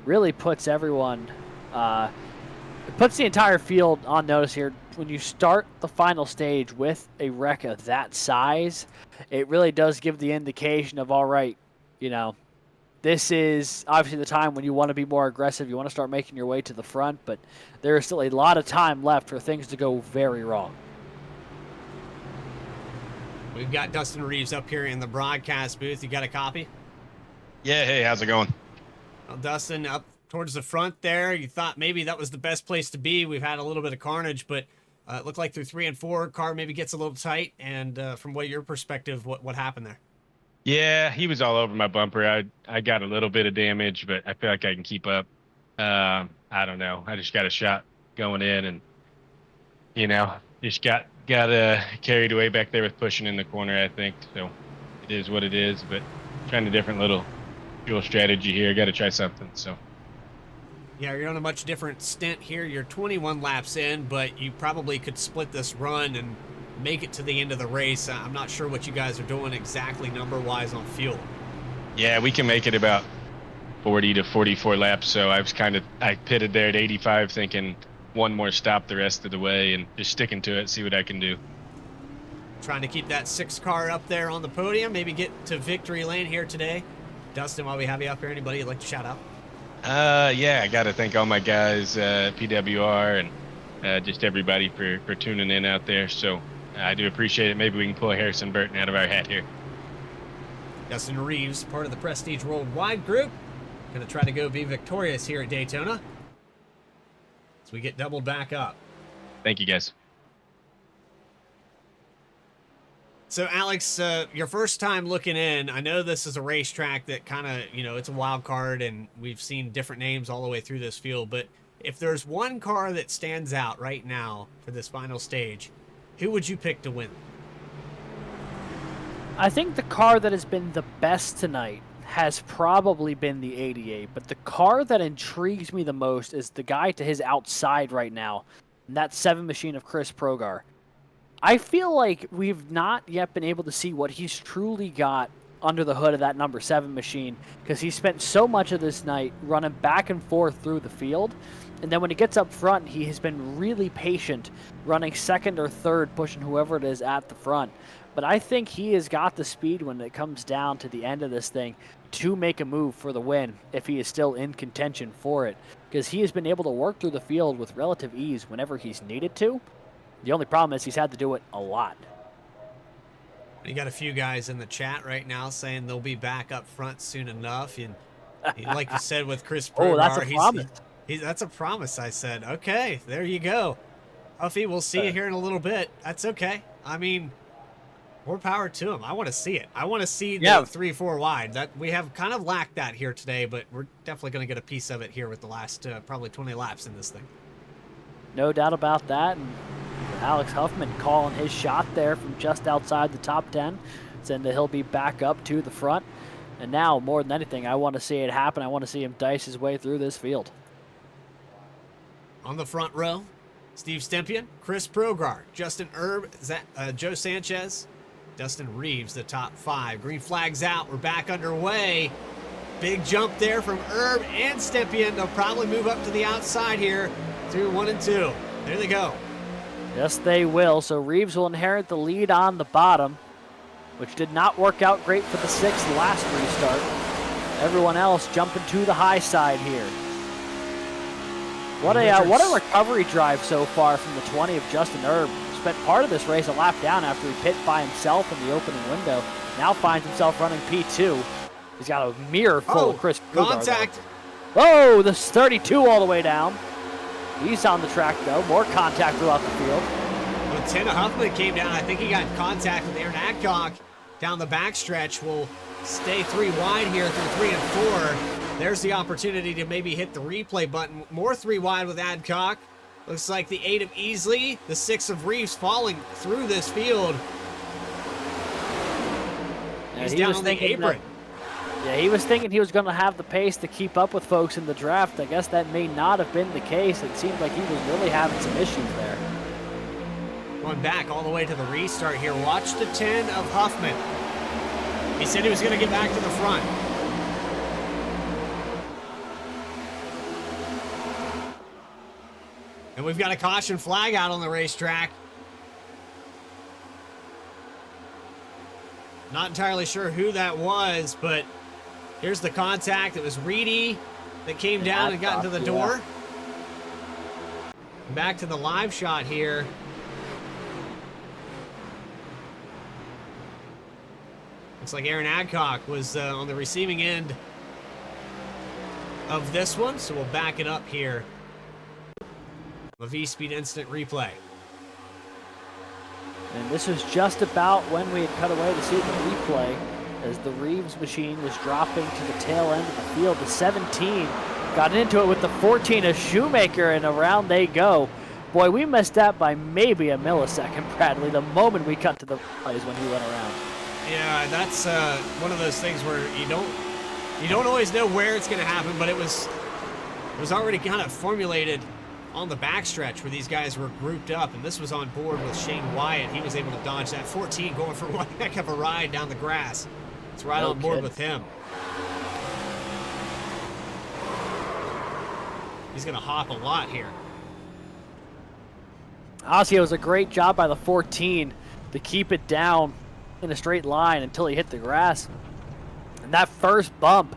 Really puts everyone, it puts the entire field on notice here. When you start the final stage with a wreck of that size, it really does give the indication of, all right, you know, this is obviously the time when you want to be more aggressive. You want to start making your way to the front, but there is still a lot of time left for things to go very wrong. We've got Dustin Reeves up here in the broadcast booth. You got a copy? Yeah, hey, how's it going? Well, Dustin, up towards the front there, you thought maybe that was the best place to be. We've had a little bit of carnage, but it looked like through 3 and 4, car maybe gets a little tight. And from what your perspective, what happened there? Yeah, he was all over my bumper. I got a little bit of damage, but I feel like I can keep up. I don't know. I just got a shot going in, and you know, just got carried away back there with pushing in the corner, I think. So it is what it is, but trying a different little fuel strategy here. Got to try something. So yeah, you're on a much different stint here. You're 21 laps in, but you probably could split this run and make it to the end of the race. I'm not sure what you guys are doing exactly number-wise on fuel. yeah, we can make it about 40 to 44 laps. So I pitted there at 85 thinking one more stop the rest of the way, and just sticking to it, see what I can do. Trying to keep that 6 car up there on the podium, maybe get to victory lane here today. Dustin, while we have you up here, anybody you'd like to shout out? Yeah, I got to thank all my guys, PWR, and just everybody for tuning in out there. So I do appreciate it. Maybe we can pull Harrison Burton out of our hat here. Dustin Reeves, part of the Prestige Worldwide group, going to try to go be victorious here at Daytona as we get doubled back up. Thank you, guys. So, Alex, your first time looking in, I know this is a racetrack that kind of, you know, it's a wild card, and we've seen different names all the way through this field, but if there's one car that stands out right now for this final stage, who would you pick to win? I think the car that has been the best tonight has probably been the 88, but the car that intrigues me the most is the guy to his outside right now, and that 7 machine of Chris Progar. I feel like we've not yet been able to see what he's truly got under the hood of that number 7 machine, because he spent so much of this night running back and forth through the field, and then when he gets up front, he has been really patient, running 2nd or 3rd, pushing whoever it is at the front. But I think he has got the speed when it comes down to the end of this thing to make a move for the win if he is still in contention for it, because he has been able to work through the field with relative ease whenever he's needed to. The only problem is he's had to do it a lot. You got a few guys in the chat right now saying they'll be back up front soon enough. And like you said with Chris Progar, oh, that's a promise. That's a promise, I said. Okay, there you go. Huffy, we'll see you here in a little bit. That's okay. I mean, more power to him. I want to see it. I want to see the 3-4 wide. That we have kind of lacked that here today, but we're definitely going to get a piece of it here with the last probably 20 laps in this thing. No doubt about that. And Alex Huffman calling his shot there from just outside the top 10, saying that he'll be back up to the front. And now, more than anything, I want to see it happen. I want to see him dice his way through this field. On the front row, Steve Stempian, Chris Progar, Justin Erb, Joe Sanchez, Dustin Reeves, the top 5. Green flag's out. We're back underway. Big jump there from Erb and Stempian. They'll probably move up to the outside here through 1 and 2. There they go. Yes, they will. So Reeves will inherit the lead on the bottom, which did not work out great for the 6th last restart. Everyone else jumping to the high side here. What a recovery drive so far from the 20 of Justin Erb. Spent part of this race a lap down after he pit by himself in the opening window. Now finds himself running P2. He's got a mirror full of Chris Kruger. Contact. Oh, this 32 all the way down. He's on the track though. More contact throughout the field. When Tanner Huffman came down, I think he got in contact with Aaron Adcock down the backstretch. Will stay 3 wide here through 3 and 4. There's the opportunity to maybe hit the replay button. More 3 wide with Adcock. Looks like the 8 of Easley, the 6 of Reeves falling through this field. He's down on the apron. Yeah, he was thinking he was going to have the pace to keep up with folks in the draft. I guess that may not have been the case. It seemed like he was really having some issues there. Going back all the way to the restart here. Watch the 10 of Huffman. He said he was going to get back to the front. And we've got a caution flag out on the racetrack. Not entirely sure who that was, but here's the contact. It was Reedy that came down and got into the door. Back to the live shot here. Looks like Aaron Adcock was on the receiving end of this one, so we'll back it up here. The VSPEED instant replay. And this was just about when we had cut away to see the replay, as the Reeves machine was dropping to the tail end of the field. The 17 got into it with the 14 of Shoemaker, and around they go. Boy, we missed that by maybe a millisecond, Bradley, the moment we cut to the plays when he went around. Yeah, that's one of those things where you don't always know where it's going to happen, but it was already kind of formulated on the backstretch where these guys were grouped up, and this was on board with Shane Wyatt. He was able to dodge that 14, going for one heck of a ride down the grass. It's right on board with him. He's going to hop a lot here. Honestly, it was a great job by the 14 to keep it down in a straight line until he hit the grass. And that first bump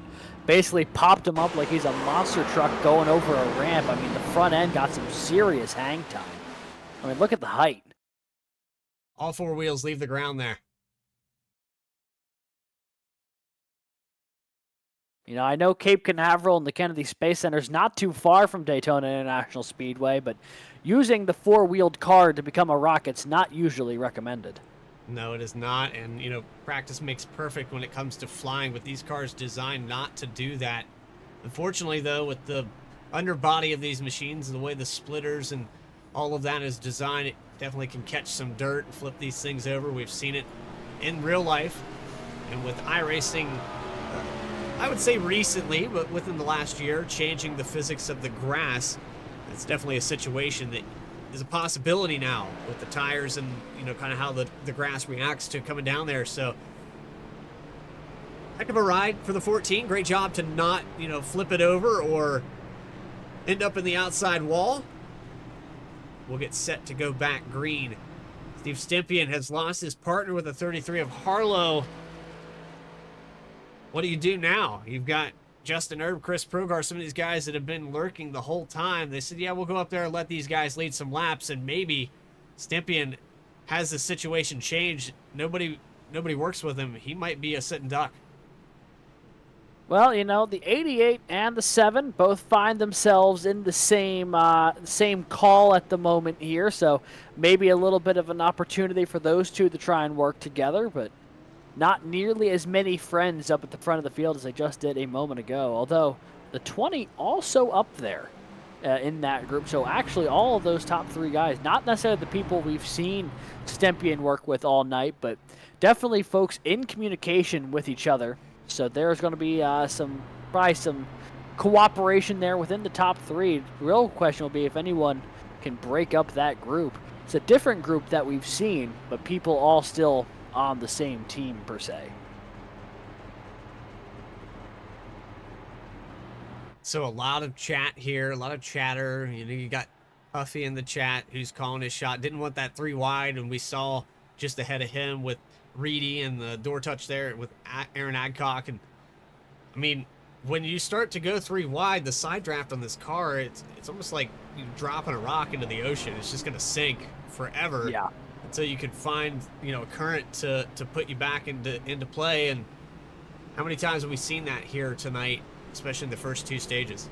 basically popped him up like he's a monster truck going over a ramp. I mean, the front end got some serious hang time. I mean, look at the height. All 4 wheels leave the ground there. You know, I know Cape Canaveral and the Kennedy Space Center is not too far from Daytona International Speedway, but using the 4-wheeled car to become a rocket's not usually recommended. No, it is not, and you know, practice makes perfect when it comes to flying, but these cars designed not to do that. Unfortunately, though, with the underbody of these machines, the way the splitters and all of that is designed, it definitely can catch some dirt and flip these things over. We've seen it in real life, and with iRacing, I would say recently, but within the last year, changing the physics of the grass, it's definitely a situation that is a possibility now with the tires and, you know, kind of how the grass reacts to coming down there. So, heck of a ride for the 14. Great job to not, you know, flip it over or end up in the outside wall. We'll get set to go back green. Steve Stempian has lost his partner with a 33 of Harlow. What do you do now? You've got Justin Erb, Chris Progar, some of these guys that have been lurking the whole time. They said, yeah, we'll go up there and let these guys lead some laps, and maybe Stempian has the situation changed. Nobody works with him. He might be a sitting duck. Well, you know, the 88 and the 7 both find themselves in the same call at the moment here, so maybe a little bit of an opportunity for those two to try and work together, but not nearly as many friends up at the front of the field as they just did a moment ago, although the 20 also up there in that group. So actually all of those top 3 guys, not necessarily the people we've seen Stempien work with all night, but definitely folks in communication with each other. So there's going to be probably some cooperation there within the top 3. The real question will be if anyone can break up that group. It's a different group that we've seen, but people all still on the same team per se. So a lot of chat here, a lot of chatter. You know, you got Huffy in the chat who's calling his shot. Didn't want that 3 wide, and we saw just ahead of him with Reedy and the door touch there with Aaron Adcock. And I mean, when you start to go 3 wide, the side draft on this car, it's almost like you dropping a rock into the ocean. It's just going to sink forever. Yeah. Until you can find, you know, a current to put you back into play. And how many times have we seen that here tonight, especially in the first 2 stages?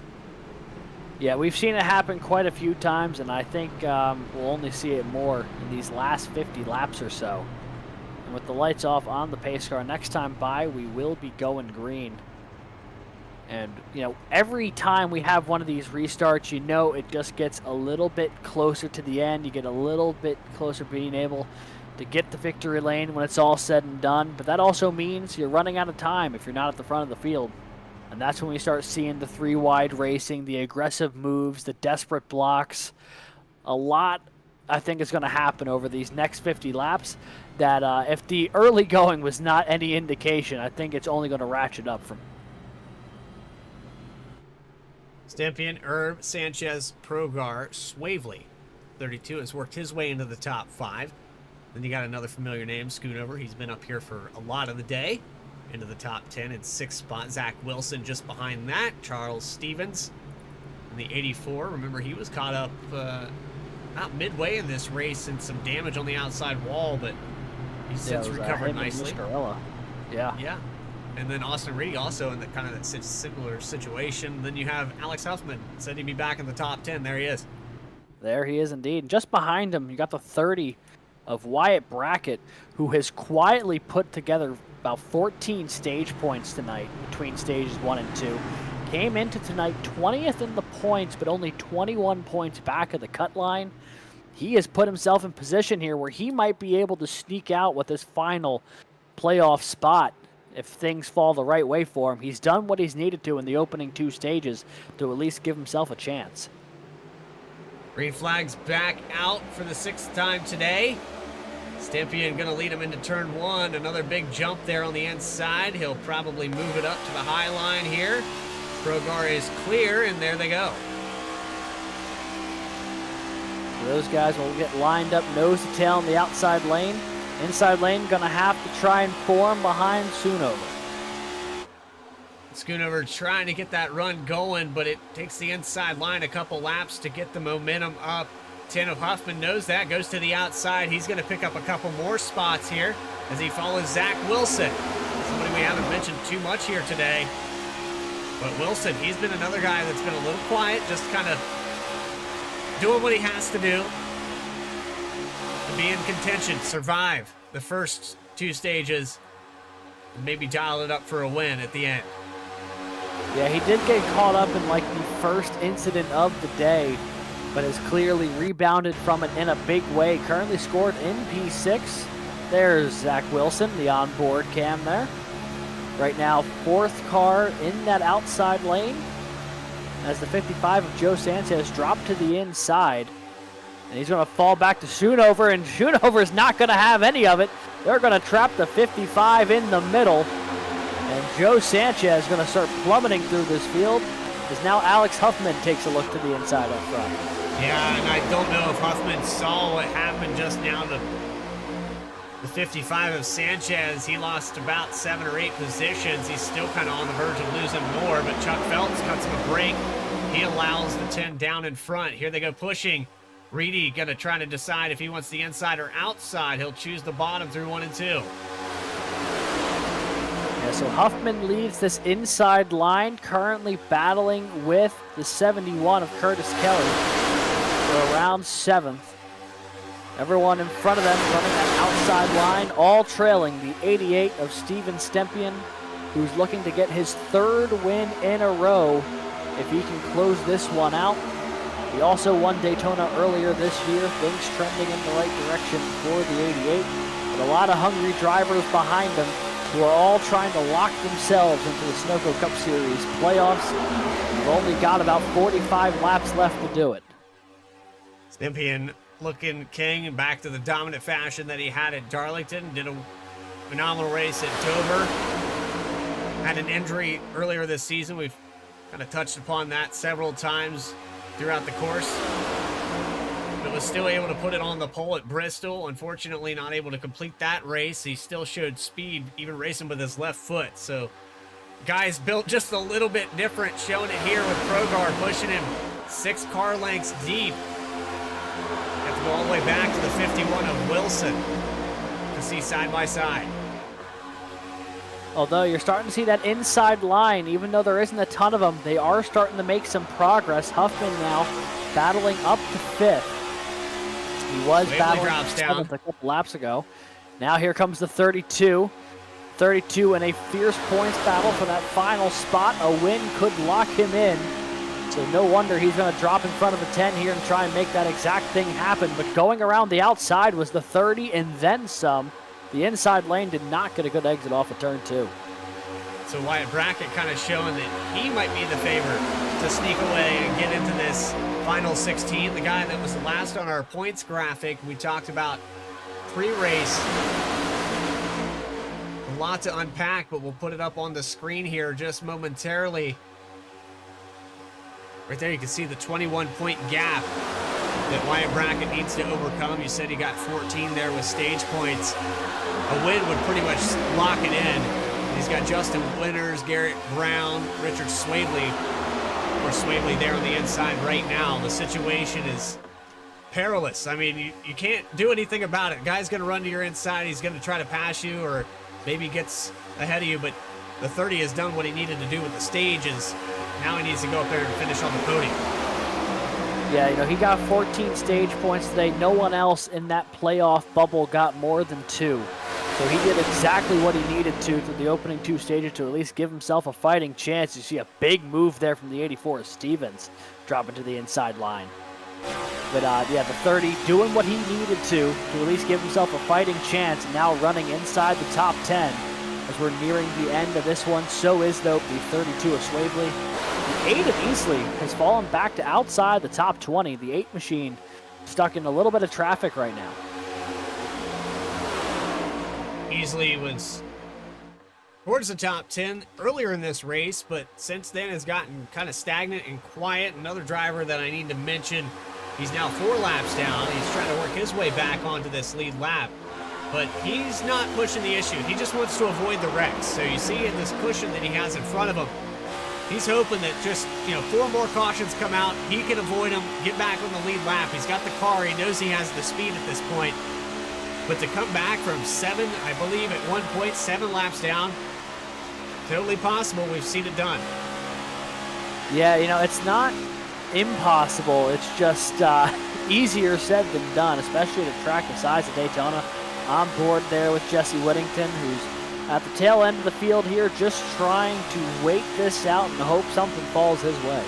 Yeah, we've seen it happen quite a few times, and I think we'll only see it more in these last 50 laps or so. And with the lights off on the pace car, next time by, we will be going green. And, you know, every time we have one of these restarts, you know it just gets a little bit closer to the end. You get a little bit closer to being able to get the victory lane when it's all said and done. But that also means you're running out of time if you're not at the front of the field. And that's when we start seeing the 3 wide racing, the aggressive moves, the desperate blocks. A lot, I think, is going to happen over these next 50 laps that if the early going was not any indication, I think it's only going to ratchet up from. Stempien, Herb, Sanchez, Progar, Swavely. 32 has worked his way into the top 5. Then you got another familiar name, Schoonover. He's been up here for a lot of the day. Into the top 10 in 6th spot. Zach Wilson just behind that. Charles Stevens in the 84. Remember, he was caught up about midway in this race and some damage on the outside wall, but he's since recovered nicely. Yeah. And then Austin Reedy also in that similar situation. Then you have Alex Huffman, said he'd be back in the top 10. There he is. There he is indeed. And just behind him, you got the 30 of Wyatt Brackett, who has quietly put together about 14 stage points tonight between stages 1 and 2. Came into tonight 20th in the points, but only 21 points back of the cut line. He has put himself in position here where he might be able to sneak out with his final playoff spot if things fall the right way for him. He's done what he's needed to in the opening 2 stages to at least give himself a chance. Green flag's back out for the 6th time today. Stempien going to lead him into turn 1. Another big jump there on the inside. He'll probably move it up to the high line here. Progar is clear, and there they go. Those guys will get lined up nose to tail in the outside lane. Inside lane going to have to try and form behind Sunoco. Schoonover trying to get that run going, but it takes the inside line a couple laps to get the momentum up. 10 of Huffman knows that, goes to the outside. He's going to pick up a couple more spots here as he follows Zach Wilson. Somebody we haven't mentioned too much here today. But Wilson, he's been another guy that's been a little quiet, just kind of doing what he has to do to be in contention, survive the first 2 stages, and maybe dial it up for a win at the end. Yeah, he did get caught up in like the first incident of the day, but has clearly rebounded from it in a big way. Currently scored in P6. There's Zach Wilson, the onboard cam there. Right now, 4th car in that outside lane as the 55 of Joe Sanchez dropped to the inside. And he's going to fall back to Schoonover, and Schoonover is not going to have any of it. They're going to trap the 55 in the middle. And Joe Sanchez is going to start plummeting through this field as now Alex Huffman takes a look to the inside up front. Yeah, and I don't know if Huffman saw what happened just now. The 55 of Sanchez, he lost about 7 or 8 positions. He's still kind of on the verge of losing more, but Chuck Phelps cuts him a break. He allows the 10 down in front. Here they go pushing. Reedy going to try to decide if he wants the inside or outside. He'll choose the bottom through 1 and 2. Yeah, so Huffman leads this inside line, currently battling with the 71 of Curtis Kelly for around 7th. Everyone in front of them running that outside line, all trailing the 88 of Steven Stempian, who's looking to get his 3rd win in a row if he can close this one out. He also won Daytona earlier this year, things trending in the right direction for the 88, but a lot of hungry drivers behind him who are all trying to lock themselves into the Sunoco Cup Series playoffs. They've only got about 45 laps left to do it. Stempian looking king and back to the dominant fashion that he had at Darlington. Did a phenomenal race at Dover. Had an injury earlier this season. We've kind of touched upon that several times throughout the course. But was still able to put it on the pole at Bristol. Unfortunately, not able to complete that race. He still showed speed, even racing with his left foot. So, guys built just a little bit different, showing it here with Progar, pushing him 6 car lengths deep. Have to go all the way back to the 51 of Wilson to see side by side. Although you're starting to see that inside line, even though there isn't a ton of them, they are starting to make some progress. Huffman now battling up to 5th. He was battling for 7th a couple laps ago. Now here comes the 32. 32 in a fierce points battle for that final spot. A win could lock him in. So no wonder he's going to drop in front of the 10 here and try and make that exact thing happen. But going around the outside was the 30 and then some. The inside lane did not get a good exit off of turn 2. So Wyatt Brackett kind of showing that he might be the favorite to sneak away and get into this final 16. The guy that was last on our points graphic, we talked about pre-race. A lot to unpack, but we'll put it up on the screen here just momentarily. Right there you can see the 21-point gap that Wyatt Brackett needs to overcome. You said he got 14 there with stage points. A win would pretty much lock it in. He's got Justin Winters, Garrett Brown, Richard Swavely. Of course, Swavely there on the inside right now. The situation is perilous. I mean, you can't do anything about it. Guy's going to run to your inside. He's going to try to pass you or maybe gets ahead of you, but the 30 has done what he needed to do with the stages. Now he needs to go up there and finish on the podium. Yeah, you know, he got 14 stage points today. No one else in that playoff bubble got more than 2. So he did exactly what he needed to through the opening 2 stages to at least give himself a fighting chance. You see a big move there from the 84 of Stevens dropping to the inside line. But yeah, the 30 doing what he needed to at least give himself a fighting chance, and now running inside the top 10 as we're nearing the end of this one. So is, though, the 32 of Swavely. The 8 of Easley has fallen back to outside the top 20. The 8 machine stuck in a little bit of traffic right now. Easley was towards the top 10 earlier in this race, but since then has gotten kind of stagnant and quiet. Another driver that I need to mention, he's now 4 laps down. He's trying to work his way back onto this lead lap, but he's not pushing the issue. He just wants to avoid the wrecks. So you see in this cushion that he has in front of him, he's hoping that just, 4 more cautions come out, he can avoid them, get back on the lead lap. He's got the car, he knows he has the speed at this point. But to come back from 7, I believe at one point, 7 laps down, totally possible. We've seen it done. Yeah, it's not impossible. It's just easier said than done, especially at a track the size of Daytona. On board there with Jesse Whittington, who's at the tail end of the field here, just trying to wait this out and hope something falls his way.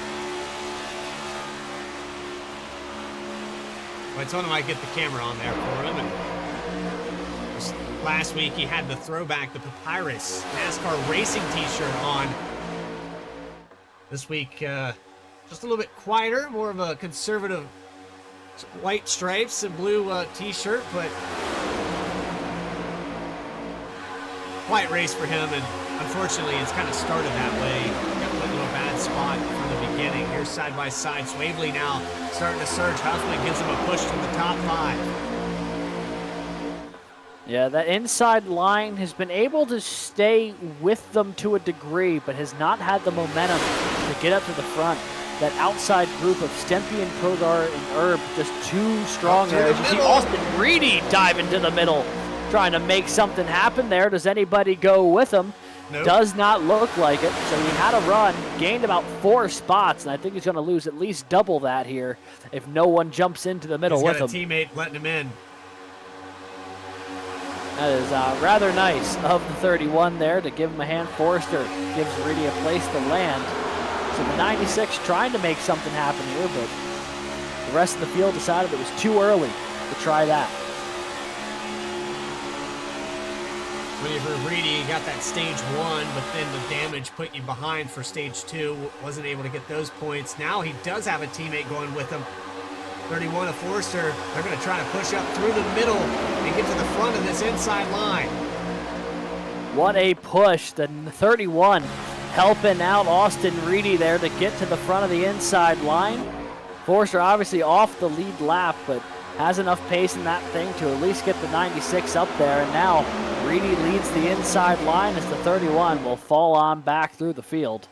Daytona might get the camera on there for him. And last week he had the throwback, the Papyrus NASCAR racing t-shirt on. This week, just a little bit quieter, more of a conservative white stripes and blue t-shirt, but quiet race for him, and unfortunately it's kind of started that way. Got put into a bad spot from the beginning. Here's side by side. Swavely now starting to surge. Huffman gives him a push to the top 5. Yeah, that inside line has been able to stay with them to a degree, but has not had the momentum to get up to the front. That outside group of Stempian, Progar, and Erb just too strong there. You see Austin Reedy dive into the middle, trying to make something happen there. Does anybody go with him? Nope. Does not look like it. So he had a run, gained about 4 spots, and I think he's going to lose at least double that here if no one jumps into the middle He's with got him. a teammate letting him in. That is rather nice of the 31 there to give him a hand. Forrester gives Reedy a place to land. So the 96 trying to make something happen here, but the rest of the field decided it was too early to try that. When for Reedy, you got that stage 1, but then the damage put you behind for stage 2. Wasn't able to get those points. Now he does have a teammate going with him. 31 of Forrester. They're going to try to push up through the middle and get to the front of this inside line. What a push. The 31 helping out Austin Reedy there to get to the front of the inside line. Forrester obviously off the lead lap, but has enough pace in that thing to at least get the 96 up there. And now Reedy leads the inside line as the 31 will fall on back through the field.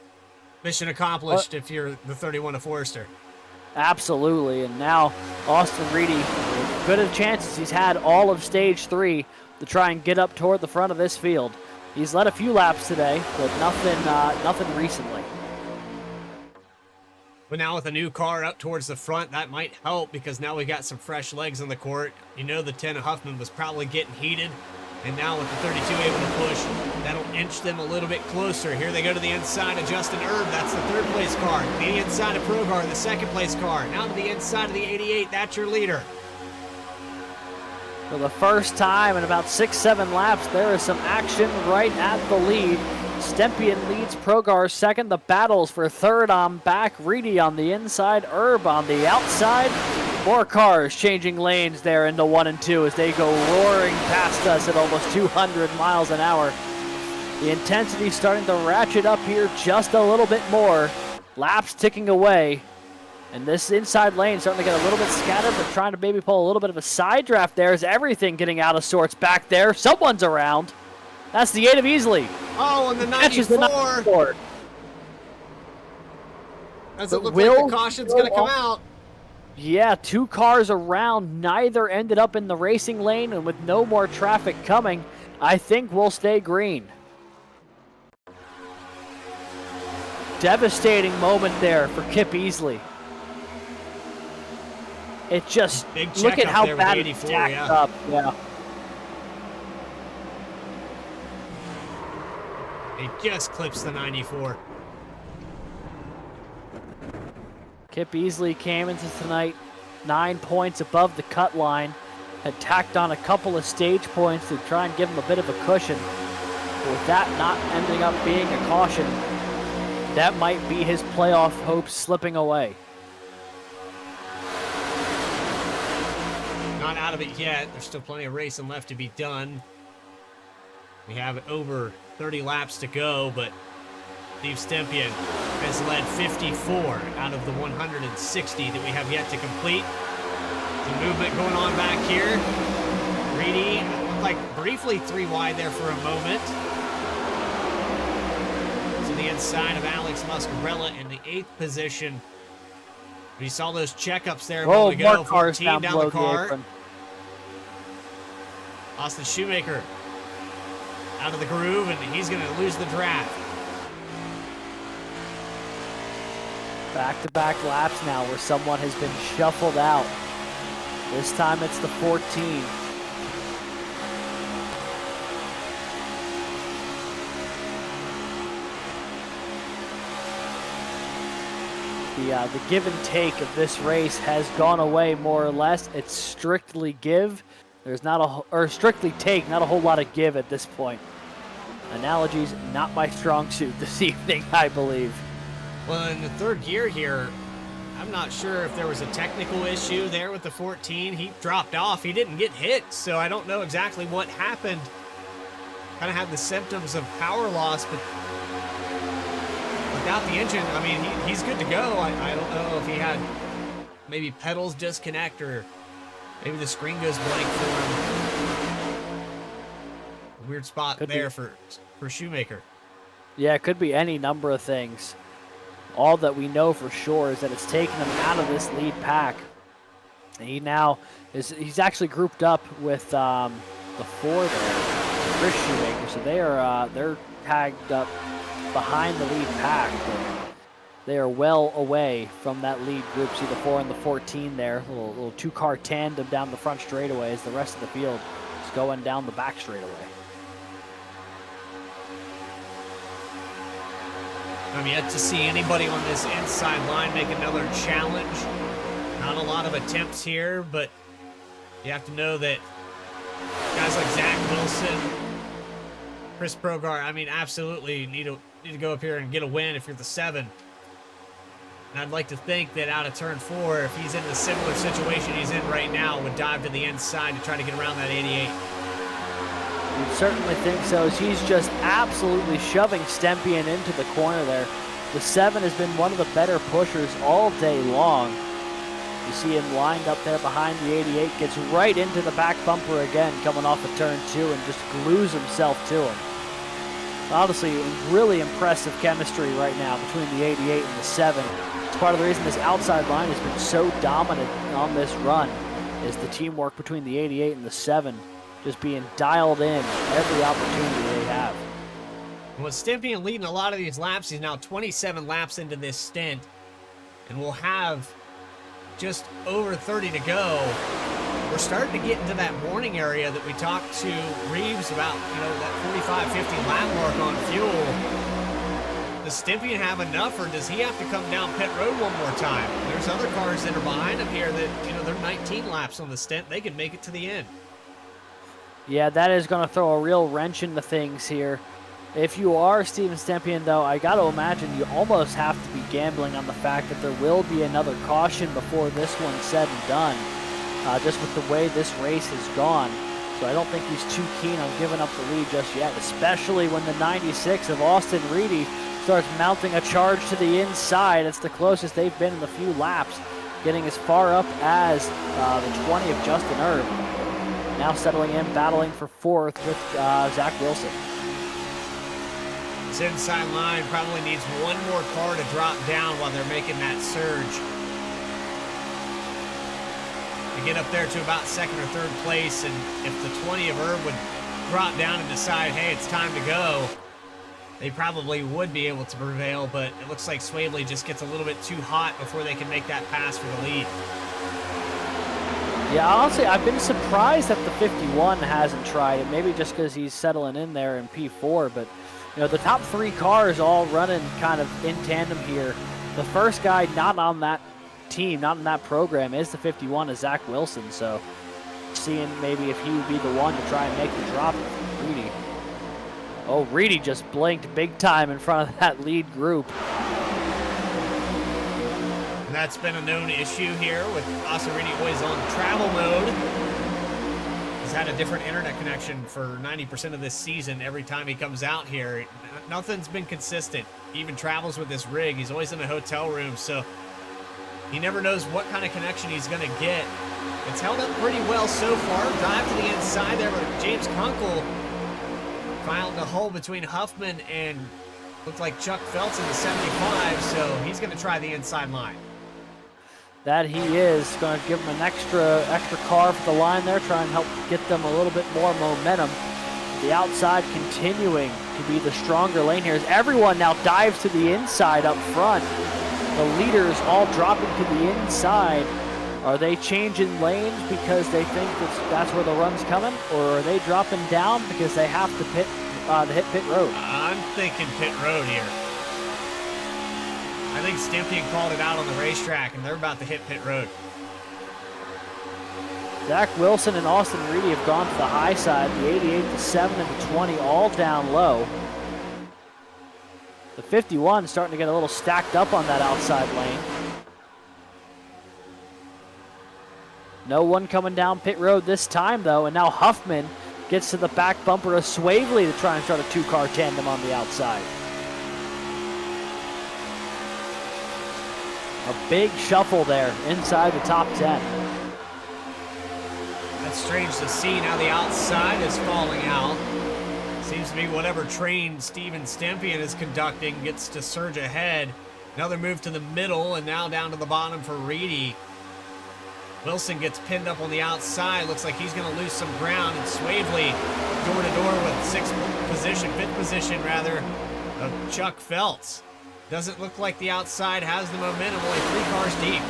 Mission accomplished if you're the 31 of Forrester. Absolutely. And now Austin Reedy, good of chances he's had all of stage 3 to try and get up toward the front of this field. He's led a few laps today, but nothing recently. But now with a new car up towards the front, that might help because now we got some fresh legs on the court. You know the 10 of Huffman was probably getting heated. And now with the 32 able to push, that'll inch them a little bit closer. Here they go to the inside of Justin Erb. That's the 3rd place car. The inside of Progar, the 2nd place car. Now to the inside of the 88. That's your leader. For the first time in about 6-7 laps, there is some action right at the lead. Stempien leads Progar 2nd. The battles for 3rd on back. Reedy on the inside. Erb on the outside. More cars changing lanes there into 1 and 2 as they go roaring past us at almost 200 miles an hour. The intensity starting to ratchet up here just a little bit more. Laps ticking away. And this inside lane starting to get a little bit scattered, but trying to maybe pull a little bit of a side draft there. Is everything getting out of sorts back there? Someone's around. That's the 8 of Easley. Oh, and the 94. Catches the 94. Does it look like the caution's going to come out? Yeah, 2 cars around. Neither ended up in the racing lane, and with no more traffic coming, I think we'll stay green. Devastating moment there for Kip Easley. It just, look at how bad it's stacked up. Yeah. He just clips the 94. Kip Easley came into tonight 9 points above the cut line, had tacked on a couple of stage points to try and give him a bit of a cushion. But with that not ending up being a caution, that might be his playoff hopes slipping away. Not out of it yet. There's still plenty of racing left to be done. We have over 30 laps to go, but Steve Stempien has led 54 out of the 160 that we have yet to complete. Some movement going on back here. Reedy looked like briefly 3 wide there for a moment. To the inside of Alex Muscarella in the 8th position. We saw those checkups there a moment ago. 14 down the car. Austin Shoemaker out of the groove, and he's going to lose the draft. Back-to-back laps now where someone has been shuffled out. This time it's the 14. The give and take of this race has gone away more or less. It's strictly give. There's strictly take, not a whole lot of give at this point. Analogies, not my strong suit this evening, I believe. Well, in the 3rd gear here, I'm not sure if there was a technical issue there with the 14. He dropped off. He didn't get hit, so I don't know exactly what happened. Kind of had the symptoms of power loss, but without the engine, I mean, he's good to go. I don't know if he had maybe pedals disconnect or maybe the screen goes blank for him. A weird spot there for Shoemaker. Yeah, it could be any number of things. All that we know for sure is that it's taken him out of this lead pack. And he's actually grouped up with the 4 there. Chris Shoemaker. So they're tagged up behind the lead pack. But they are well away from that lead group. See the 4 and the 14 there. Little two-car tandem down the front straightaway as the rest of the field is going down the back straightaway. I'm yet to see anybody on this inside line make another challenge. Not a lot of attempts here, but you have to know that guys like Zach Wilson, Chris Brogar, I mean, absolutely need to go up here and get a win if you're the 7. And I'd like to think that out of turn 4, if he's in the similar situation he's in right now, would dive to the inside to try to get around that 88. You'd certainly think so, as he's just absolutely shoving Stempien into the corner there. The 7 has been one of the better pushers all day long. You see him lined up there behind the 88, gets right into the back bumper again, coming off of turn 2, and just glues himself to him. Obviously, really impressive chemistry right now between the 88 and the 7. It's part of the reason this outside line has been so dominant on this run, is the teamwork between the 88 and the 7. Just being dialed in every opportunity they have. With Stempien leading a lot of these laps, he's now 27 laps into this stint, and we'll have just over 30 to go. We're starting to get into that warning area that we talked to Reeves about, that 45-50 lap mark on fuel. Does Stempien have enough, or does he have to come down pit road one more time? There's other cars that are behind him here that, they're 19 laps on the stint. They can make it to the end. Yeah, that is going to throw a real wrench into things here. If you are Steven Stempien, though, I got to imagine you almost have to be gambling on the fact that there will be another caution before this one's said and done, just with the way this race has gone. So I don't think he's too keen on giving up the lead just yet, especially when the 96 of Austin Reedy starts mounting a charge to the inside. It's the closest they've been in a few laps, getting as far up as the 20 of Justin Erb. Now settling in, battling for 4th with Zach Wilson. This inside line probably needs one more car to drop down while they're making that surge. To get up there to about 2nd or 3rd place, and if the 20 of Erb would drop down and decide, hey, it's time to go, they probably would be able to prevail, but it looks like Swavely just gets a little bit too hot before they can make that pass for the lead. Yeah, honestly, I've been surprised that the 51 hasn't tried it. Maybe just because he's settling in there in P4. But, the top 3 cars all running kind of in tandem here. The first guy not on that team, not in that program, is the 51, is Zach Wilson. So, seeing maybe if he would be the one to try and make the drop with Reedy. Oh, Reedy just blinked big time in front of that lead group. That's been a known issue here with Austin Reedy always on travel mode. He's had a different internet connection for 90% of this season. Every time he comes out here, nothing's been consistent. He even travels with this rig. He's always in a hotel room, so he never knows what kind of connection he's going to get. It's held up pretty well so far. Dive to the inside there, but James Kunkel found a hole between Huffman and looked like Chuck Phelps in the 75, so he's going to try the inside line. That he is going to give them an extra car for the line there, try and help get them a little bit more momentum. The outside continuing to be the stronger lane here as everyone now dives to the inside up front. The leaders all dropping to the inside. Are they changing lanes because they think that's where the run's coming, or are they dropping down because they have to hit pit road? I'm thinking pit road here. I think Stempien called it out on the racetrack, and they're about to hit pit road. Zach Wilson and Austin Reedy have gone to the high side. The 88, the 7, and the 20 all down low. The 51 starting to get a little stacked up on that outside lane. No one coming down pit road this time, though, and now Huffman gets to the back bumper of Swavely to try and start a 2-car tandem on the outside. A big shuffle there inside the top 10. That's strange to see. Now the outside is falling out. Seems to be whatever train Steven Stempien is conducting gets to surge ahead. Another move to the middle, and now down to the bottom for Reedy. Wilson gets pinned up on the outside. Looks like he's going to lose some ground. And Swavely door to door with fifth position rather, of Chuck Feltz. Doesn't look like the outside has the momentum, only 3 cars deep.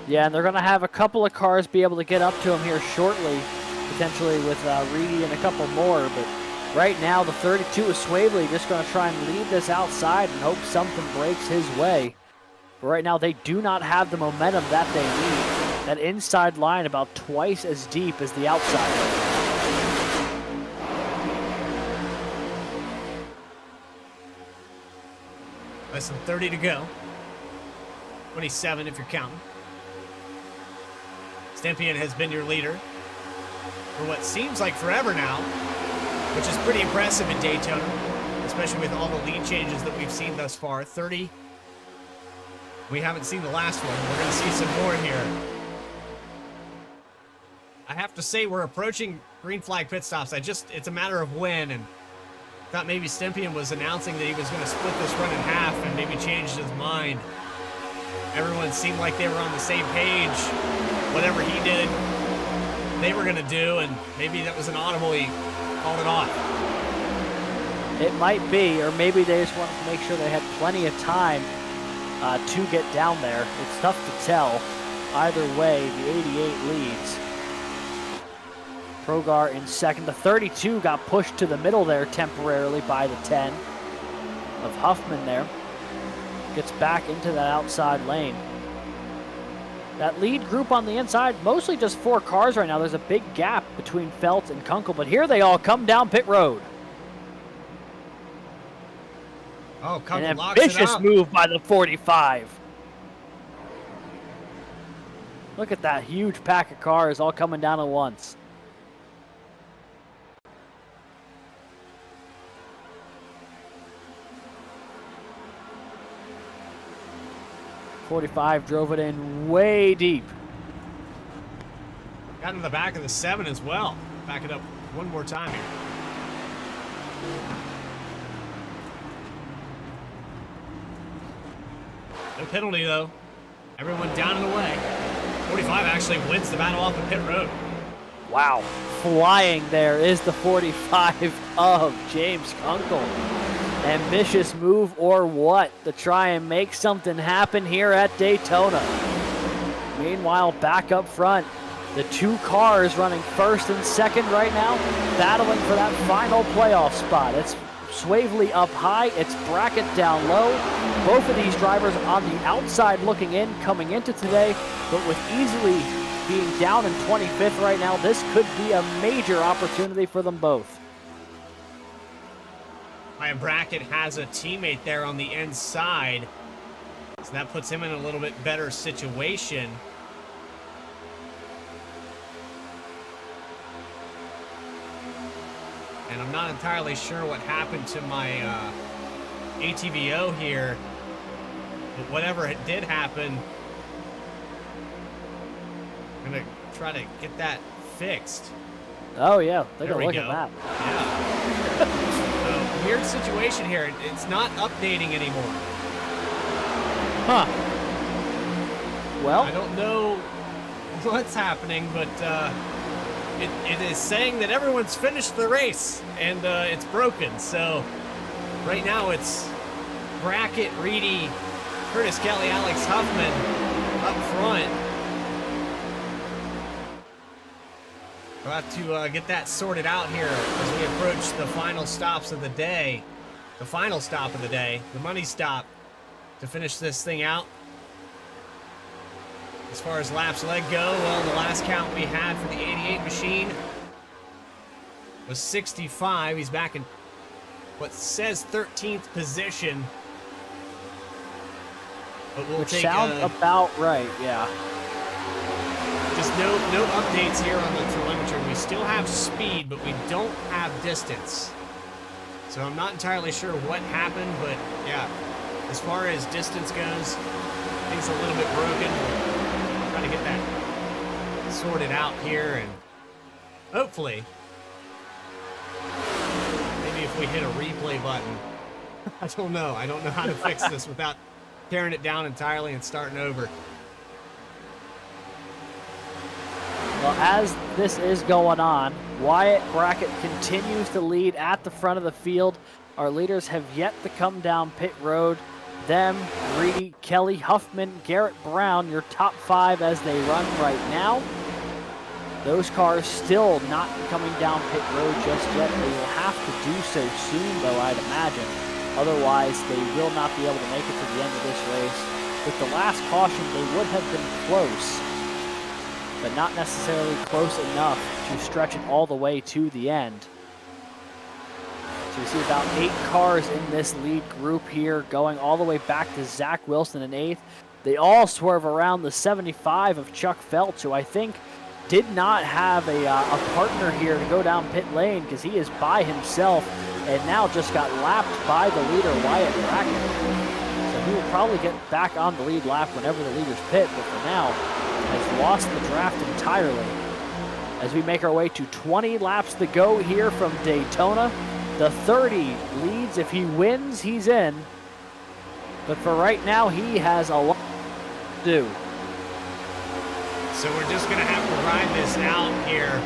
Yeah, and they're going to have a couple of cars be able to get up to him here shortly, potentially with Reedy and a couple more. But right now, the 32 is Swavely just going to try and lead this outside and hope something breaks his way. But right now, they do not have the momentum that they need. That inside line about twice as deep as the outside. Less than 30 to go. 27 if you're counting. Stempien has been your leader for what seems like forever now, which is pretty impressive in Daytona, especially with all the lead changes that we've seen thus far. 30. We haven't seen the last one. We're going to see some more here. I have to say we're approaching green flag pit stops. It's a matter of when, and thought maybe Stempien was announcing that he was going to split this run in half and maybe changed his mind. Everyone seemed like they were on the same page. Whatever he did, they were going to do, and maybe that was an audible. He called it off. It might be, or maybe they just wanted to make sure they had plenty of time to get down there. It's tough to tell. Either way, the 88 leads. Progar in second. The 32 got pushed to the middle there temporarily by the 10 of Huffman there. Gets back into that outside lane. That lead group on the inside, mostly just 4 cars right now. There's a big gap between Feltz and Kunkel, but here they all come down pit road. Oh, Kunkel An locks it ambitious up. move by the 45. Look at that huge pack of cars all coming down at once. .45 drove it in way deep. Got in the back of the 7 as well. Back it up one more time here. No penalty though. Everyone down and away. 45 actually wins the battle off of pit road. Wow, flying there is the 45 of James Kunkel. Ambitious move or what to try and make something happen here at Daytona. Meanwhile, back up front, the 2 cars running first and second right now, battling for that final playoff spot. It's Swavely up high, it's Brackett down low. Both of these drivers on the outside looking in, coming into today, but with easily being down in 25th right now, this could be a major opportunity for them both. Ryan Brackett has a teammate there on the inside, so that puts him in a little bit better situation. And I'm not entirely sure what happened to my ATVO here, but whatever it did happen, I'm gonna try to get that fixed. Oh yeah, take There a we look go. at that. Yeah. Weird situation here. It's not updating anymore. Huh. Well, I don't know what's happening, but it is saying that everyone's finished the race and it's broken. So right now it's Brackett, Reedy, Curtis Kelly, Alex Huffman up front. We'll have to get that sorted out here as we approach the final stops of the day. The final stop of the day, the money stop to finish this thing out. As far as laps led go, well, the last count we had for the 88 machine was 65. He's back in what says 13th position. But we'll which take sounds about right, yeah. just no updates here on the telemetry. We still have speed, but we don't have distance. So I'm not entirely sure what happened, but yeah, as far as distance goes, things a little bit broken. We'll try to get that sorted out here, and hopefully, maybe if we hit a replay button, I don't know how to fix this without tearing it down entirely and starting over. Well, as this is going on, Wyatt Brackett continues to lead at the front of the field. Our leaders have yet to come down pit road. Them, Reedy, Kelly, Huffman, Garrett Brown, your top 5 as they run right now. Those cars still not coming down pit road just yet. They will have to do so soon, though, I'd imagine. Otherwise, they will not be able to make it to the end of this race. With the last caution, they would have been close, but not necessarily close enough to stretch it all the way to the end. So you see about 8 cars in this lead group here, going all the way back to Zach Wilson in 8th. They all swerve around the 75 of Chuck Phelps, who I think did not have a partner here to go down pit lane, because he is by himself and now just got lapped by the leader, Wyatt Brackett. So he will probably get back on the lead lap whenever the leaders pit, but for now has lost the draft entirely. As we make our way to 20 laps to go here from Daytona. The 30 leads. If he wins, he's in. But for right now, he has a lot to do. So we're just going to have to ride this out here.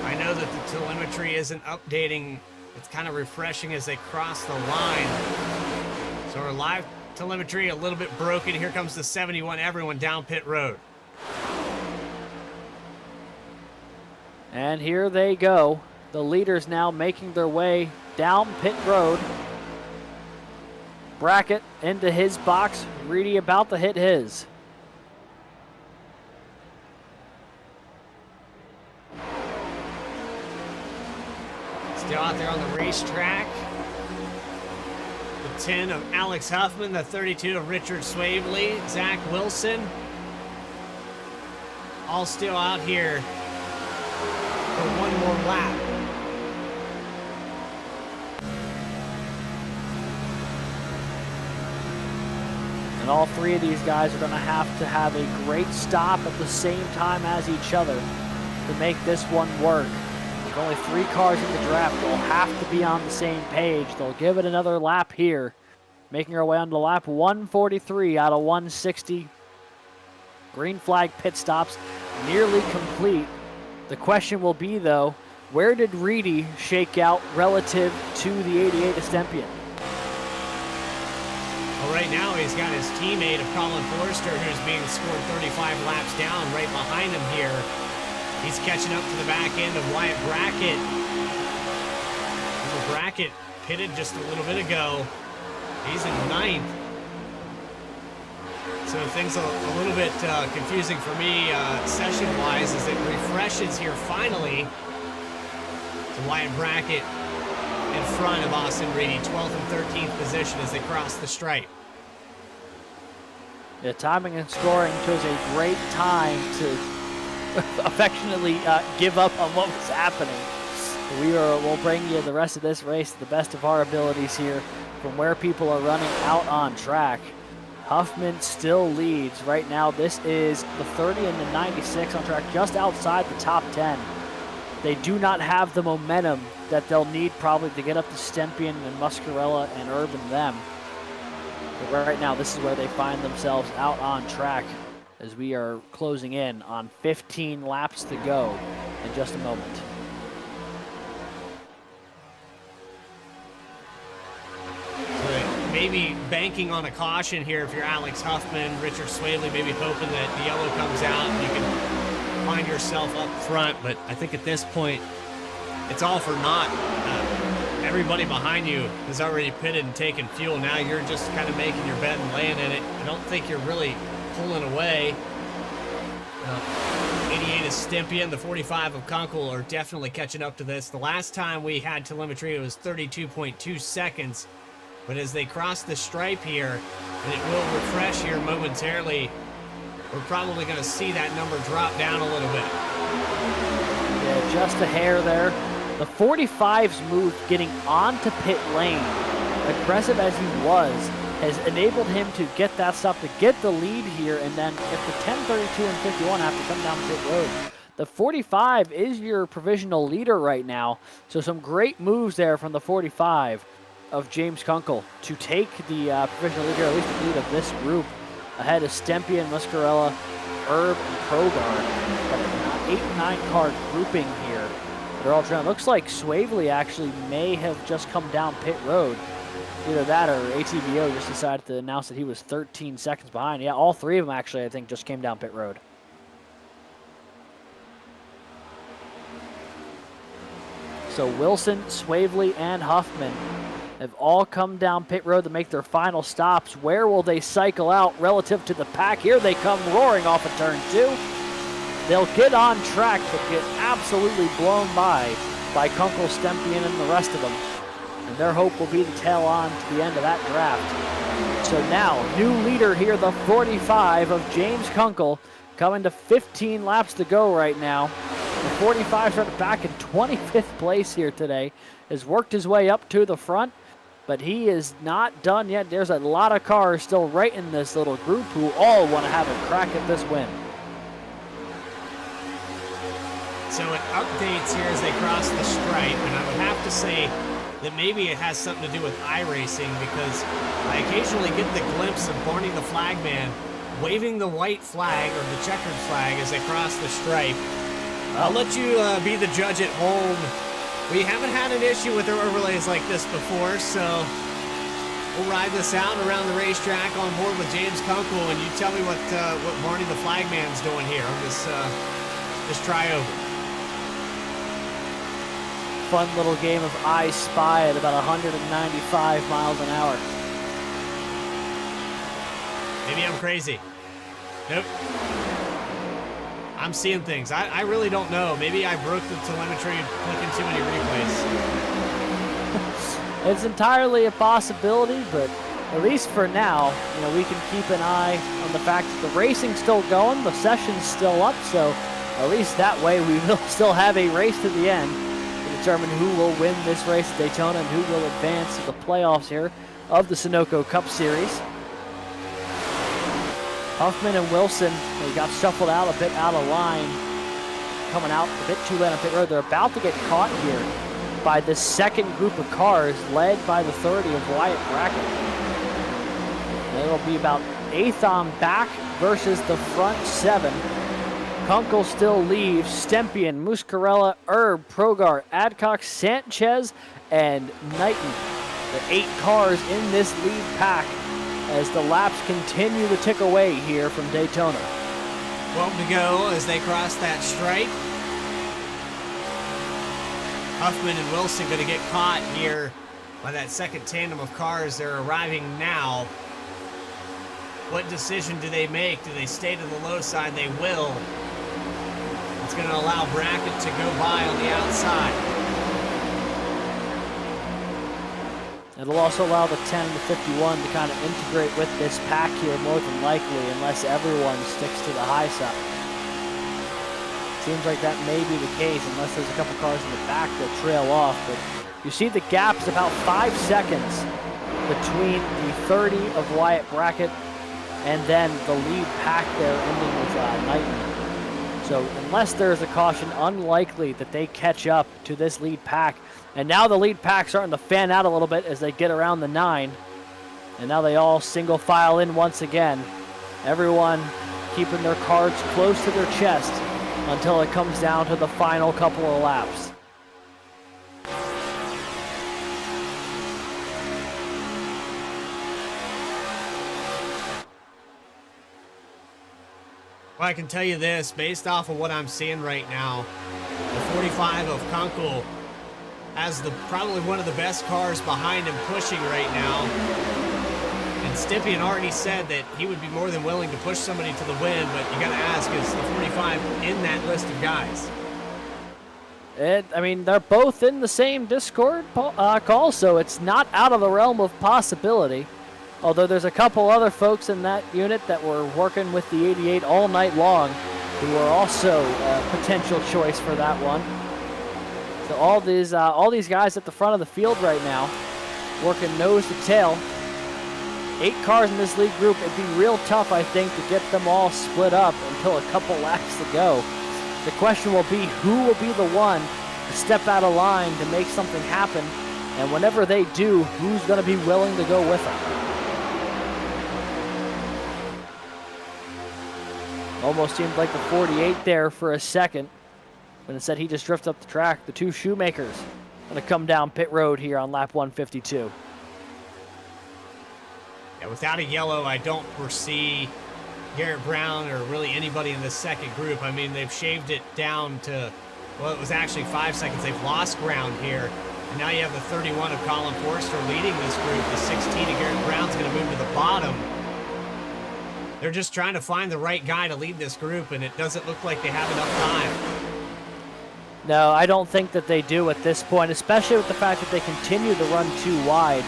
I know that the telemetry isn't updating. It's kind of refreshing as they cross the line. So our live telemetry a little bit broken. Here comes the 71, everyone down pit road. And here they go. The leaders now making their way down pit road. Brackett into his box. Reedy about to hit his. Still out there on the racetrack. The 10 of Alex Huffman, the 32 of Richard Swavely, Zach Wilson. All still out here for one more lap. And all 3 of these guys are going to have a great stop at the same time as each other to make this one work. With only 3 cars in the draft, they'll have to be on the same page. They'll give it another lap here, making our way on to lap 143 out of 160. Green flag pit stops nearly complete. The question will be, though, where did Reedy shake out relative to the 88 Estempian? Well, right now he's got his teammate of Colin Forrester, who's being scored 35 laps down right behind him here. He's catching up to the back end of Wyatt Brackett. Brackett pitted just a little bit ago. He's in 9th. So things a little bit confusing for me session-wise as it refreshes here finally to Wyatt Brackett in front of Austin Reedy, 12th and 13th position as they cross the stripe. Yeah, timing and scoring chose a great time to affectionately give up on what was happening. We'll bring you the rest of this race to the best of our abilities here from where people are running out on track. Huffman still leads right now. This is the 30 and the 96 on track just outside the top 10. They do not have the momentum that they'll need probably to get up to Stempian and Muscarella and Urban them. But right now, this is where they find themselves out on track as we are closing in on 15 laps to go in just a moment. Maybe banking on a caution here if you're Alex Huffman, Richard Swaley, maybe hoping that the yellow comes out and you can find yourself up front. But I think at this point, it's all for naught. Everybody behind you has already pitted and taken fuel. Now you're just kind of making your bet and laying in it. I don't think you're really pulling away. 88 is Stimpy and the 45 of Kunkel are definitely catching up to this. The last time we had telemetry, it was 32.2 seconds. But as they cross the stripe here, and it will refresh here momentarily, we're probably going to see that number drop down a little bit. Yeah, just a hair there. The 45's move getting onto pit lane, aggressive as he was, has enabled him to get that stop, to get the lead here, and then if the 10, 32, and 51 have to come down pit road, the 45 is your provisional leader right now. So some great moves there from the 45 of James Kunkel to take the provisional leader, at least the lead of this group, ahead of Stempian, Muscarella, Herb, and Progar, but not 8 and 9 car grouping here. They're all trying. Looks like Swavely actually may have just come down pit road. Either that or ATVO just decided to announce that he was 13 seconds behind. Yeah, all 3 of them actually, I think, just came down pit road. So Wilson, Swavely, and Huffman have all come down pit road to make their final stops. Where will they cycle out relative to the pack? Here they come roaring off of turn 2. They'll get on track, but get absolutely blown by Kunkel, Stempien, and the rest of them. And their hope will be to tail on to the end of that draft. So now, new leader here, the 45 of James Kunkel, coming to 15 laps to go right now. The 45 started back in 25th place here today, has worked his way up to the front, but he is not done yet. There's a lot of cars still right in this little group who all want to have a crack at this win. So it updates here as they cross the stripe, and I would have to say that maybe it has something to do with iRacing, because I occasionally get the glimpse of Barney the Flagman waving the white flag or the checkered flag as they cross the stripe. I'll let you be the judge at home. We haven't had an issue with their overlays like this before, so we'll ride this out around the racetrack on board with James Kunkel, and you tell me what Barney the Flagman's doing here on this tryover. Fun little game of I Spy at about 195 miles an hour. Maybe I'm crazy. Nope. I'm seeing things. I really don't know. Maybe I broke the telemetry clicking too many replays. It's entirely a possibility, but at least for now, we can keep an eye on the fact that the racing's still going, the session's still up, so at least that way we will still have a race to the end to determine who will win this race at Daytona and who will advance to the playoffs here of the Sunoco Cup Series. Huffman and Wilson, they got shuffled out a bit out of line, coming out a bit too late on pit road. They're about to get caught here by the second group of cars led by the 30 of Wyatt Brackett. And it'll be about 8th on back versus the front 7. Kunkel still leaves. Stempien, Muscarella, Erb, Progar, Adcock, Sanchez, and Knighton. The 8 cars in this lead pack as the laps continue to tick away here from Daytona. 12 to go as they cross that stripe. Huffman and Wilson going to get caught here by that second tandem of cars. They're arriving now. What decision do they make? Do they stay to the low side? They will. It's going to allow Brackett to go by on the outside. It'll also allow the 10 and the 51 to kind of integrate with this pack here more than likely, unless everyone sticks to the high side. Seems like that may be the case, unless there's a couple cars in the back that trail off. But you see the gap's about 5 seconds between the 30 of Wyatt Brackett and then the lead pack there ending with Knighton. So unless there's a caution, unlikely that they catch up to this lead pack. And now the lead pack starting to fan out a little bit as they get around the 9. And now they all single file in once again. Everyone keeping their cards close to their chest until it comes down to the final couple of laps. Well, I can tell you this, based off of what I'm seeing right now, the 45 of Kunkel has probably one of the best cars behind him pushing right now. And Stempien already said that he would be more than willing to push somebody to the win, but you got to ask, is the 45 in that list of guys? I mean, they're both in the same Discord call, so it's not out of the realm of possibility. Although there's a couple other folks in that unit that were working with the 88 all night long who are also a potential choice for that one. So all these guys at the front of the field right now working nose to tail. 8 cars in this lead group. It'd be real tough, I think, to get them all split up until a couple laps to go. The question will be who will be the one to step out of line to make something happen, and whenever they do, who's going to be willing to go with them. Almost seemed like the 48 there for a second. But instead, he just drifts up the track. The two Shoemakers going to come down pit road here on lap 152. Yeah, without a yellow, I don't foresee Garrett Brown or really anybody in the second group. I mean, they've shaved it down to, well, it was actually 5 seconds. They've lost ground here. And now you have the 31 of Colin Forster leading this group. The 16 of Garrett Brown's going to move to the bottom. They're just trying to find the right guy to lead this group, and it doesn't look like they have enough time. No, I don't think that they do at this point, especially with the fact that they continue to run too wide.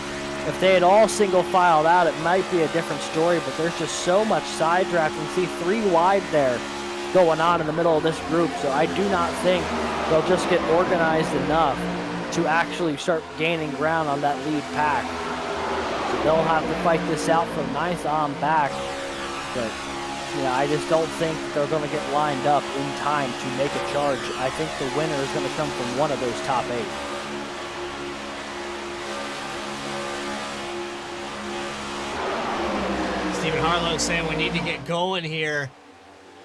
If they had all single filed out, it might be a different story, but there's just so much side draft. You see 3 wide there going on in the middle of this group, so I do not think they'll just get organized enough to actually start gaining ground on that lead pack. So they'll have to fight this out from 9th on back, but I just don't think they're going to get lined up in time to make a charge. I think the winner is going to come from one of those top 8. Stephen Harlow saying we need to get going here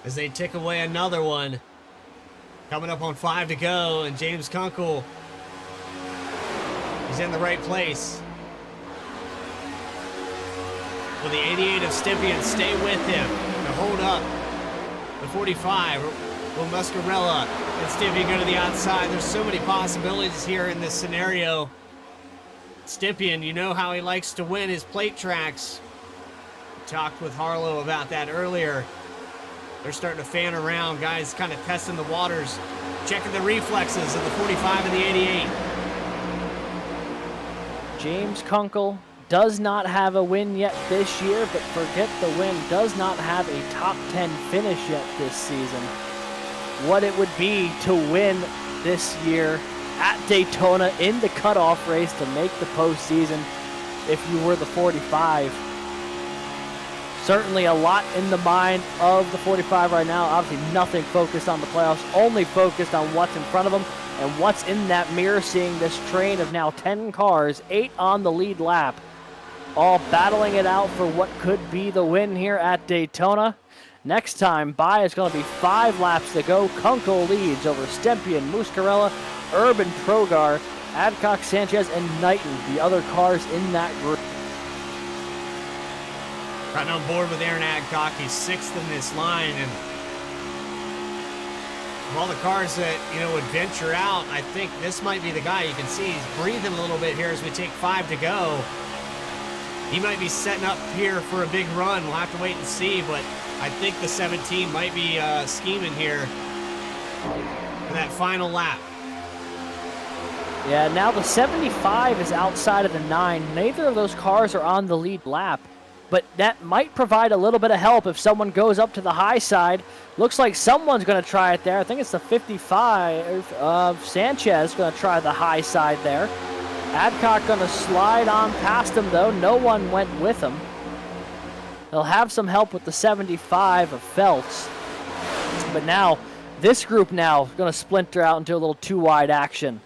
as they tick away another one. Coming up on 5 to go, and James Kunkel, he's in the right place. Will the 88 of Stippian stay with him to hold up the 45? Will Muscarella and Stippian go to the outside? There's so many possibilities here in this scenario. Stippian, you know how he likes to win his plate tracks. We talked with Harlow about that earlier. They're starting to fan around, guys kind of testing the waters, checking the reflexes of the 45 and the 88. James Kunkel does not have a win yet this year, but forget the win, does not have a top 10 finish yet this season. What it would be to win this year at Daytona in the cutoff race to make the postseason if you were the 45. Certainly a lot in the mind of the 45 right now. Obviously nothing focused on the playoffs, only focused on what's in front of them and what's in that mirror, seeing this train of now 10 cars, 8 on the lead lap, all battling it out for what could be the win here at Daytona. Next time by, it's going to be 5 laps to go. Kunkel leads over Stempien, Muscarella, Urban, Progar, Adcock, Sanchez, and Knighton, the other cars in that group. Right on board with Aaron Adcock. He's 6th in this line, and of all the cars that, would venture out, I think this might be the guy. You can see he's breathing a little bit here as we take 5 to go. He might be setting up here for a big run. We'll have to wait and see, but I think the 17 might be scheming here for that final lap. Yeah, now the 75 is outside of the 9. Neither of those cars are on the lead lap, but that might provide a little bit of help if someone goes up to the high side. Looks like someone's going to try it there. I think it's the 55 of Sanchez going to try the high side there. Adcock going to slide on past him, though. No one went with him. They'll have some help with the 75 of Feltz. But now, this group now going to splinter out into a little too wide action.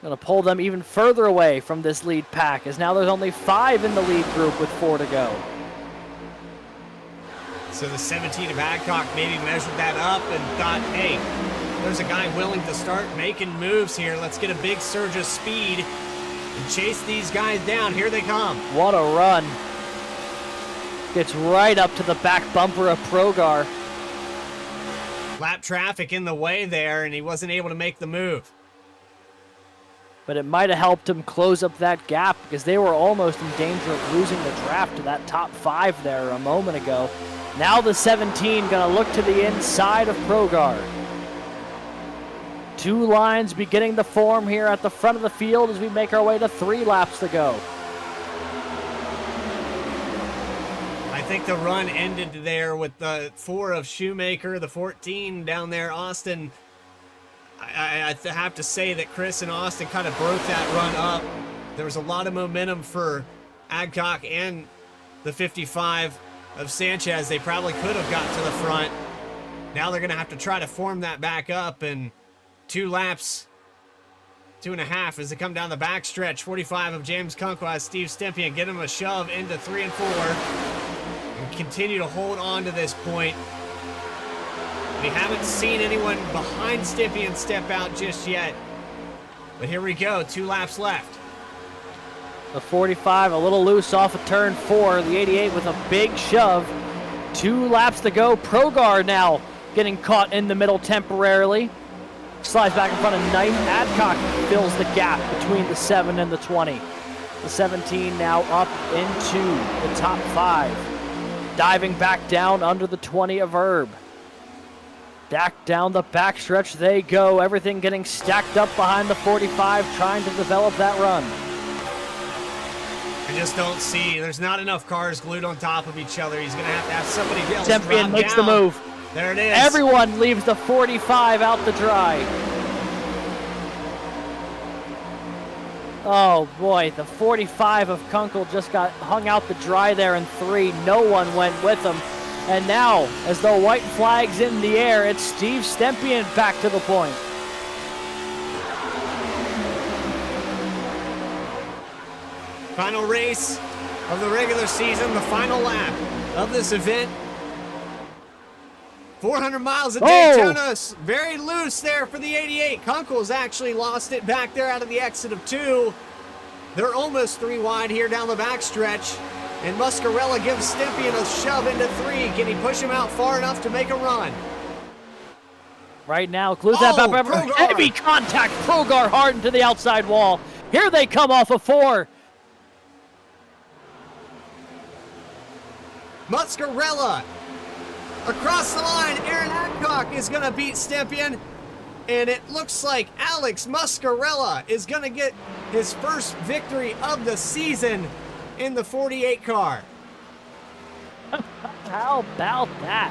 Going to pull them even further away from this lead pack, as now there's only 5 in the lead group with 4 to go. So the 17 of Adcock maybe measured that up and thought, hey, there's a guy willing to start making moves here. Let's get a big surge of speed and chase these guys down. Here they come. What a run. Gets right up to the back bumper of Progar. Lap traffic in the way there, and he wasn't able to make the move. But it might have helped him close up that gap, because they were almost in danger of losing the draft to that top 5 there a moment ago. Now the 17 going to look to the inside of Progar. 2 lines beginning to form here at the front of the field as we make our way to 3 laps to go. I think the run ended there with the 4 of Shoemaker, the 14 down there, Austin. I have to say that Chris and Austin kind of broke that run up. There was a lot of momentum for Adcock and the 55 of Sanchez. They probably could have got to the front. Now they're going to have to try to form that back up, and 2 laps, 2.5 as they come down the backstretch. 45 of James Kunkel has Steve Stempien get him a shove into 3 and 4 and continue to hold on to this point. We haven't seen anyone behind Stippian step out just yet. But here we go, 2 laps left. The 45 a little loose off of turn 4. The 88 with a big shove. 2 laps to go. Progar now getting caught in the middle temporarily. Slides back in front of Knight. Adcock fills the gap between the 7 and the 20. The 17 now up into the top 5. Diving back down under the 20 of Herb. Back down the backstretch they go. Everything getting stacked up behind the 45, trying to develop that run. I just don't see, there's not enough cars glued on top of each other. He's going to have somebody else Stippian drop makes down. the move. There it is. Everyone leaves the 45 out to dry. Oh boy, the 45 of Kunkel just got hung out to dry there in 3. No one went with him. And now, as the white flag's in the air, it's Steve Stempien back to the point. Final race of the regular season, the final lap of this event. 400 miles of Daytona, very loose there for the 88. Kunkel's actually lost it back there out of the exit of 2. They're almost 3 wide here down the backstretch. And Muscarella gives Stempien a shove into 3. Can he push him out far enough to make a run? Right now, glues that back. Progar. Heavy contact. Progar hard into the outside wall. Here they come off of 4. Muscarella across the line. Aaron Adcock is going to beat Stempien. And it looks like Alex Muscarella is going to get his first victory of the season in the 48 car. How about that?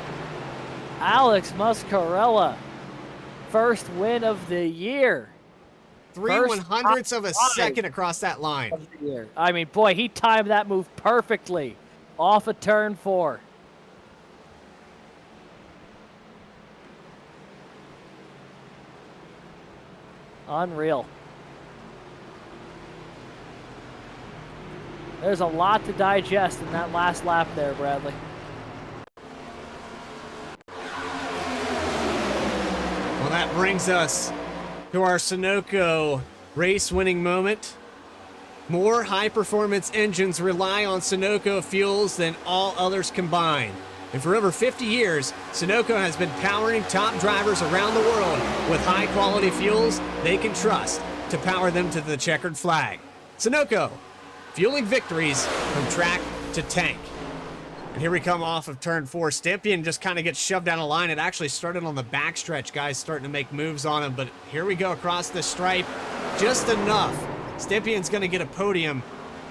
Alex Muscarella, first win of the year. 3/100ths of a second across that line. I mean, boy, he timed that move perfectly off of turn 4. Unreal. There's a lot to digest in that last lap there, Bradley. Well, that brings us to our Sunoco race-winning moment. More high-performance engines rely on Sunoco fuels than all others combined. And for over 50 years, Sunoco has been powering top drivers around the world with high-quality fuels they can trust to power them to the checkered flag. Sunoco, fueling victories from track to tank. And here we come off of turn 4. Stempien just kind of gets shoved down a line. It actually started on the backstretch. Guys starting to make moves on him, but here we go across the stripe. Just enough. Stempien's going to get a podium,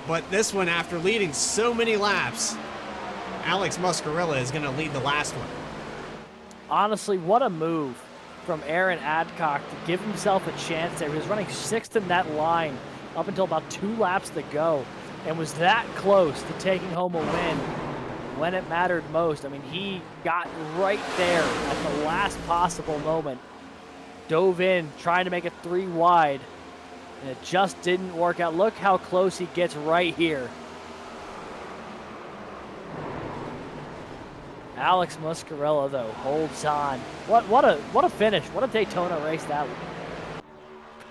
but this one, after leading so many laps, Alex Muscarella is going to lead the last one. Honestly, what a move from Aaron Adcock to give himself a chance there. He was running 6th in that line up until about 2 laps to go and was that close to taking home a win when it mattered most. I mean, he got right there at the last possible moment, dove in, trying to make it 3 wide, and it just didn't work out. Look how close he gets right here. Alex Muscarella, though, holds on. What a finish. What a Daytona race that was.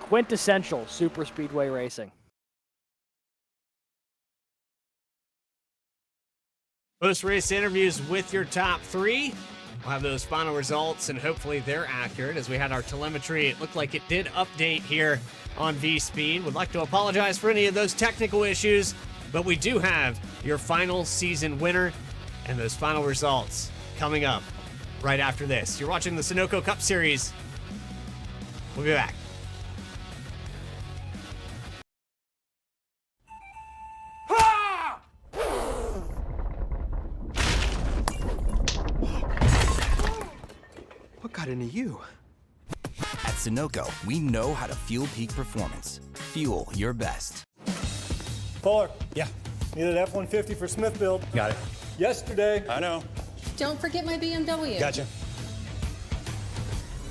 Quintessential super speedway racing. Post-race interviews with your top 3. We'll have those final results, and hopefully they're accurate. As we had our telemetry, it looked like it did update here on VSPEED. Would like to apologize for any of those technical issues, but we do have your final season winner and those final results coming up right after this. You're watching the Sunoco Cup Series. We'll be back. What got into you? At Sunoco, we know how to fuel peak performance. Fuel your best. Fuller. Yeah. Needed F-150 for Smith build. Got it. Yesterday. I know. Don't forget my BMW. Gotcha.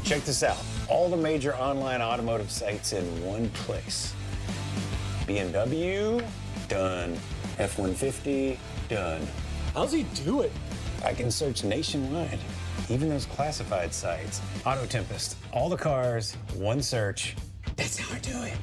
Check this out. All the major online automotive sites in one place. BMW, done. F-150, done. How's he do it? I can search nationwide, Even those classified sites. Auto Tempest, all the cars, one search. That's how I do it.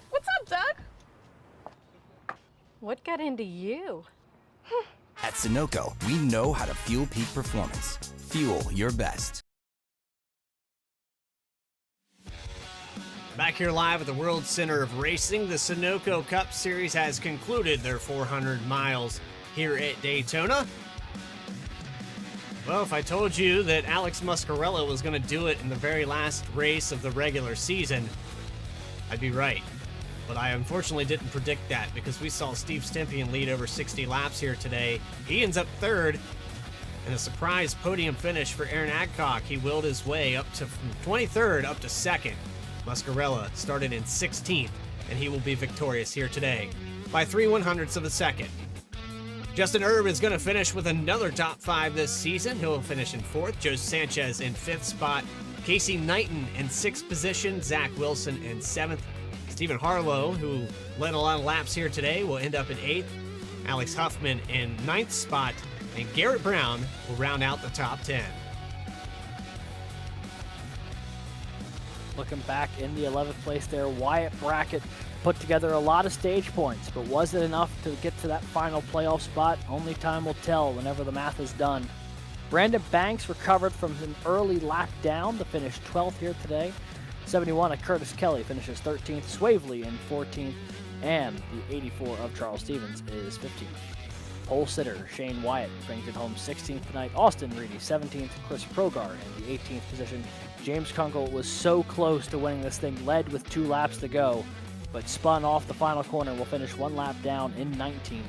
What's up, Doug? What got into you? At Sunoco, we know how to fuel peak performance. Fuel your best. Back here live at the World Center of Racing, the Sunoco Cup Series has concluded their 400 miles here at Daytona. Well, if I told you that Alex Muscarella was going to do it in the very last race of the regular season, I'd be right. But I unfortunately didn't predict that because we saw Steve Stempien lead over 60 laps here today. He ends up third in a surprise podium finish for Aaron Adcock. He willed his way up to from 23rd up to second. Muscarella started in 16th, and he will be victorious here today by 3/100ths of a second. Justin Erb is going to finish with another top 5 this season. He'll finish in 4th. Joe Sanchez in 5th spot. Casey Knighton in 6th position. Zach Wilson in 7th. Stephen Harlow, who led a lot of laps here today, will end up in 8th. Alex Huffman in 9th spot. And Garrett Brown will round out the top 10. Looking back in the 11th place there, Wyatt Brackett put together a lot of stage points, but was it enough to get to that final playoff spot? Only time will tell whenever the math is done. Brandon Banks recovered from an early lap down to finish 12th here today. 71 of Curtis Kelly finishes 13th, Swavely in 14th, and the 84 of Charles Stevens is 15th. Pole sitter Shane Wyatt brings it home 16th tonight. Austin Reedy 17th, Chris Progar in the 18th position. James Kunkel was so close to winning this thing, led with 2 laps to go, but spun off the final corner, will finish 1 lap down in 19th.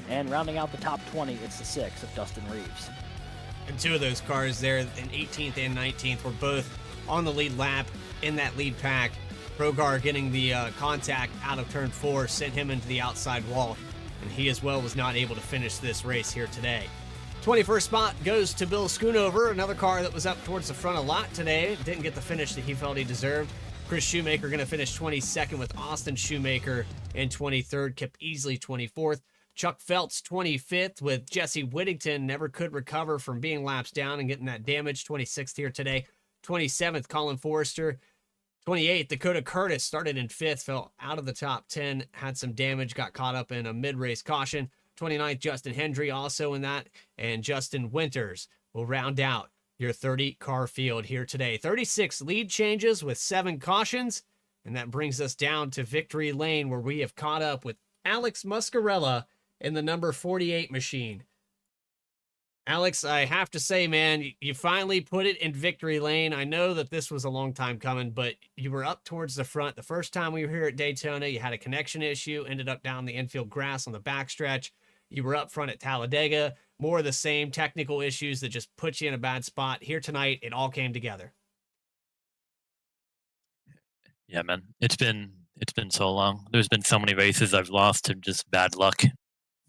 And rounding out the top 20, it's the 6 of Dustin Reeves. And 2 of those cars there in 18th and 19th were both on the lead lap in that lead pack. Progar getting the contact out of turn 4 sent him into the outside wall, and he as well was not able to finish this race here today. 21st spot goes to Bill Schoonover, another car that was up towards the front a lot today. Didn't get the finish that he felt he deserved. Chris Shoemaker going to finish 22nd with Austin Shoemaker in 23rd. Kip Easley 24th. Chuck Phelps 25th with Jesse Whittington. Never could recover from being laps down and getting that damage. 26th here today. 27th, Colin Forrester. 28th, Dakota Curtis started in 5th, fell out of the top 10, had some damage, got caught up in a mid-race caution. 29th, Justin Hendry also in that, and Justin Winters will round out your 30-car field here today. 36 lead changes with 7 cautions, and that brings us down to victory lane where we have caught up with Alex Muscarella in the number 48 machine. Alex, I have to say, man, you finally put it in victory lane. I know that this was a long time coming, but you were up towards the front. The first time we were here at Daytona, you had a connection issue, ended up down the infield grass on the backstretch. You were up front at Talladega. More of the same technical issues that just put you in a bad spot. Here tonight, it all came together. Yeah, man, it's been so long. There's been so many races I've lost to just bad luck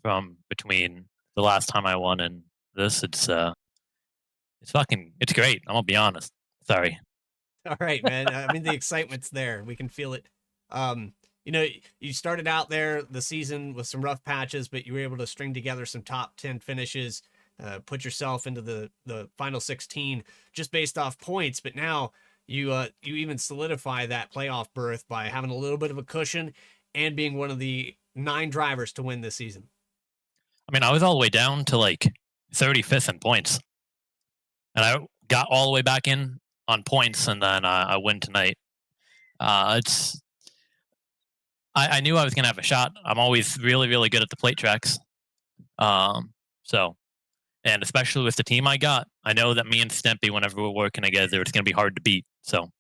from between the last time I won and this. It's great. I'm gonna be honest. Sorry. All right, man. I mean, the excitement's there. We can feel it. You started out there the season with some rough patches, but you were able to string together some top 10 finishes, put yourself into the final 16 just based off points. But now you even solidify that playoff berth by having a little bit of a cushion and being one of the 9 drivers to win this season? I mean, I was all the way down to like 35th in points, and I got all the way back in on points, and then I win tonight. It's I knew I was gonna have a shot. I'm always really, really good at the plate tracks. So, and especially with the team I got, I know that me and Stempy, whenever we're working together, it's gonna be hard to beat. So,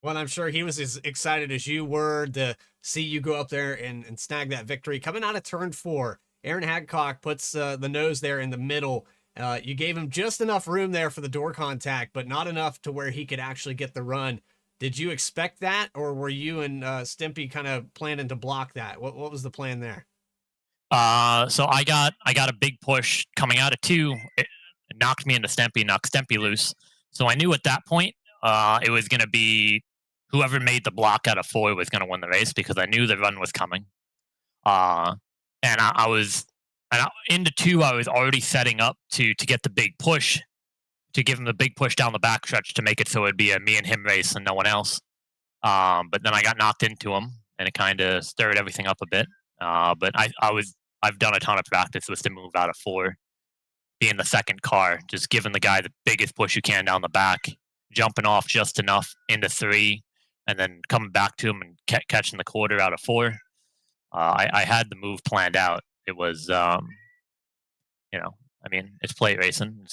Well, I'm sure he was as excited as you were to see you go up there and snag that victory. Coming out of turn 4, Aaron Hadcock puts the nose there in the middle. You gave him just enough room there for the door contact, but not enough to where he could actually get the run. Did you expect that, or were you and Stimpy kind of planning to block that? What was the plan there? so I got a big push coming out of 2. It knocked me into Stempy, knocked Stempy loose. So I knew at that point it was going to be whoever made the block out of 4 was going to win the race, because I knew the run was coming. And I was into 2. I was already setting up to get the big push, to give him the big push down the backstretch to make it so it'd be a me and him race and no one else. But then I got knocked into him, and it kind of stirred everything up a bit. But I've done a ton of practice with the move out of 4, being the second car, just giving the guy the biggest push you can down the back, jumping off just enough into 3, and then coming back to him and catching the quarter out of 4. I had the move planned out. It was, I mean, it's plate racing.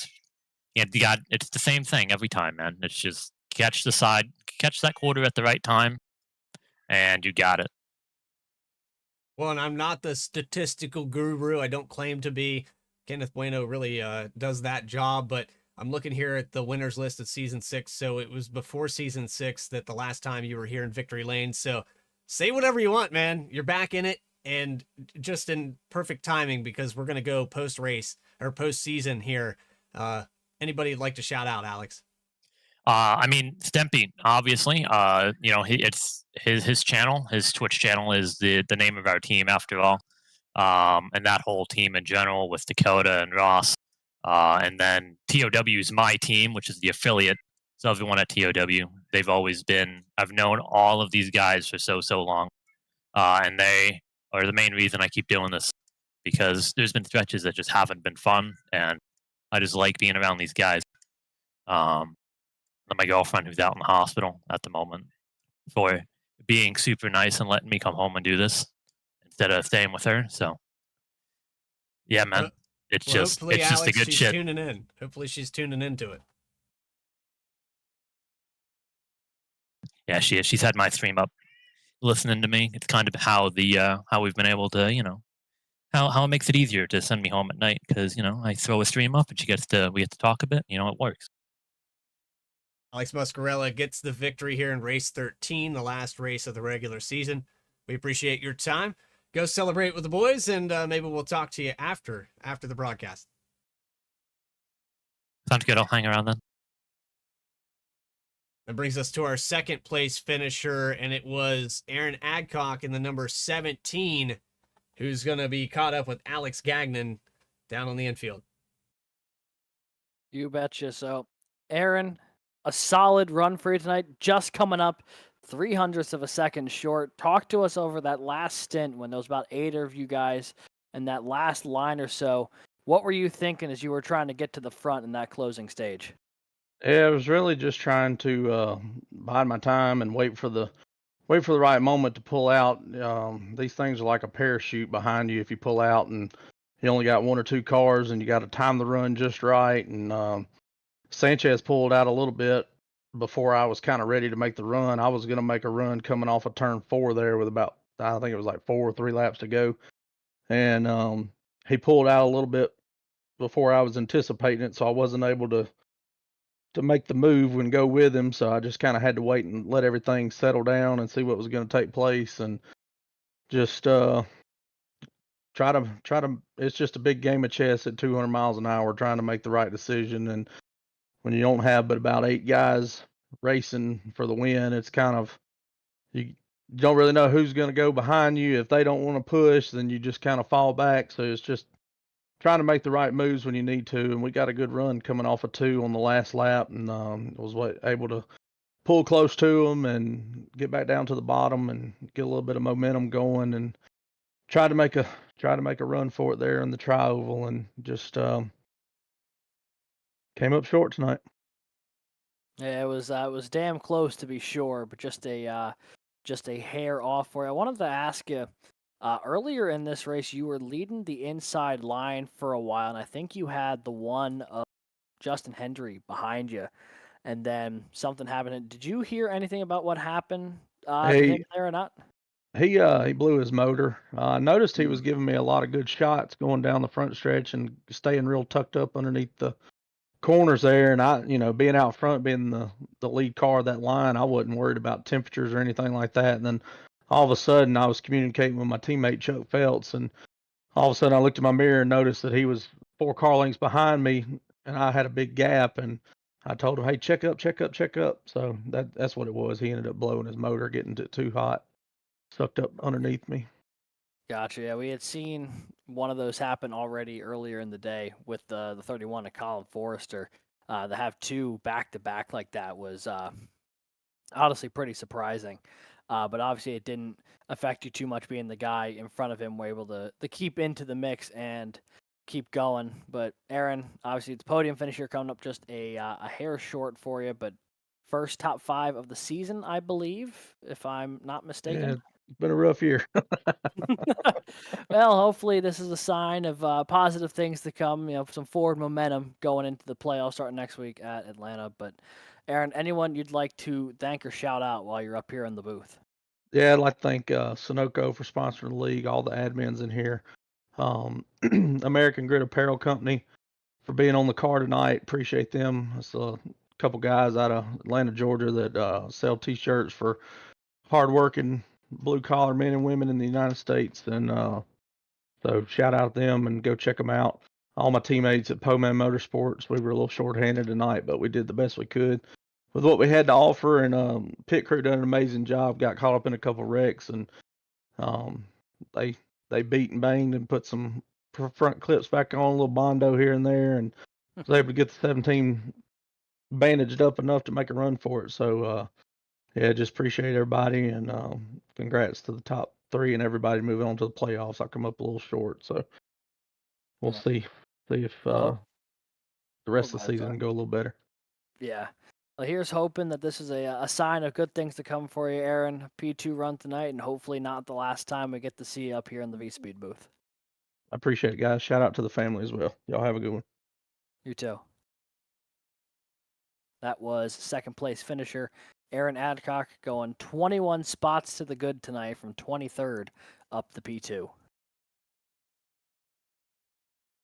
It's the same thing every time, man. It's just catch the side, catch that quarter at the right time, and you got it. Well, and I'm not the statistical guru. I don't claim to be. Kenneth Bueno really does that job, but I'm looking here at the winners list of season 6. So it was before season 6 that the last time you were here in Victory Lane. So say whatever you want, man. You're back in it, and just in perfect timing, because we're going to go post race or post season here. Anybody you'd like to shout out, Alex? I mean, Stempy, obviously. It's his channel, his Twitch channel is the name of our team after all. And that whole team in general with Dakota and Ross. And then TOW is my team, which is the affiliate. So everyone at TOW, they've always been, I've known all of these guys for so long. And they are the main reason I keep doing this, because there's been stretches that just haven't been fun, and I just like being around these guys. And my girlfriend, who's out in the hospital at the moment, for being super nice and letting me come home and do this instead of staying with her. So, yeah, man, it's just Alex, a good she's shit. Tuning in. Hopefully, she's tuning into it. Yeah, she is. She's had my stream up, listening to me. It's kind of how how we've been able to, how it makes it easier to send me home at night, because I throw a stream up and we get to talk a bit. It works. Alex Muscarella gets the victory here in race 13, the last race of the regular season. We appreciate your time. Go celebrate with the boys, and maybe we'll talk to you after the broadcast. Sounds good. I'll hang around then. That brings us to our second place finisher, and it was Aaron Adcock in the number 17, who's going to be caught up with Alex Gagnon down on the infield. You betcha. So, Aaron, a solid run for you tonight, just coming up 0.03 of a second short. Talk to us over that last stint when there was about 8 of you guys in that last line or so. What were you thinking as you were trying to get to the front in that closing stage? Yeah, I was really just trying to bide my time and wait for the right moment to pull out. These things are like a parachute behind you if you pull out, and you only got 1 or 2 cars, and you got to time the run just right. And Sanchez pulled out a little bit before I was kind of ready to make the run. I was going to make a run coming off of turn 4 there with about, I think it was like 4 or 3 laps to go. And he pulled out a little bit before I was anticipating it, so I wasn't able to make the move and go with him. So I just kind of had to wait and let everything settle down and see what was going to take place, and just try to. It's just a big game of chess at 200 miles an hour, trying to make the right decision. And when you don't have but about 8 guys racing for the win, it's kind of, you don't really know who's going to go behind you. If they don't want to push, then you just kind of fall back. So it's just trying to make the right moves when you need to. And we got a good run coming off of 2 on the last lap, and was able to pull close to them and get back down to the bottom and get a little bit of momentum going, and try to make a run for it there in the tri-oval, and just came up short tonight. Yeah, it was damn close to be sure, but just a hair off for you. I wanted to ask you, earlier in this race, you were leading the inside line for a while, and I think you had the one of Justin Hendry behind you, and then something happened. Did you hear anything about what happened to him there or not? He blew his motor. I noticed he was giving me a lot of good shots going down the front stretch and staying real tucked up underneath the corners there. And I, being out front, being the lead car of that line, I wasn't worried about temperatures or anything like that. And then all of a sudden, I was communicating with my teammate Chuck Feltz, and all of a sudden, I looked in my mirror and noticed that he was 4 car lengths behind me, and I had a big gap. And I told him, "Hey, check up, check up, check up." So that's what it was. He ended up blowing his motor, getting it too hot, sucked up underneath me. Gotcha. Yeah, we had seen one of those happen already earlier in the day with the 31 of Colin Forrester. To have 2 back to back like that was honestly pretty surprising. But obviously, it didn't affect you too much, being the guy in front of him were able to keep into the mix and keep going. But Aaron, obviously, it's podium finish here coming up, just a hair short for you, but first top 5 of the season, I believe, if I'm not mistaken. Yeah, it's been a rough year. Well, hopefully this is a sign of positive things to come, some forward momentum going into the playoffs starting next week at Atlanta. But Aaron, anyone you'd like to thank or shout out while you're up here in the booth? Yeah, I'd like to thank Sunoco for sponsoring the league, all the admins in here. American Grid Apparel Company for being on the car tonight. Appreciate them. It's a couple guys out of Atlanta, Georgia that sell T-shirts for hardworking blue-collar men and women in the United States. And so shout out to them and go check them out. All my teammates at Poman Motorsports, we were a little short-handed tonight, but we did the best we could with what we had to offer. And pit crew done an amazing job. Got caught up in a couple wrecks, and they beat and banged and put some front clips back on, a little Bondo here and there, and was able to get the 17 bandaged up enough to make a run for it. So yeah, just appreciate everybody, and congrats to the top 3 and everybody moving on to the playoffs. I come up a little short, so we'll see if the rest of the season can go a little better. Yeah. Well, here's hoping that this is a sign of good things to come for you, Aaron. P2 run tonight, and hopefully not the last time we get to see you up here in the VSPEED booth. I appreciate it, guys. Shout out to the family as well. Y'all have a good one. You too. That was second place finisher Aaron Adcock, going 21 spots to the good tonight from 23rd up the P2.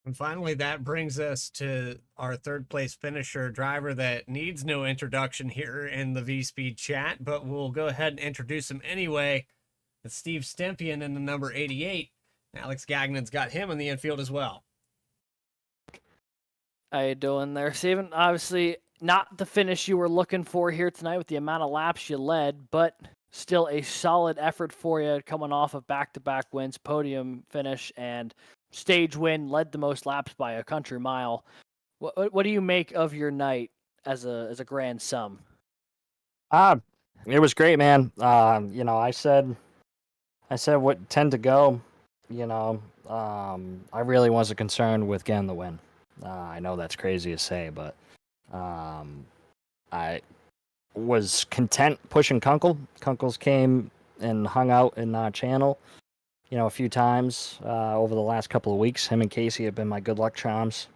And finally, that brings us to our third place finisher, driver that needs no introduction here in the VSPEED chat, but we'll go ahead and introduce him anyway. It's Steve Stempian in the number 88. Alex Gagnon's got him in the infield as well. How you doing there, Steven? Obviously, not the finish you were looking for here tonight with the amount of laps you led, but still a solid effort for you coming off of back-to-back wins, podium finish, and stage win, led the most laps by a country mile. What do you make of your night as a grand sum? It was great, man. I said what 10 to go. I really wasn't concerned with getting the win. I know that's crazy to say, but I was content pushing Kunkel. Kunkel's came and hung out in our channel, a few times over the last couple of weeks. Him and Casey have been my good luck charms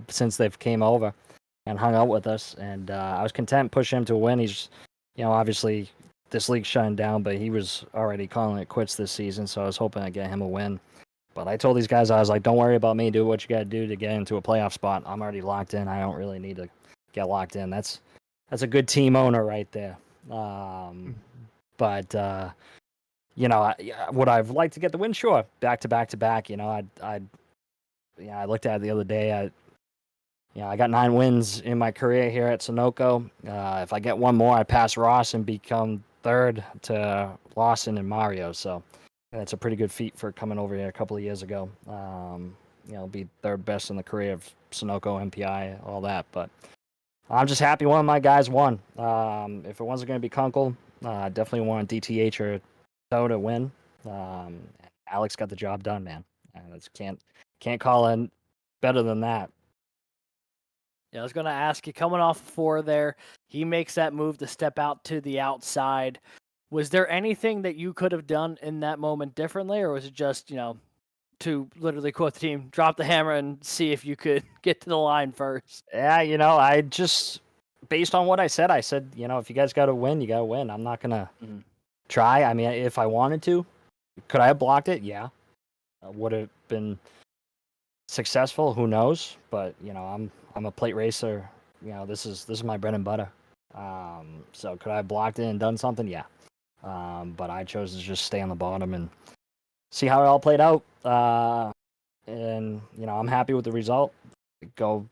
since they've came over and hung out with us. And I was content pushing him to a win. He's, obviously this league's shutting down, but he was already calling it quits this season, so I was hoping I'd get him a win. But I told these guys, I was like, don't worry about me. Do what you got to do to get into a playoff spot. I'm already locked in. I don't really need to get locked in. That's a good team owner right there. But would I've liked to get the win? Sure. Back to back to back. I looked at it the other day. I got 9 wins in my career here at Sunoco. If I get one more, I pass Ross and become third to Lawson and Mario. So that's a pretty good feat for coming over here a couple of years ago. Be third best in the career of Sunoco, MPI, all that. But I'm just happy one of my guys won. If it wasn't going to be Kunkel, I definitely want DTH or So to win. Alex got the job done, man. Can't call it better than that. Yeah, I was going to ask you, coming off 4 there, he makes that move to step out to the outside. Was there anything that you could have done in that moment differently, or was it just, to literally quote the team, drop the hammer and see if you could get to the line first? Yeah, I just, based on what I said, if you guys got to win, you got to win. I'm not going to try. I mean, if I wanted to, could I have blocked it? Yeah. Would have been successful? Who knows? But, I'm a plate racer. This is my bread and butter. So could I have blocked it and done something? Yeah. But I chose to just stay on the bottom and see how it all played out. And, I'm happy with the result. Go,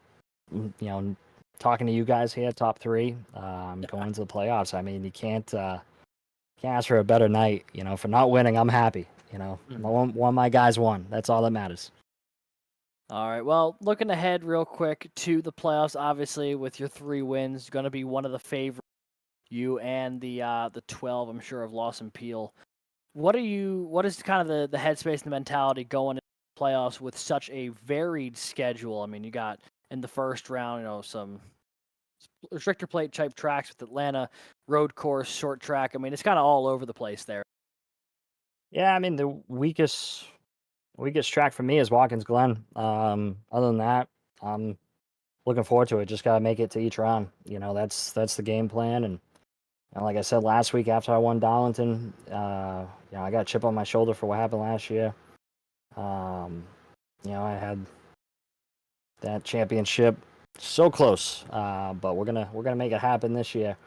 talking to you guys here, top 3, going into the playoffs. I mean, you can't ask for a better night. For not winning, I'm happy. One of my guys won. That's all that matters. All right, well, looking ahead real quick to the playoffs, obviously, with your 3 wins, going to be one of the favorites, you and the 12, I'm sure, of Lawson Peel. What is kind of the headspace and the mentality going into the playoffs with such a varied schedule? I mean, you got in the first round, some restrictor plate type tracks with Atlanta, road course, short track. I mean, it's kind of all over the place there. Yeah, I mean, the weakest track for me is Watkins Glen. Other than that, I'm looking forward to it. Just gotta make it to each round. That's the game plan. And like I said last week after I won Darlington, I got a chip on my shoulder for what happened last year. I had that championship so close, but we're gonna make it happen this year.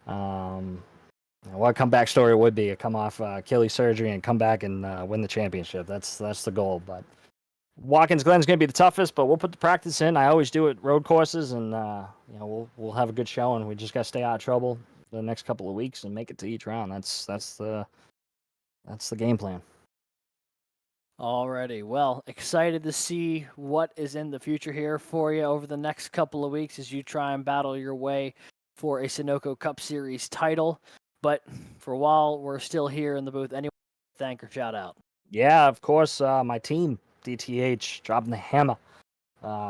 What a comeback story would be: come off Achilles surgery and come back and win the championship. That's the goal. But Watkins Glen's going to be the toughest, but we'll put the practice in. I always do at road courses, and we'll have a good showing. We just got to stay out of trouble the next couple of weeks and make it to each round. That's the game plan. Alrighty, well, excited to see what is in the future here for you over the next couple of weeks as you try and battle your way for a Sunoco Cup Series title. But for a while, we're still here in the booth. Anyone thank or shout out? Yeah, of course, my team, DTH, dropping the hammer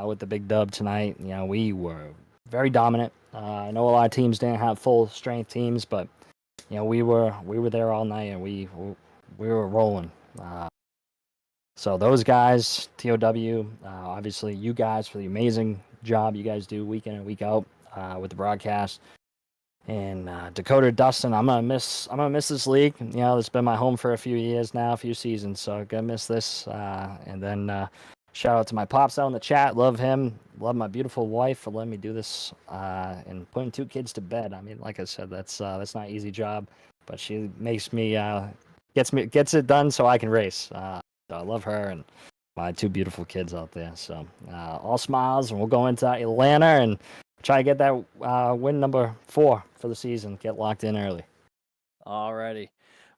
with the big dub tonight. We were very dominant. I know a lot of teams didn't have full strength teams, but we were there all night and we were rolling. So those guys, TOW, obviously you guys for the amazing job you guys do week in and week out with the broadcast. And Dakota, Dustin, I'm gonna miss this league. It's been my home for a few years now, a few seasons, so I'm gonna miss this. And then shout out to my pops out in the chat. Love him. Love my beautiful wife for letting me do this and putting 2 kids to bed. I mean, like I said, that's not an easy job, but she makes me gets it done so I can race. So I love her and my 2 beautiful kids out there. So all smiles, and we'll go into Atlanta and try to get that win number 4 for the season. Get locked in early. Alrighty.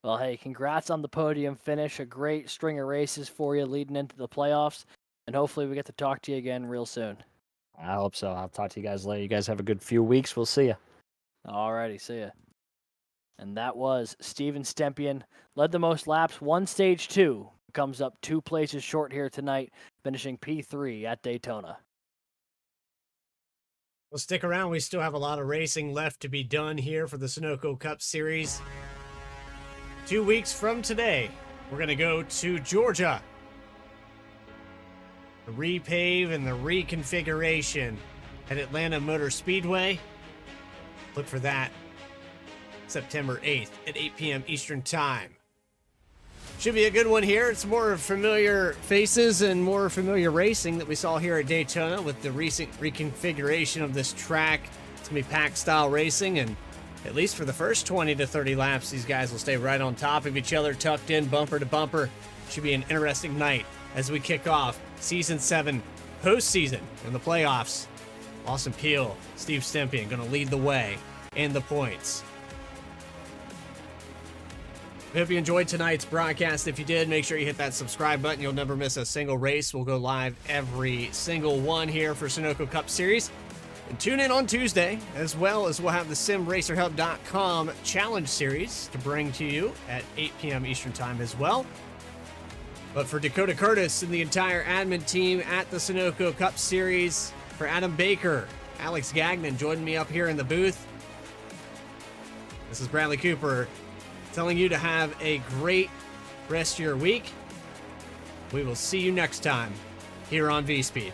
Well, hey, congrats on the podium finish. A great string of races for you leading into the playoffs. And hopefully we get to talk to you again real soon. I hope so. I'll talk to you guys later. You guys have a good few weeks. We'll see you. Alrighty, see ya. And that was Steven Stempien. Led the most laps, won stage 2. Comes up 2 places short here tonight, finishing P3 at Daytona. Well, stick around. We still have a lot of racing left to be done here for the Sunoco Cup Series. 2 weeks from today, we're going to go to Georgia. The repave and the reconfiguration at Atlanta Motor Speedway. Look for that September 8th at 8 p.m. Eastern Time. Should be a good one here. It's more familiar faces and more familiar racing that we saw here at Daytona with the recent reconfiguration of this track. It's going to be pack style racing, and at least for the first 20 to 30 laps, these guys will stay right on top of each other, tucked in bumper to bumper. Should be an interesting night as we kick off Season 7 postseason in the playoffs. Lawson Peel, Steve Stempien going to lead the way and the points. I hope you enjoyed tonight's broadcast. If you did, make sure you hit that subscribe button. You'll never miss a single race. We'll go live every single one here for Sunoco Cup Series. And tune in on Tuesday, as well as we'll have the SimRacerHub.com Challenge Series to bring to you at 8 p.m. Eastern Time as well. But for Dakota Curtis and the entire admin team at the Sunoco Cup Series, for Adam Baker, Alex Gagnon joining me up here in the booth, this is Bradley Cooper telling you to have a great rest of your week. We will see you next time here on VSPEED.